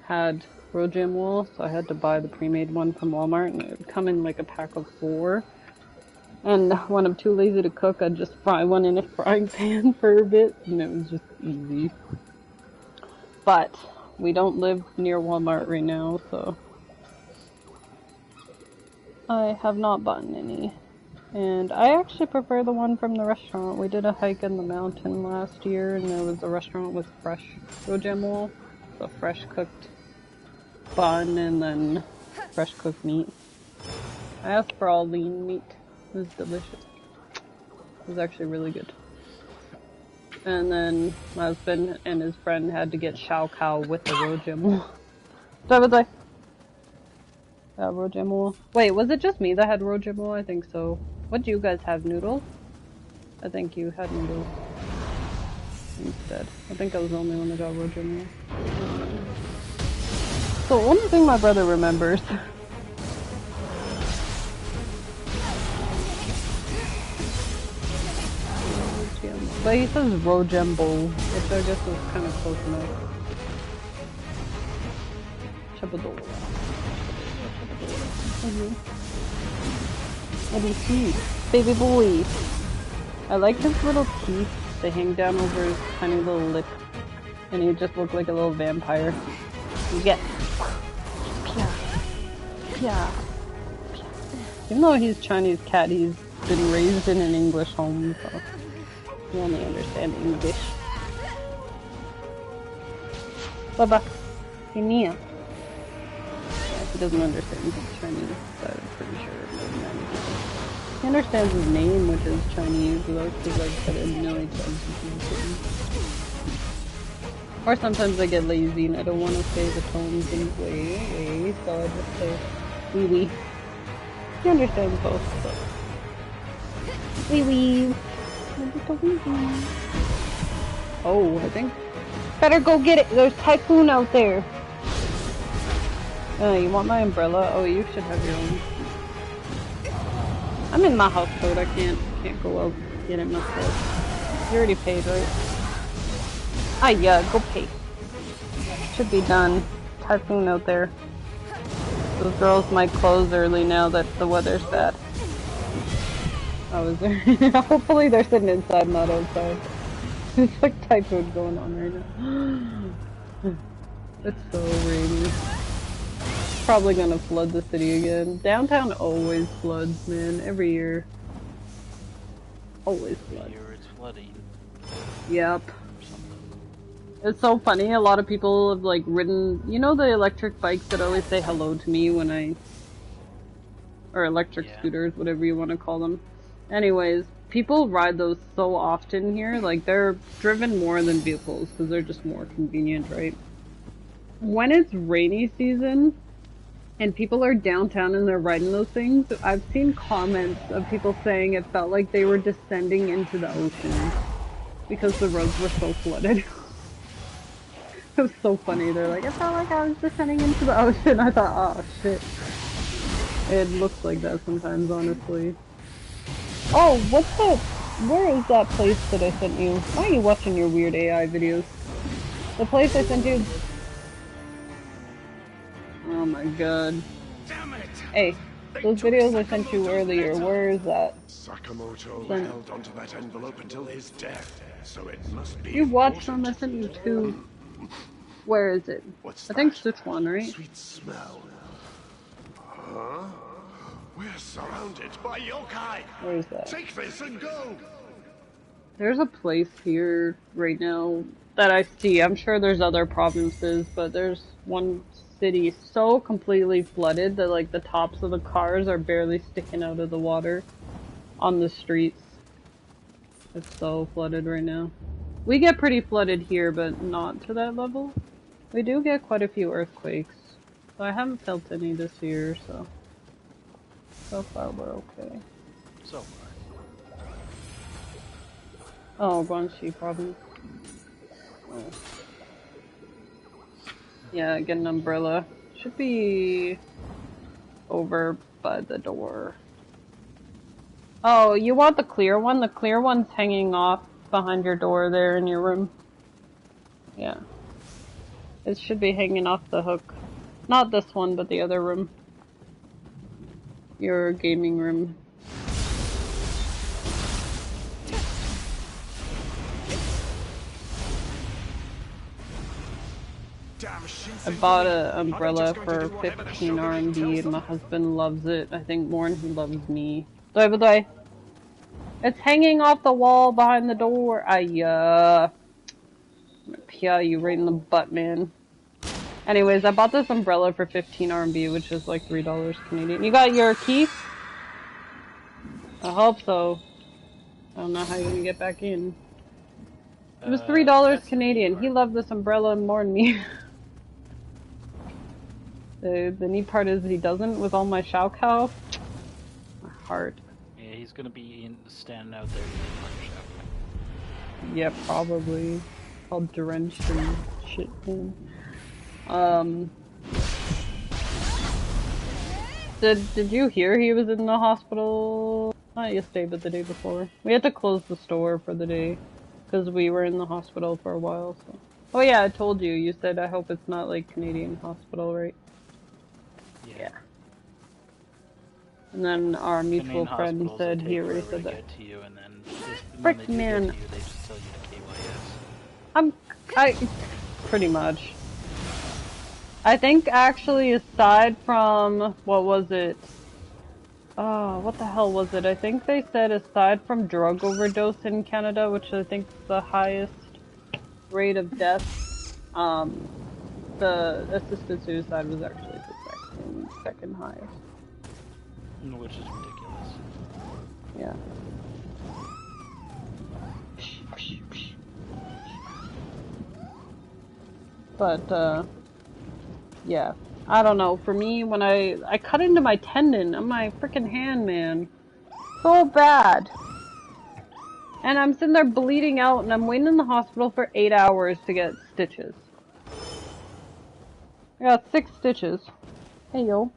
had Rochambeau, so I had to buy the pre-made one from Walmart, and it would come in like a pack of 4. And when I'm too lazy to cook, I'd just fry one in a frying pan for a bit, and it was just easy. But we don't live near Walmart right now, so I have not bought any. And I actually prefer the one from the restaurant. We did a hike in the mountain last year, and there was a restaurant with fresh Rochambeau, so fresh cooked bun and then fresh cooked meat. I asked for all lean meat. It was delicious. It was actually really good. And then my husband and his friend had to get Shao Kao with the Rochambeau. Rochambeau. Wait, was it just me that had Rochambeau? I think so. What do you guys have? Noodles? I think you had noodles instead. I think I was the only one that got Rochambeau. So one thing my brother remembers. But he says Rochambeau, which I guess is kind of close enough. Chabadol. What do you see? Baby boy. I like his little teeth. They hang down over his tiny little lip. And he just looks like a little vampire. You get. Pia. Pia. Even though he's Chinese cat, he's been raised in an English home, so he only understands English. Baba. Hey, Nioh. He doesn't understand Chinese, but I'm pretty sure it doesn't matter. He understands his name, which is Chinese, though, because I've said it a million times. Or sometimes I get lazy and I don't want to say the tones in way, so I just say wee wee. He understands both, so. Wee wee. Oh, I think. Better go get it. There's typhoon out there. You want my umbrella? Oh, you should have your own. I'm in my houseboat. I can't go out and get it myself. You already paid, right? Ah, yeah, go pay. Should be done. Typhoon out there. Those girls might close early now that the weather's bad. Oh, is there? Hopefully they're sitting inside, not outside. It's like typhoon going on right now. It's so rainy. Probably gonna flood the city again. Downtown always floods, man. Every year. Always floods. Every year it's flooding. Yep. It's so funny. A lot of people have like ridden, you know, the electric bikes that always say hello to me when I, or electric scooters, whatever you want to call them. Anyways, people ride those so often here. Like they're driven more than vehicles because they're just more convenient, right? When it's rainy season and people are downtown and they're riding those things, I've seen comments of people saying it felt like they were descending into the ocean because the roads were so flooded. It was so funny. They're like, it felt like I was descending into the ocean. I thought, oh shit. It looks like that sometimes, honestly. Oh, what's that? Where is that place that I sent you? Why are you watching your weird AI videos? The place I sent you. Oh my god. Damn it! Hey, those videos I sent you earlier, where is that? Sakamoto Then... held onto that envelope until his death, so it must be. You watched them, I sent you two. Where is it? I think Sichuan, right? Sweet smell. Huh? We're surrounded by yokai. Where is that? Take this and go. There's a place here right now that I see. I'm sure there's other provinces, but there's one city so completely flooded that like the tops of the cars are barely sticking out of the water on the streets. It's so flooded right now. We get pretty flooded here, but not to that level. We do get quite a few earthquakes. So I haven't felt any this year, so far we're okay. So far. Oh, Guangxi province. Oh. Yeah, get an umbrella. Should be over by the door. Oh, you want the clear one? The clear one's hanging off behind your door there in your room. Yeah. It should be hanging off the hook. Not this one, but the other room. Your gaming room. I bought an umbrella for 15 RMB and my husband loves it. I think more than he loves me. It's hanging off the wall behind the door. Yeah, you right in the butt, man. Anyways, I bought this umbrella for 15 RMB, which is like $3 Canadian. You got your key? I hope so. I don't know how you're gonna get back in. It was $3 Canadian. He loved this umbrella more than me. The neat part is he doesn't with all my Shao Kao. My heart. Yeah, he's gonna be standing out there eating like Shao Kao. Yeah, probably. All drenched and shit. Did you hear he was in the hospital? Not yesterday, but the day before. We had to close the store for the day because we were in the hospital for a while. So. Oh yeah, I told you. You said I hope it's not like Canadian hospital, right? Yeah. And then our mutual friend said he already said that. To you, and then Frick, man. Get to you, they just tell you to KYS. I pretty much. I think actually aside from, what was it? Oh, what the hell was it? I think they said aside from drug overdose in Canada, which I think is the highest rate of death, the assisted suicide was actually the second highest. Which is ridiculous. Yeah. But, yeah. I don't know, for me, when I cut into my tendon on my freaking hand, man. So bad. And I'm sitting there bleeding out, and I'm waiting in the hospital for 8 hours to get stitches. I got 6 stitches. Hey, yo.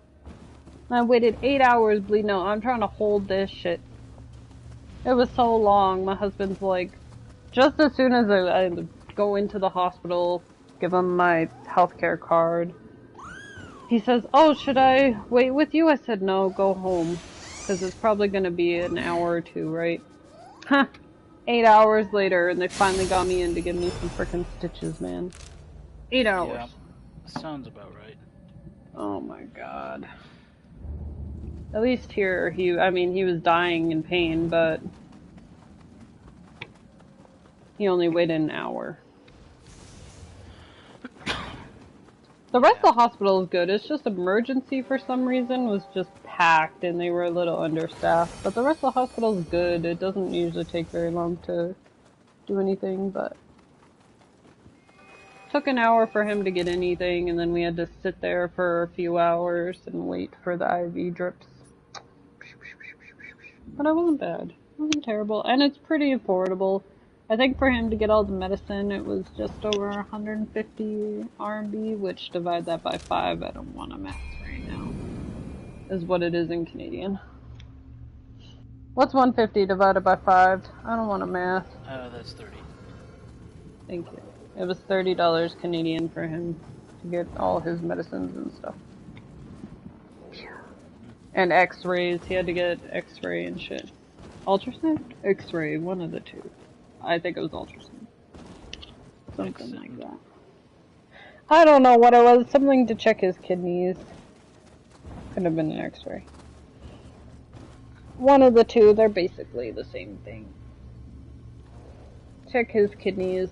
I waited 8 hours bleeding out. I'm trying to hold this shit. It was so long. My husband's like, just as soon as I go into the hospital, give him my healthcare card, he says, oh, should I wait with you? I said, no, go home. Because it's probably going to be an hour or two, right? Huh. 8 hours later, and they finally got me in to give me some frickin' stitches, man. 8 hours. Yeah, sounds about right. Oh my god. At least here, he was dying in pain, but he only waited an hour. The rest of the hospital is good. It's just emergency for some reason was just packed and they were a little understaffed. But the rest of the hospital is good. It doesn't usually take very long to do anything, but it took an hour for him to get anything, and then we had to sit there for a few hours and wait for the IV drips. But it wasn't bad. It wasn't terrible, and it's pretty affordable. I think for him to get all the medicine, it was just over 150 RMB, which divide that by 5. I don't want to math right now. Is what it is in Canadian. What's 150 divided by 5? I don't want to math. That's 30. Thank you. It was $30 Canadian for him to get all his medicines and stuff. And x-rays. He had to get x-ray and shit. Ultrasound? X-ray, one of the two. I think it was ultrasound. Something like that. I don't know what it was. Something to check his kidneys. Could have been an x-ray. One of the two. They're basically the same thing. Check his kidneys.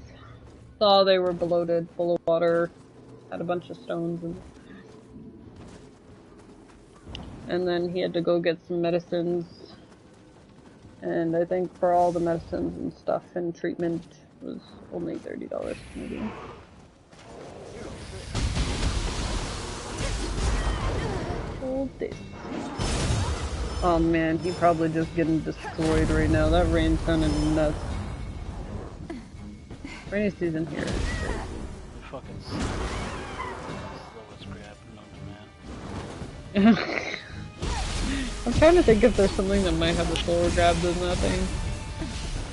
Saw they were bloated, full of water. Had a bunch of stones in. And then he had to go get some medicines. And I think for all the medicines and stuff and treatment was only $30 Canadian. Hold this. Oh man, he probably just getting destroyed right now. That rain sounded nuts. Rainy season here is crazy. Fucking slowest grab known to man. I'm trying to think if there's something that might have a slower grab than that thing.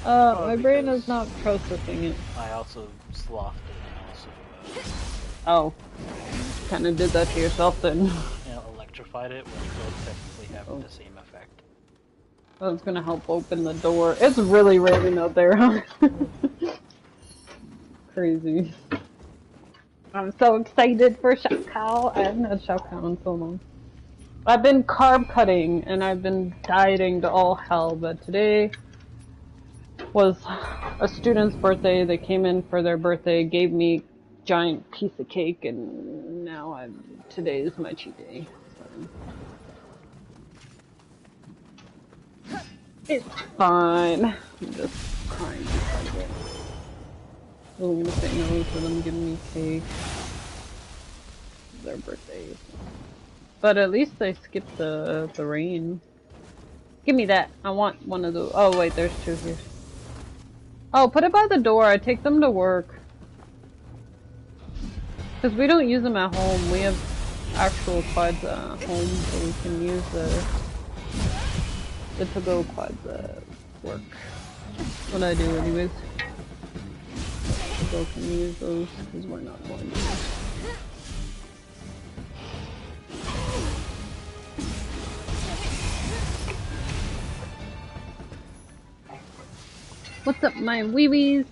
My brain is not processing it. I also slothed it and also Oh. Kinda did that to yourself then. electrified it, which both technically have the same effect. That's gonna help open the door. It's really raining out there, huh? Crazy. I'm so excited for Shao Kao. I haven't had Shao Kao in so long. I've been carb cutting and I've been dieting to all hell, but today was a student's birthday. They came in for their birthday, gave me a giant piece of cake, and now today is my cheat day. So. It's fine. I'm just crying because of it. I'm gonna say no for them giving me cake. It's their birthday. But at least they skipped the rain. Give me that. I want one of those. Oh wait, there's two here. Oh, put it by the door. I take them to work. Because we don't use them at home. We have actual quads at home, so we can use the to-go quads at work. That's what I do anyways. So can use those because we're not going to. What's up, my wee-wees?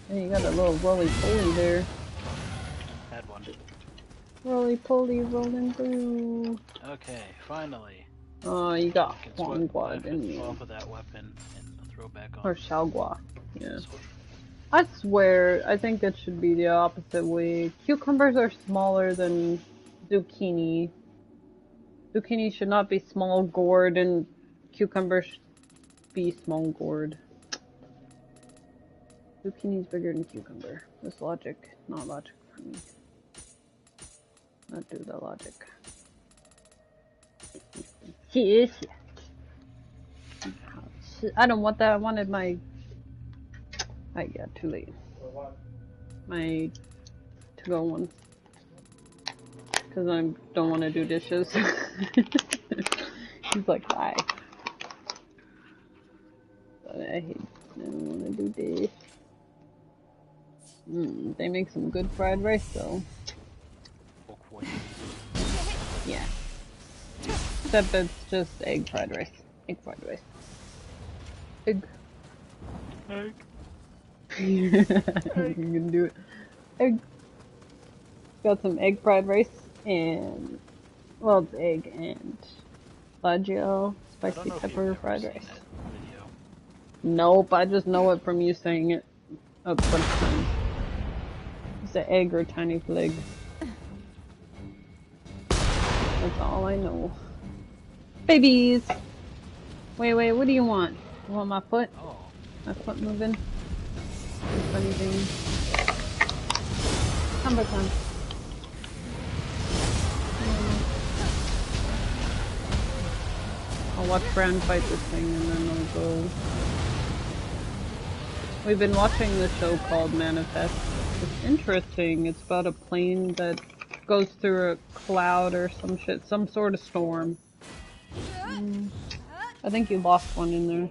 Hey, you got a little roly-poly there. Had one. Roly-poly rolling through. Okay, finally. Oh, you got Huang Gua, didn't you? Off of that weapon and throw back on. Or Xiao Gua, yeah. I swear, I think it should be the opposite way. Cucumbers are smaller than zucchini. Zucchini should not be small gourd, and cucumbers should be small gourd. Zucchini's bigger than cucumber. That's logic, not logic for me. Not do the logic. Yes. I don't want that. I wanted my. I got too late. My to-go one. Because I don't want to do dishes. He's like, why? But I don't want to do this. They make some good fried rice though. Yeah. Except it's just egg fried rice. Egg fried rice. Egg. Egg. You can do it. Egg. Got some egg fried rice and, well, it's egg and Baggio spicy pepper fried rice. Nope, I just know it from you saying it a bunch of times. It's an egg or tiny flig. That's all I know. Babies! Wait, what do you want? You want my foot? Oh. My foot moving? Funny thing. Come back on. I'll watch Fran fight this thing and then I'll go. We've been watching the show called Manifest. It's interesting. It's about a plane that goes through a cloud or some shit, some sort of storm. I think you lost one in there.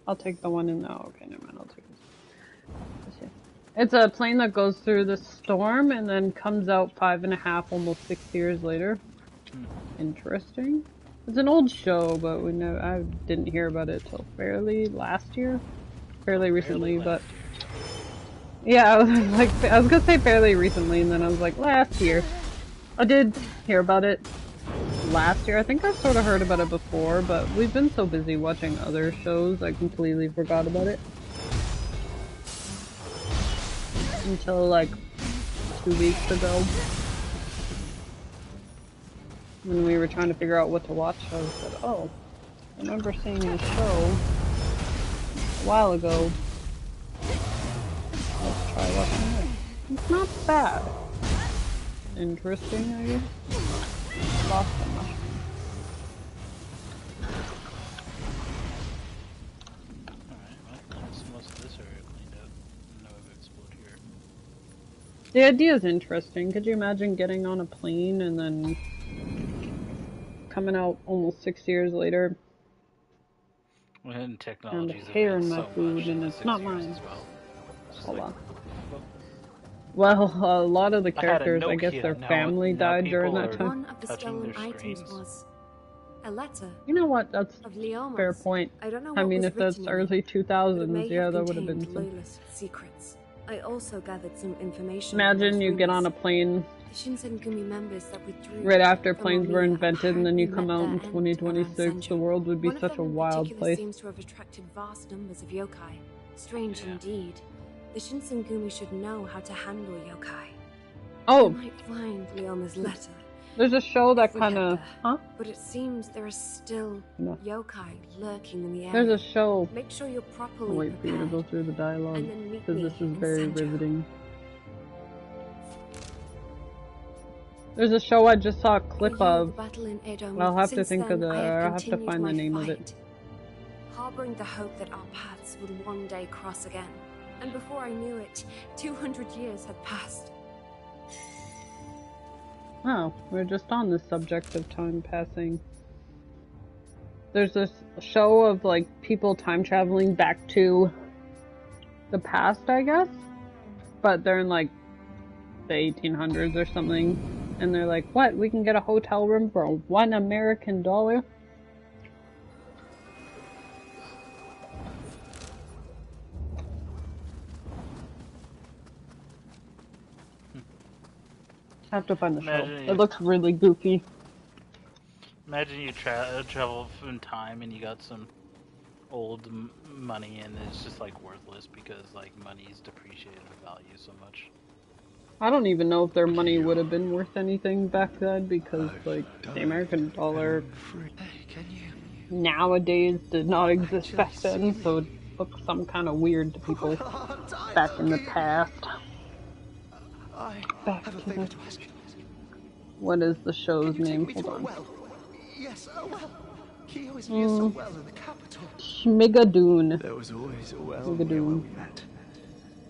I'll take the one in there. Oh, okay, never mind. I'll take this. It's a plane that goes through the storm and then comes out 5.5, almost 6 years later. Interesting. It's an old show, but I didn't hear about it till fairly recently, but yeah, I was gonna say fairly recently, and then I was like last year. I did hear about it last year. I think I sort of heard about it before, but we've been so busy watching other shows, I completely forgot about it. Until like 2 weeks ago. When we were trying to figure out what to watch, I said, oh, I remember seeing this show a while ago. Let's try watching it. It's not bad. Interesting, I guess. Lost so much. Most of this area cleaned up. No other explored here. The idea is interesting. Could you imagine getting on a plane and then coming out almost 6 years later? When technology and hair in my so food, and it's not mine. Well. Hold on. Well, a lot of the characters, I guess their family died during that time. One of the stolen items was a letter. You know what? That's of Leoma's. Fair point. I don't know I what mean, was if that's written in early it, 2000s, yeah, that would have been contained some. Loyalist secrets. I also gathered some information. Imagine you get on a plane The Shinsengumi members that withdrew right after from planes were Omiya invented, and then you come apparently out in met their end around 2026. The century. world would be One of such a them in wild particular place. seems to have attracted vast numbers of yokai. Strange indeed. The Shinsengumi should know how to handle yokai. Oh. They might find Leoma's letter. There's a show that if we kind get of, there. huh? But it seems there are still yokai lurking in the area. There's a show. Make sure you're properly I'll wait for you to prepared. go through the dialogue, And then meet because me this is in very Sanjo. riveting. There's a show I just saw a clip of. I'll have to think of the. I'll have to find the name of it. Harboring the hope that our paths would one day cross again. And before I knew it, 200 years had passed. Oh, we're just on the subject of time passing. There's this show of like people time traveling back to the past, I guess, but they're in like the 1800s or something. And they're like, what? We can get a hotel room for $1 American dollar? I have to find the show. It looks really goofy. Imagine you travel in time and you got some old money and it's just like worthless because like money's depreciated in value so much. I don't even know if their money would have been worth anything back then because, like, the American dollar nowadays did not exist back then, so it looks some kind of weird to people back in the past. Back to the... What is the show's name? Hold on. Yes, well. He always knew so well in the capital. Schmigadoon. There was always a well Schmigadoon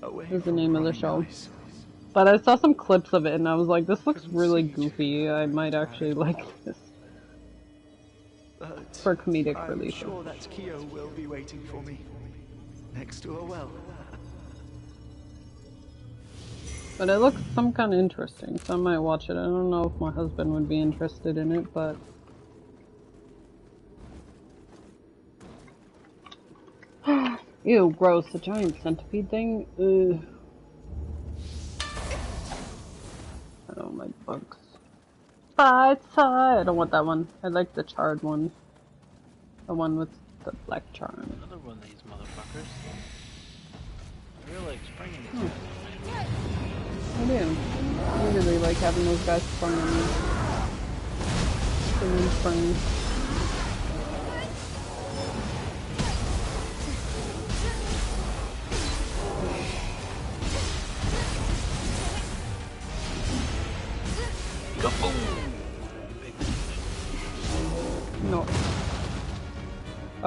away is the name of the show. But I saw some clips of it and I was like, this looks really goofy. I might actually like this. For comedic relief. I'm sure that Kyo will be waiting for me. Next to a well. But it looks some kind of interesting, so I might watch it. I don't know if my husband would be interested in it, but... Ew, gross. The giant centipede thing? Ugh. I don't like bugs. Bite side! I don't want that one. I like the charred one. The one with the black char on it. Another one of these motherfuckers. I really like springing these guys. I do. I really like having those guys sprung on me. Spring. Go boom! No.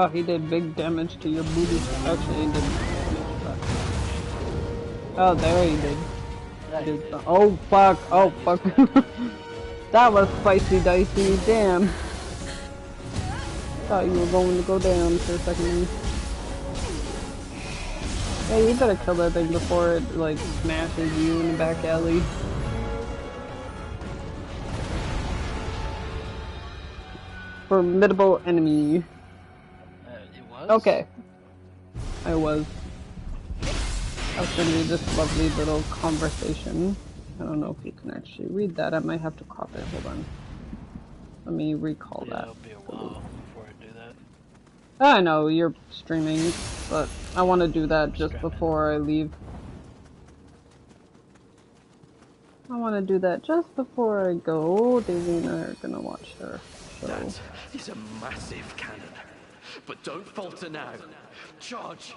Oh, he did big damage to your booty. Actually, he didn't. Oh, there he did. Oh fuck! Oh fuck! That was spicy dicey. Damn. Thought you were going to go down for a second. Hey, you better kill that thing before it like smashes you in the back alley. Formidable enemy. It was? Okay. I was gonna do this lovely little conversation. I don't know if you can actually read that. I might have to crop it. Hold on. Let me recall that. It'll be a while before I do that. I know you're streaming, but I want to do that just before I leave. I want to do that just before I go. Daisy and I are gonna watch her show. That is a massive cannon. But don't falter now. Charge!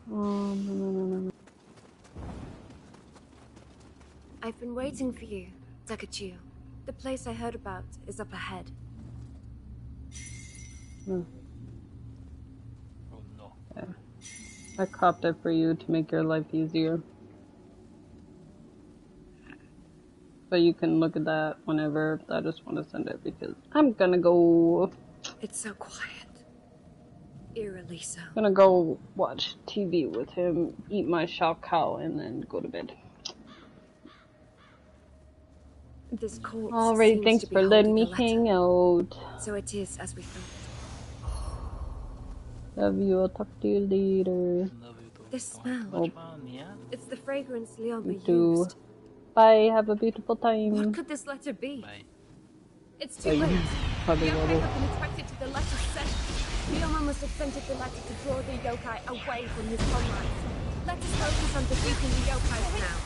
No. I've been waiting for you, Takachiyo. The place I heard about is up ahead. Oh no. Yeah. I cropped it for you to make your life easier. But you can look at that whenever. I just want to send it because I'm gonna go. It's so quiet. Eerily so. I'm gonna go watch TV with him, eat my shao cow, and then go to bed. This corpse Alright, seems thanks to be for letting me holding a hang out. So it is as we thought. Love you, I'll talk to you later. This smell. Oh. It's the fragrance Leoma You too. used. Bye, have a beautiful time. What could this letter be? Bye. It's too Bye. late. Probably The yokai will. have been attracted to the letter sent. Leoma must have sent it the letter to draw the yokai away from his comrades. Let us focus on defeating the yokai now.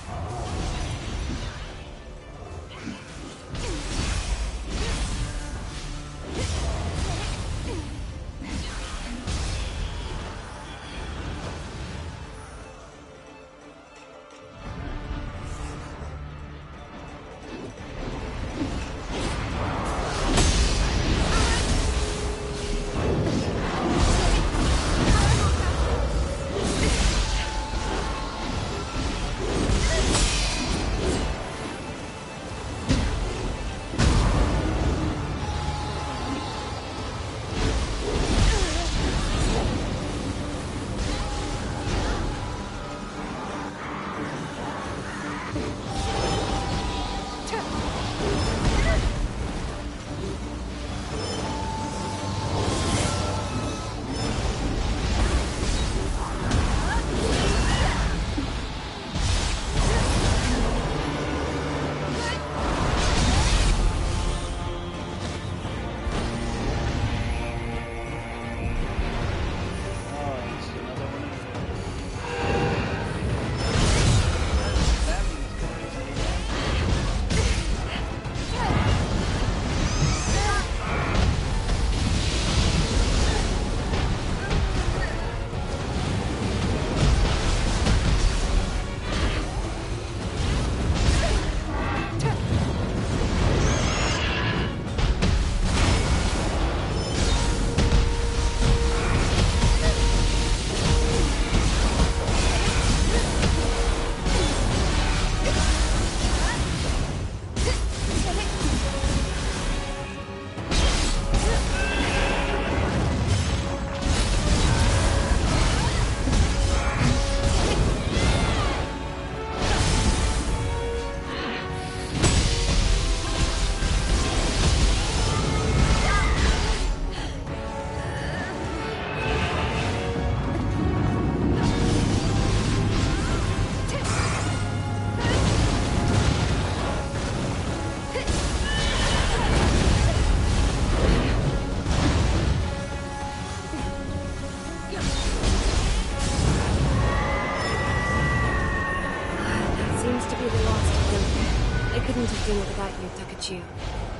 Couldn't have done it without you, Takachiyo.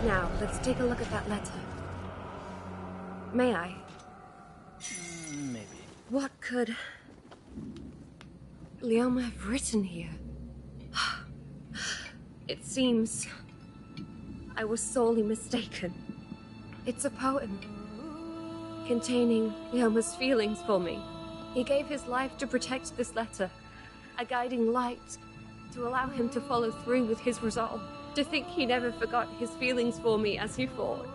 Now, let's take a look at that letter. May I? Maybe. What could Leoma have written here? It seems I was sorely mistaken. It's a poem containing Lioma's feelings for me. He gave his life to protect this letter, a guiding light to allow him to follow through with his resolve. To think he never forgot his feelings for me as he fought.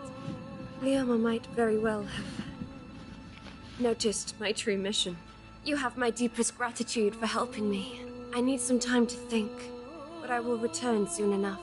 Lioma might very well have noticed my true mission. You have my deepest gratitude for helping me. I need some time to think, but I will return soon enough.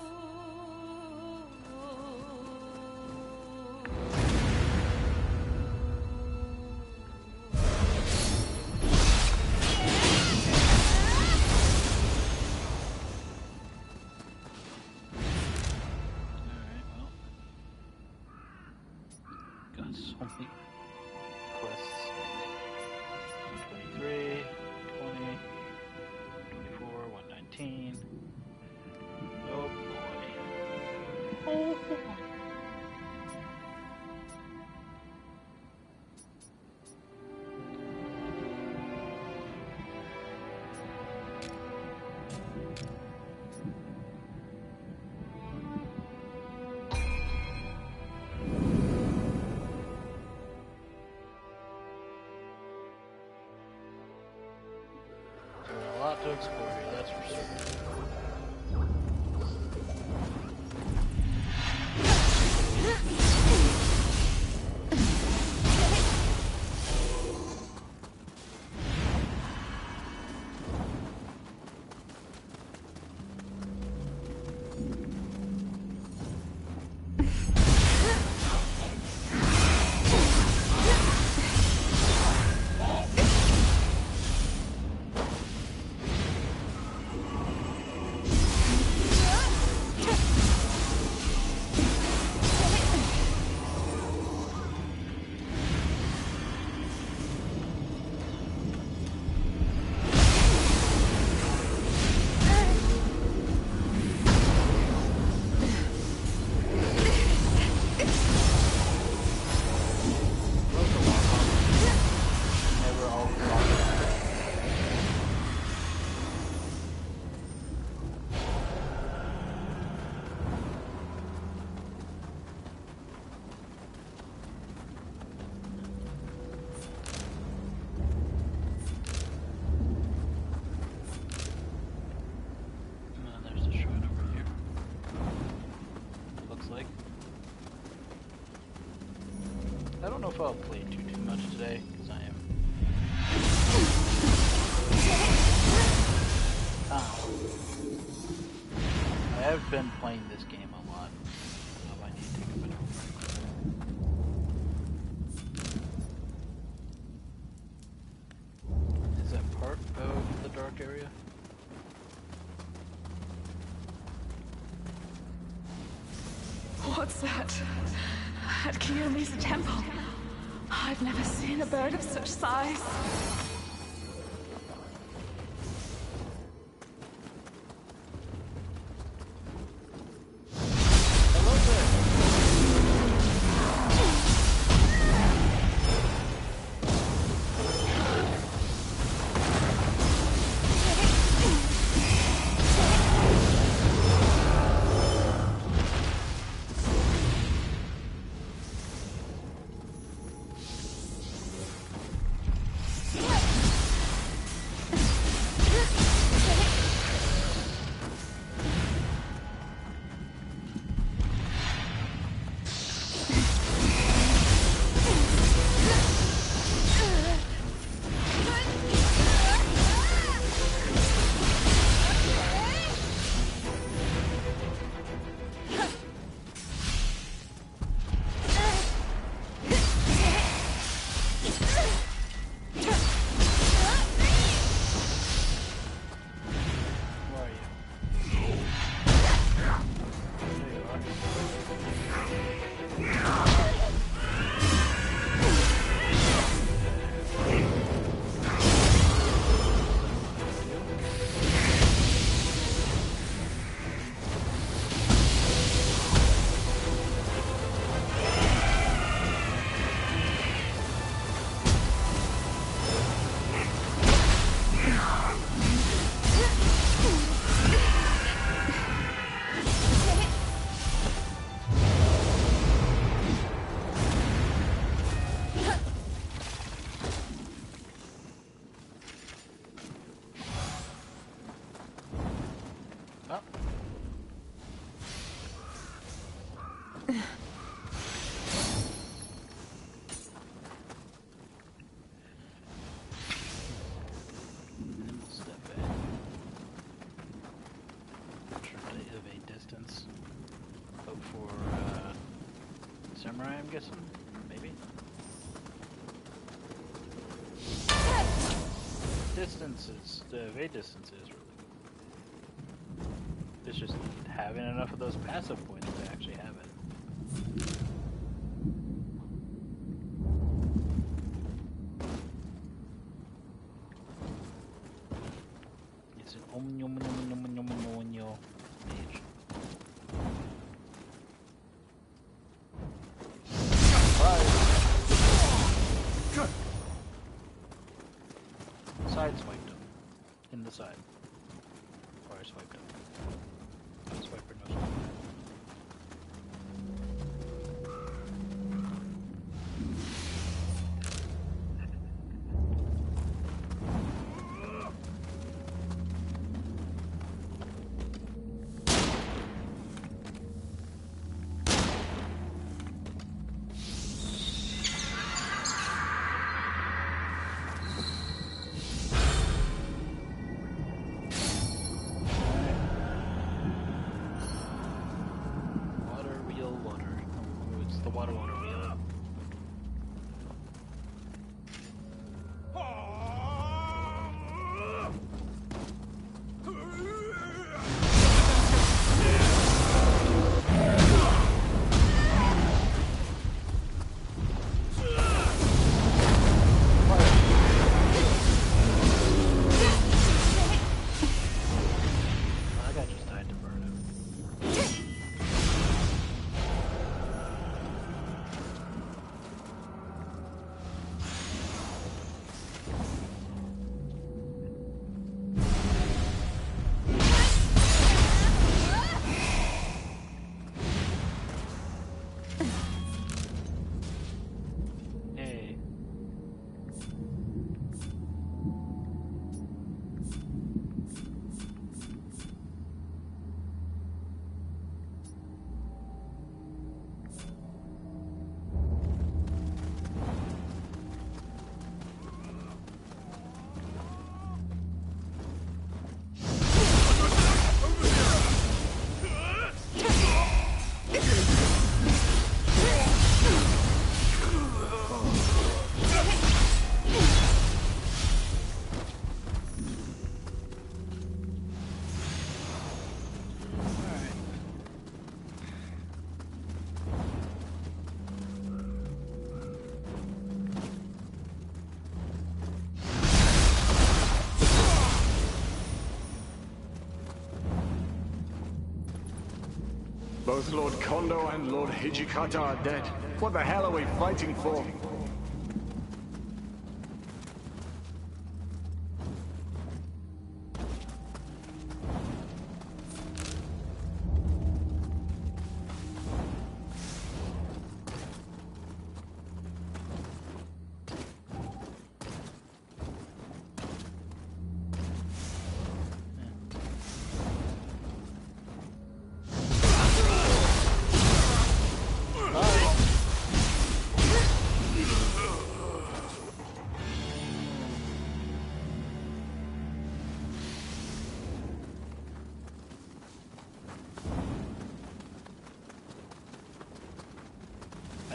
A lot to explore here, that's for certain. I don't know if I'll play too much today, because I am... I have been playing this game a lot, so I need to take a bit of a break. Is that part of the dark area? What's that? At Kiyomi's temple. I've never seen a bird of such size. Yeah. samurai, I'm guessing? Maybe? The evade distance is really good. It's just having enough of those passive points to actually have it. It's an mage. Side swiped him. In the side. Or I swiped him. Swiper, no swiper. Both Lord Kondo and Lord Hijikata are dead. What the hell are we fighting for?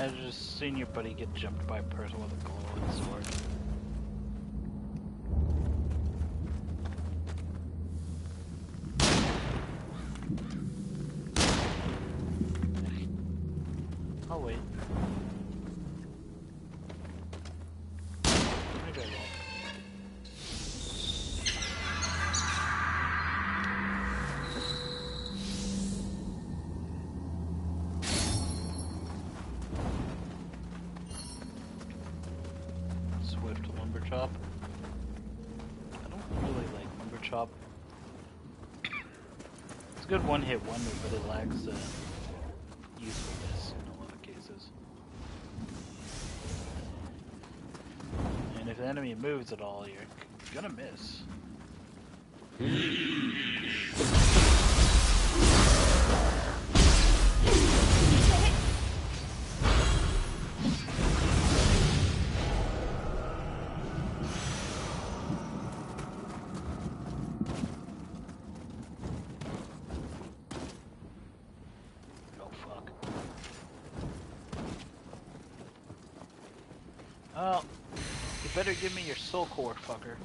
I've just seen your buddy get jumped by a person with a glowing sword. I'll wait. Maybe I won't. Chop. I don't really like Lumber Chop. It's a good one-hit wonder, but it lacks usefulness in a lot of cases. And if the enemy moves at all, you're gonna miss. Well, you better give me your soul core, fucker.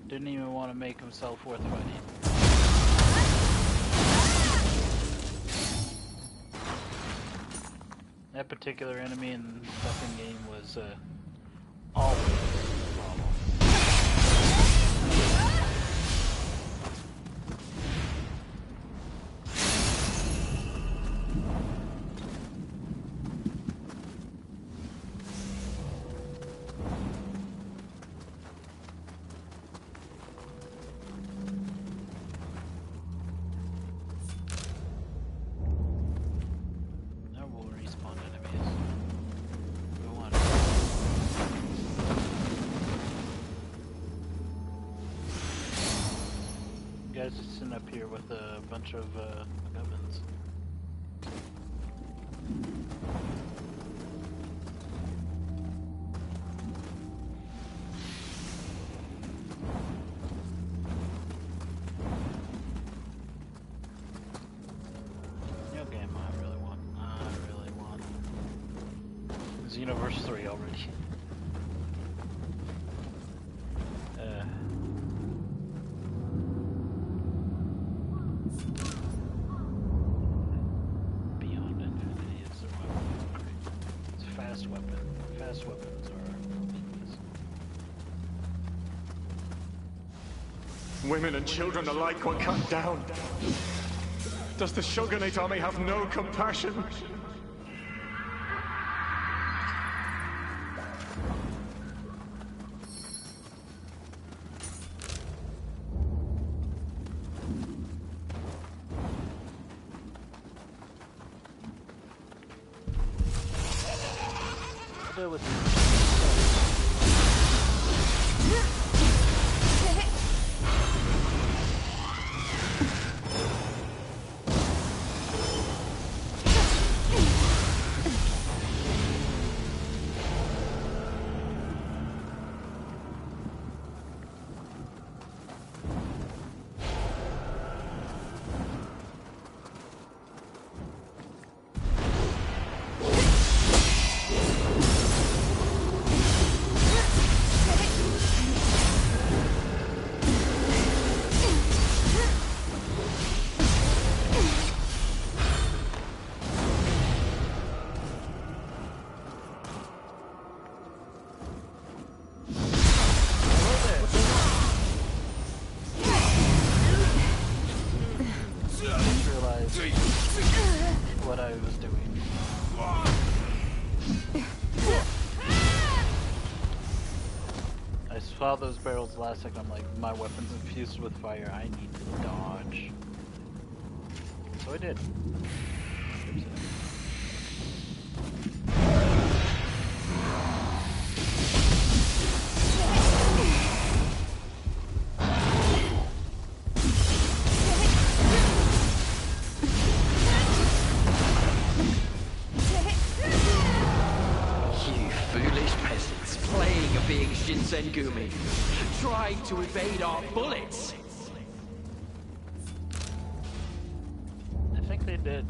Didn't even want to make himself worth fighting. That particular enemy in the second game was always a problem. Guys just sitting up here with a bunch of ovens. New game I really want. Xenoverse 3 already. Fast weapons are weakness. Women and children alike were cut down. Does the Shogunate army have no compassion? What I was doing. I saw those barrels last second. I'm like, my weapon's infused with fire. I need to dodge. So I did. Shinsengumi, trying to evade our bullets. I think they did.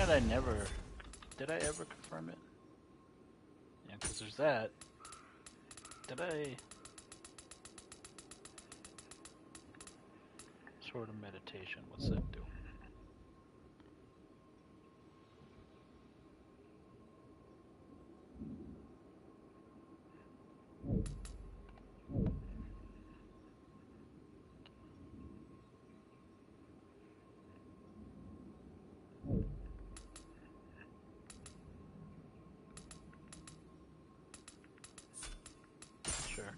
Granted, I never... Did I ever confirm it? Yeah, because there's that. Did I... Sort of meditation, what's that do? Sure.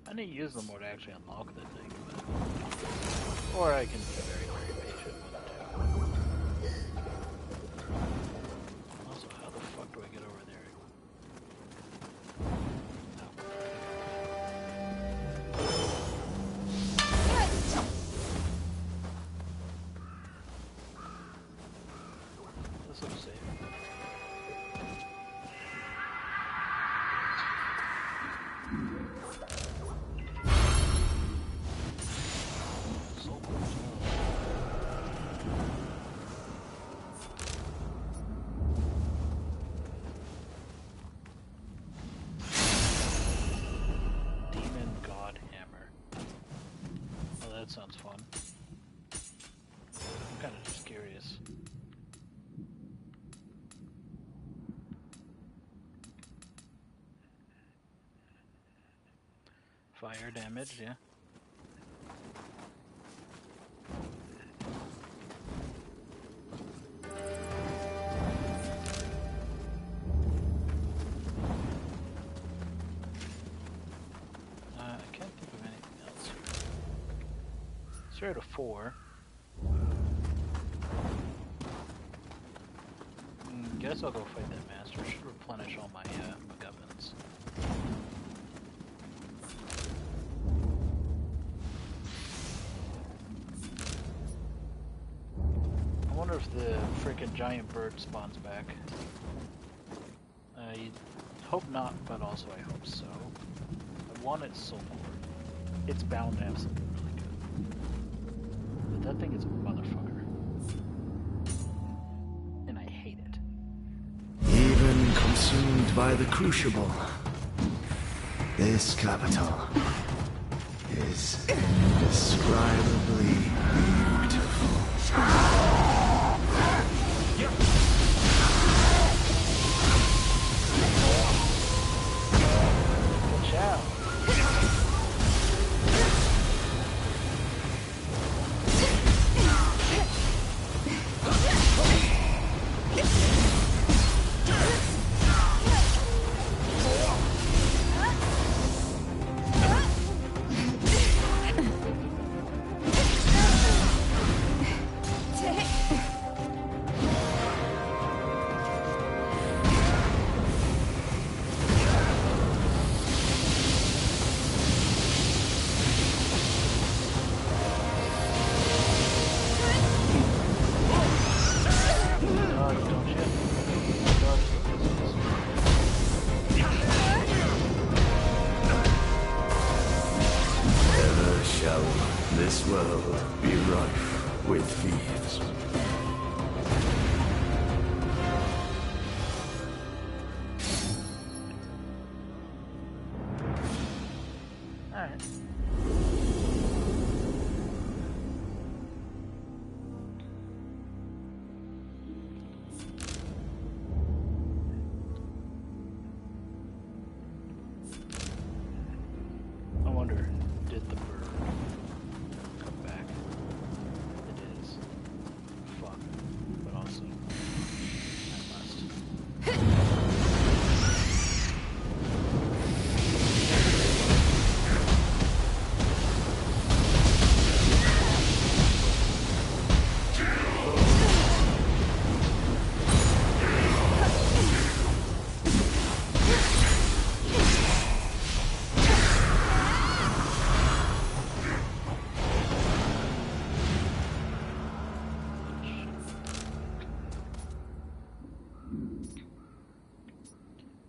I need to use the more to actually unlock the thing, but... Or I can be very, very patient with it too. Also, how the fuck do I get over there? This looks safe. Demon God Hammer. Oh, that sounds fun. I'm kind of just curious. Fire damage, yeah. I can't think of anything else here. Zero to 4. Guess I'll go fight that master. Should replenish all my MacGuffins. I wonder if the freaking giant bird spawns back. I hope not, but also I hope so. I want its soul core. It's bound to have something really good. But that thing is a motherfucker. And I hate it. Even consumed by the crucible, this capital is indescribably beautiful. Watch out. This world be rife with thieves. Alright. I wonder, did the bird come back? It is. Fuck. But also, I must.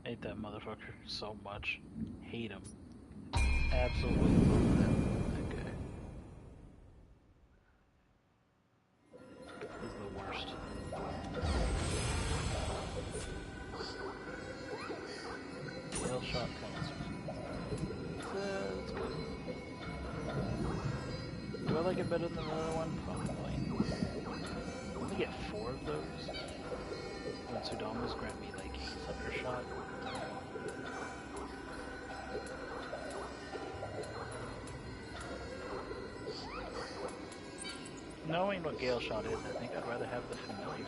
Hate that motherfucker so much. Hate him. absolutely love that guy. He's the worst. Whale shot counts. That's good. Do I like it better than the other one? Probably. Let me get 4 of those. When Sudamas grant me like a thunder shot. Knowing what Gale Shot is, I think I'd rather have the familiar.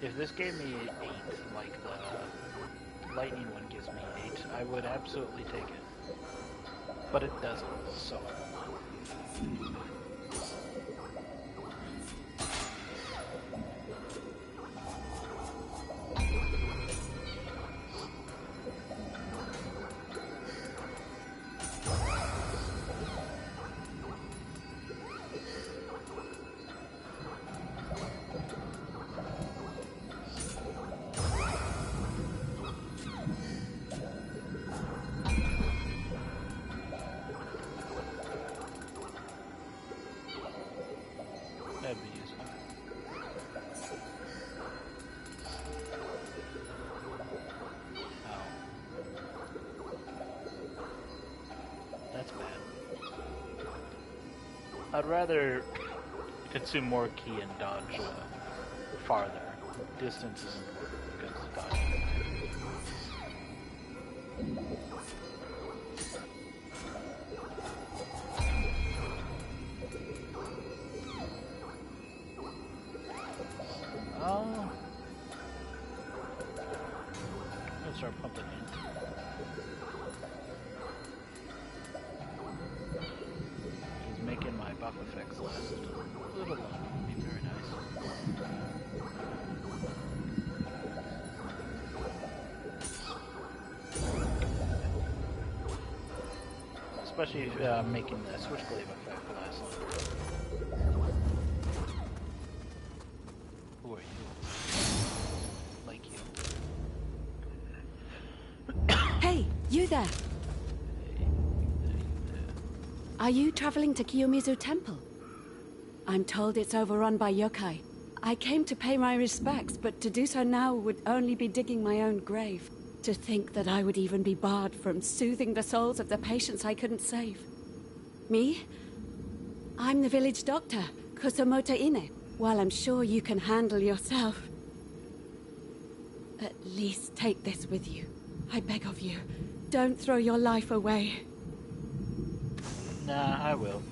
If this gave me 8, like the lightning one gives me 8, I would absolutely take it. But it doesn't, so... That'd be useful. Oh. That's bad. I'd rather consume more ki and dodge farther. Distance is important because of dodge. Oh. Let's start pumping in. He's making my buff effects last a little longer. Be very nice. Especially making the switchblade effect last longer. Who are you? Like you. Hey, you there! Are you traveling to Kiyomizu Temple? I'm told it's overrun by yokai. I came to pay my respects, but to do so now would only be digging my own grave. To think that I would even be barred from soothing the souls of the patients I couldn't save. Me? I'm the village doctor, Kusamoto Ine. While I'm sure you can handle yourself, at least take this with you. I beg of you, don't throw your life away. Nah, I will.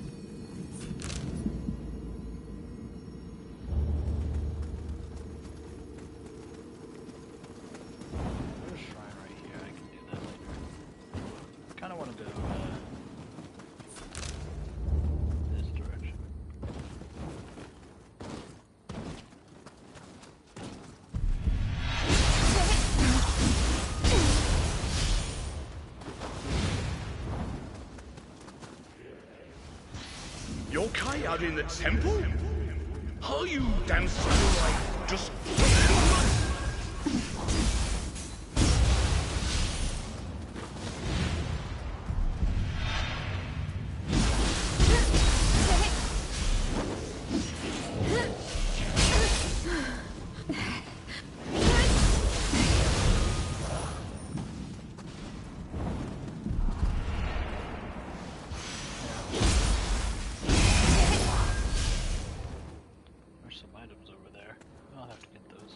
There's a shrine right here. I can do that later. I kind of want to go this direction. Yokai are in the temple? Are you damn samurai just... There's some items over there. I'll have to get those.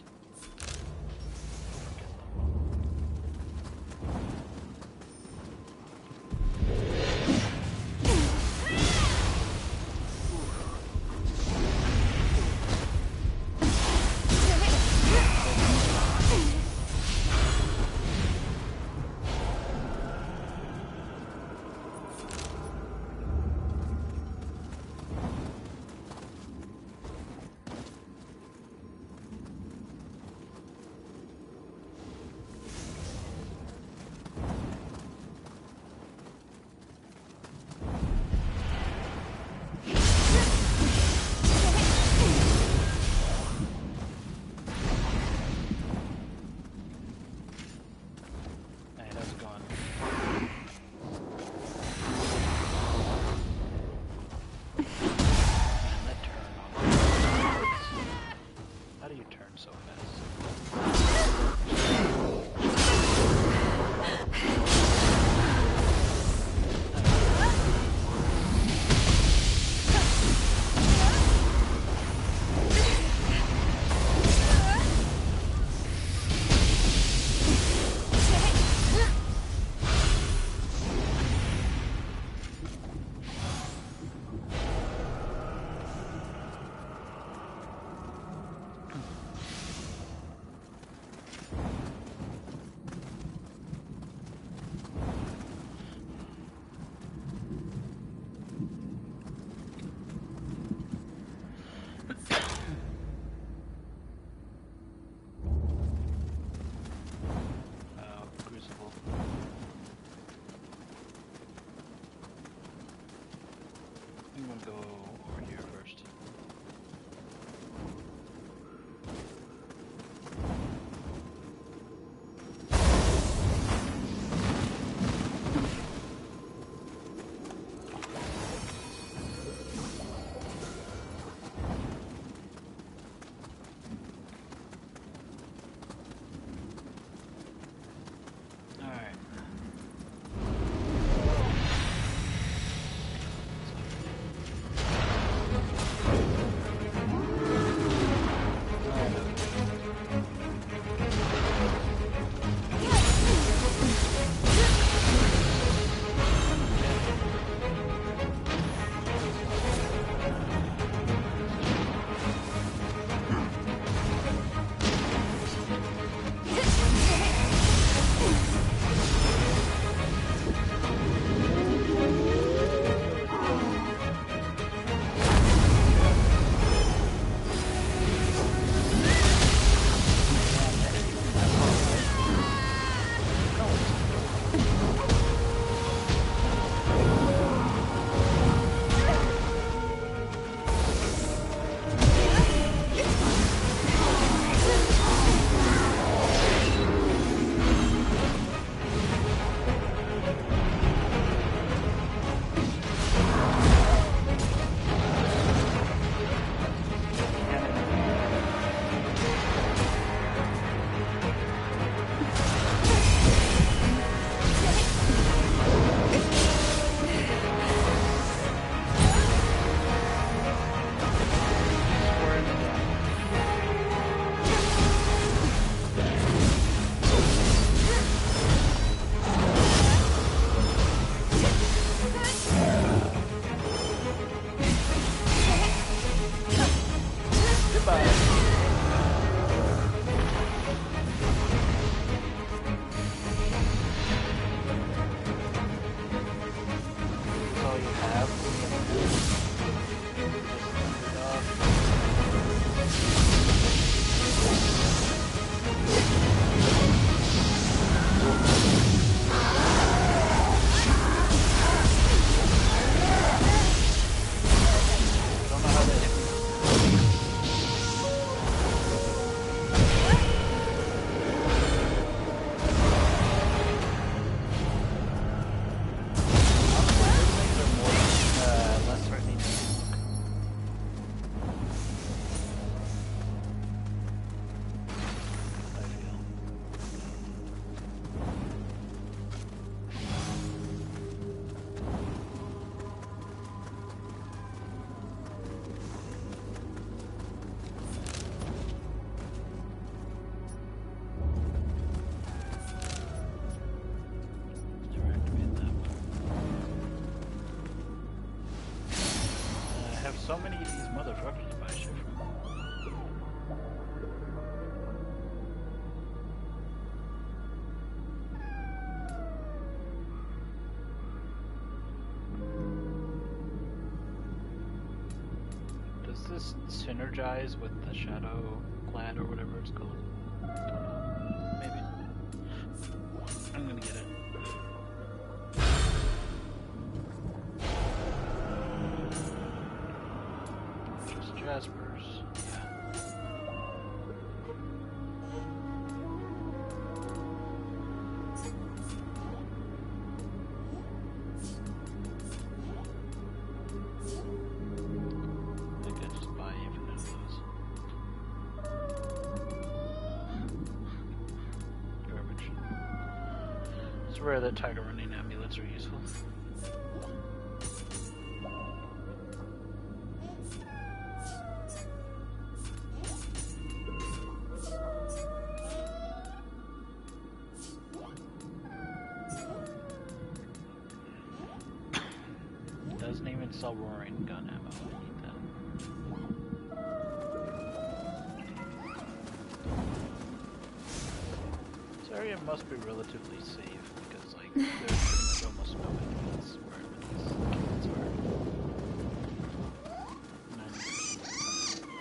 can go over here first. So many of these motherfuckers to buy shit from. Does this synergize with the Shadow Clan or whatever it's called? Maybe. I'm gonna get it. Jaspers. Yeah. I think I just buy even of those. Garbage. It's rare that tiger running amulets are useful. Doesn't even sell roaring gun ammo. I need that. This area must be relatively safe because, like, there's pretty much almost no enemies wherever these kids are. 90% of the time.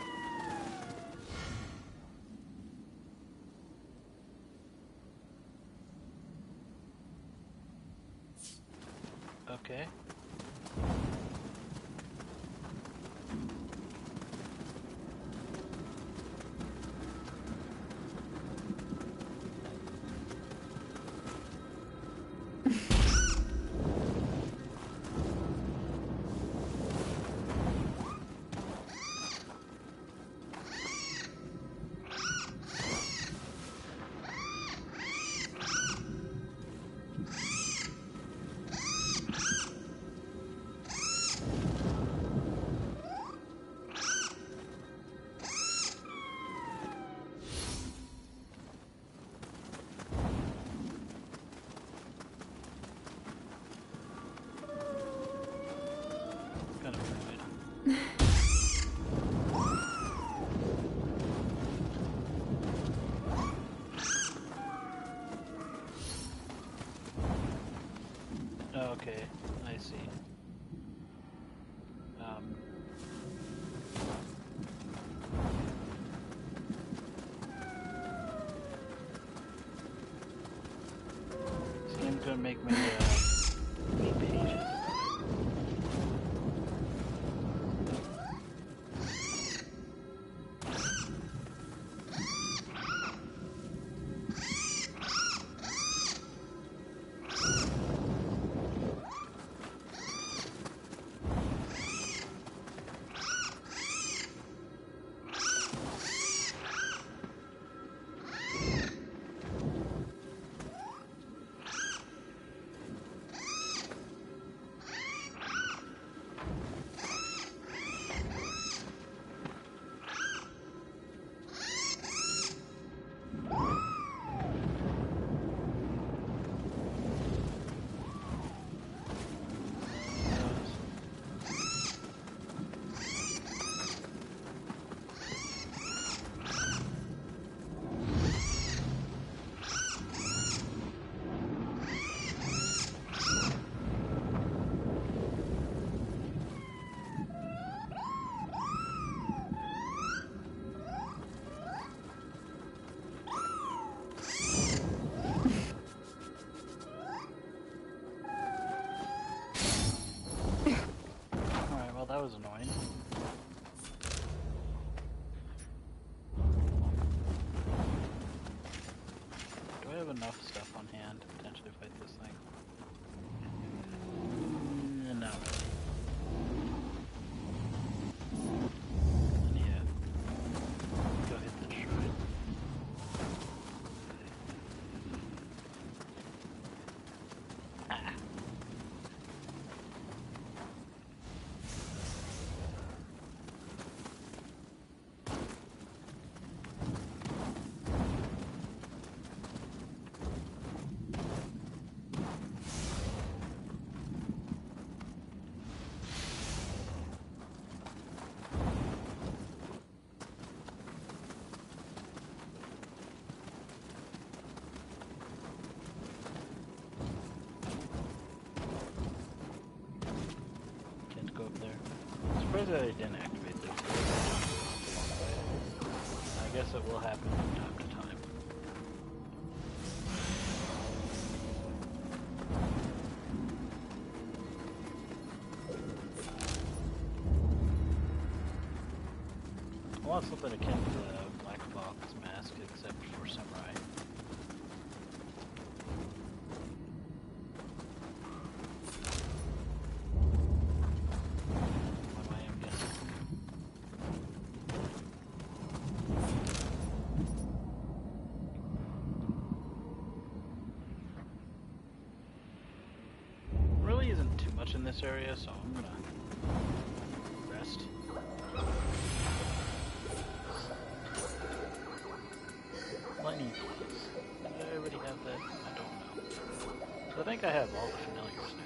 Okay. Okay, I see. This game's gonna make me be patient. That was annoying. Do I have enough stuff on hand to potentially fight this thing? No. Yeah. Go hit the shrine. Ah. Surprised that I didn't activate this. I guess it will happen from time to time. I want something akin to the black box mask, except for samurai. In this area, so I'm gonna rest. Lightning Blitz. Did I already have that? I don't know. So I think I have all the familiars now.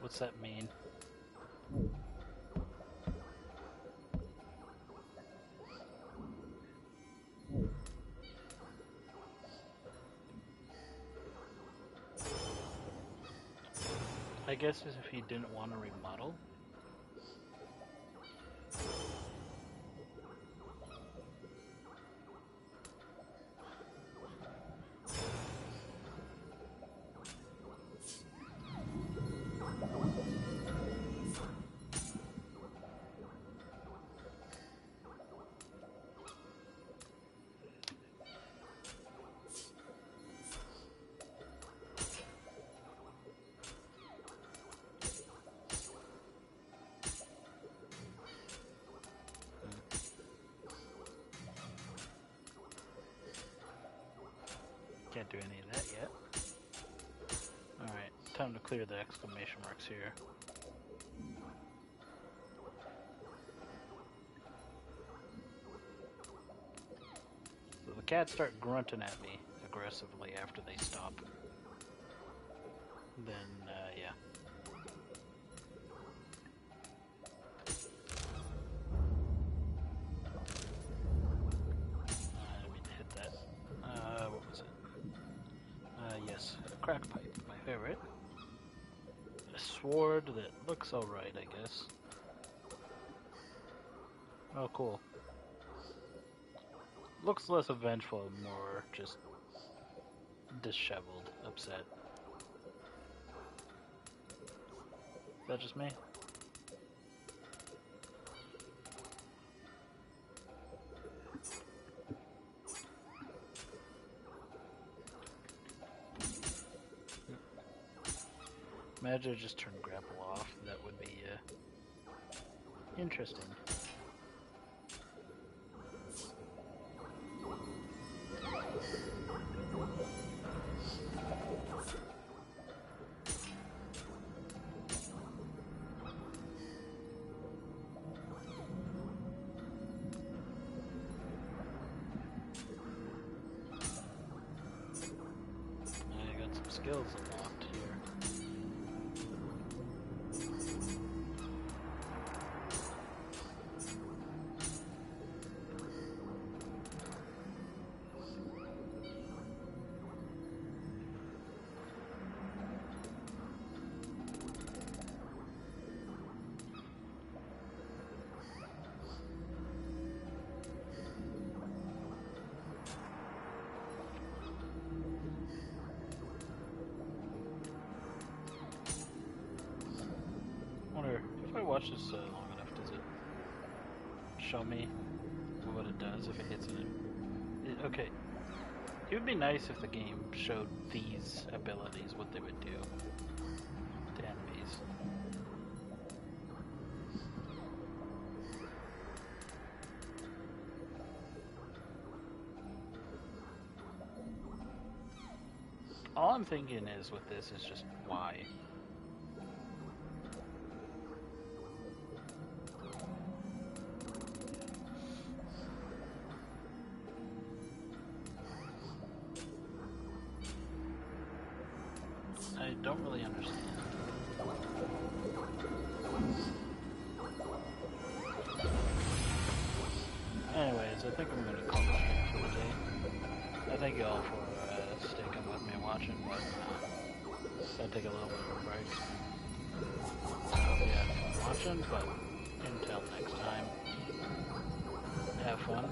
What's that mean? I guess as if he didn't want to remodel. Can't do any of that yet. Alright, time to clear the exclamation marks here. So the cats start grunting at me aggressively after they stop. Then, yeah. I didn't mean to hit that. What was it? Yes, crack pipe, my favorite. A sword that looks alright, I guess. Oh, cool. Looks less vengeful, more just disheveled, upset. Is that just me? Imagine I just turn grapple off. That would be interesting. I got some skills unlocked here. Wonder if I watch this long enough, does it show me what it does if it hits it? Okay, it would be nice if the game showed these abilities, what they would do to enemies. All I'm thinking is with this is just why. I don't really understand. Anyways, I think I'm going to call it for the day. I thank you all for sticking with me and watching, but I'll take a little bit of a break. I hope you had fun watching, but until next time, have fun.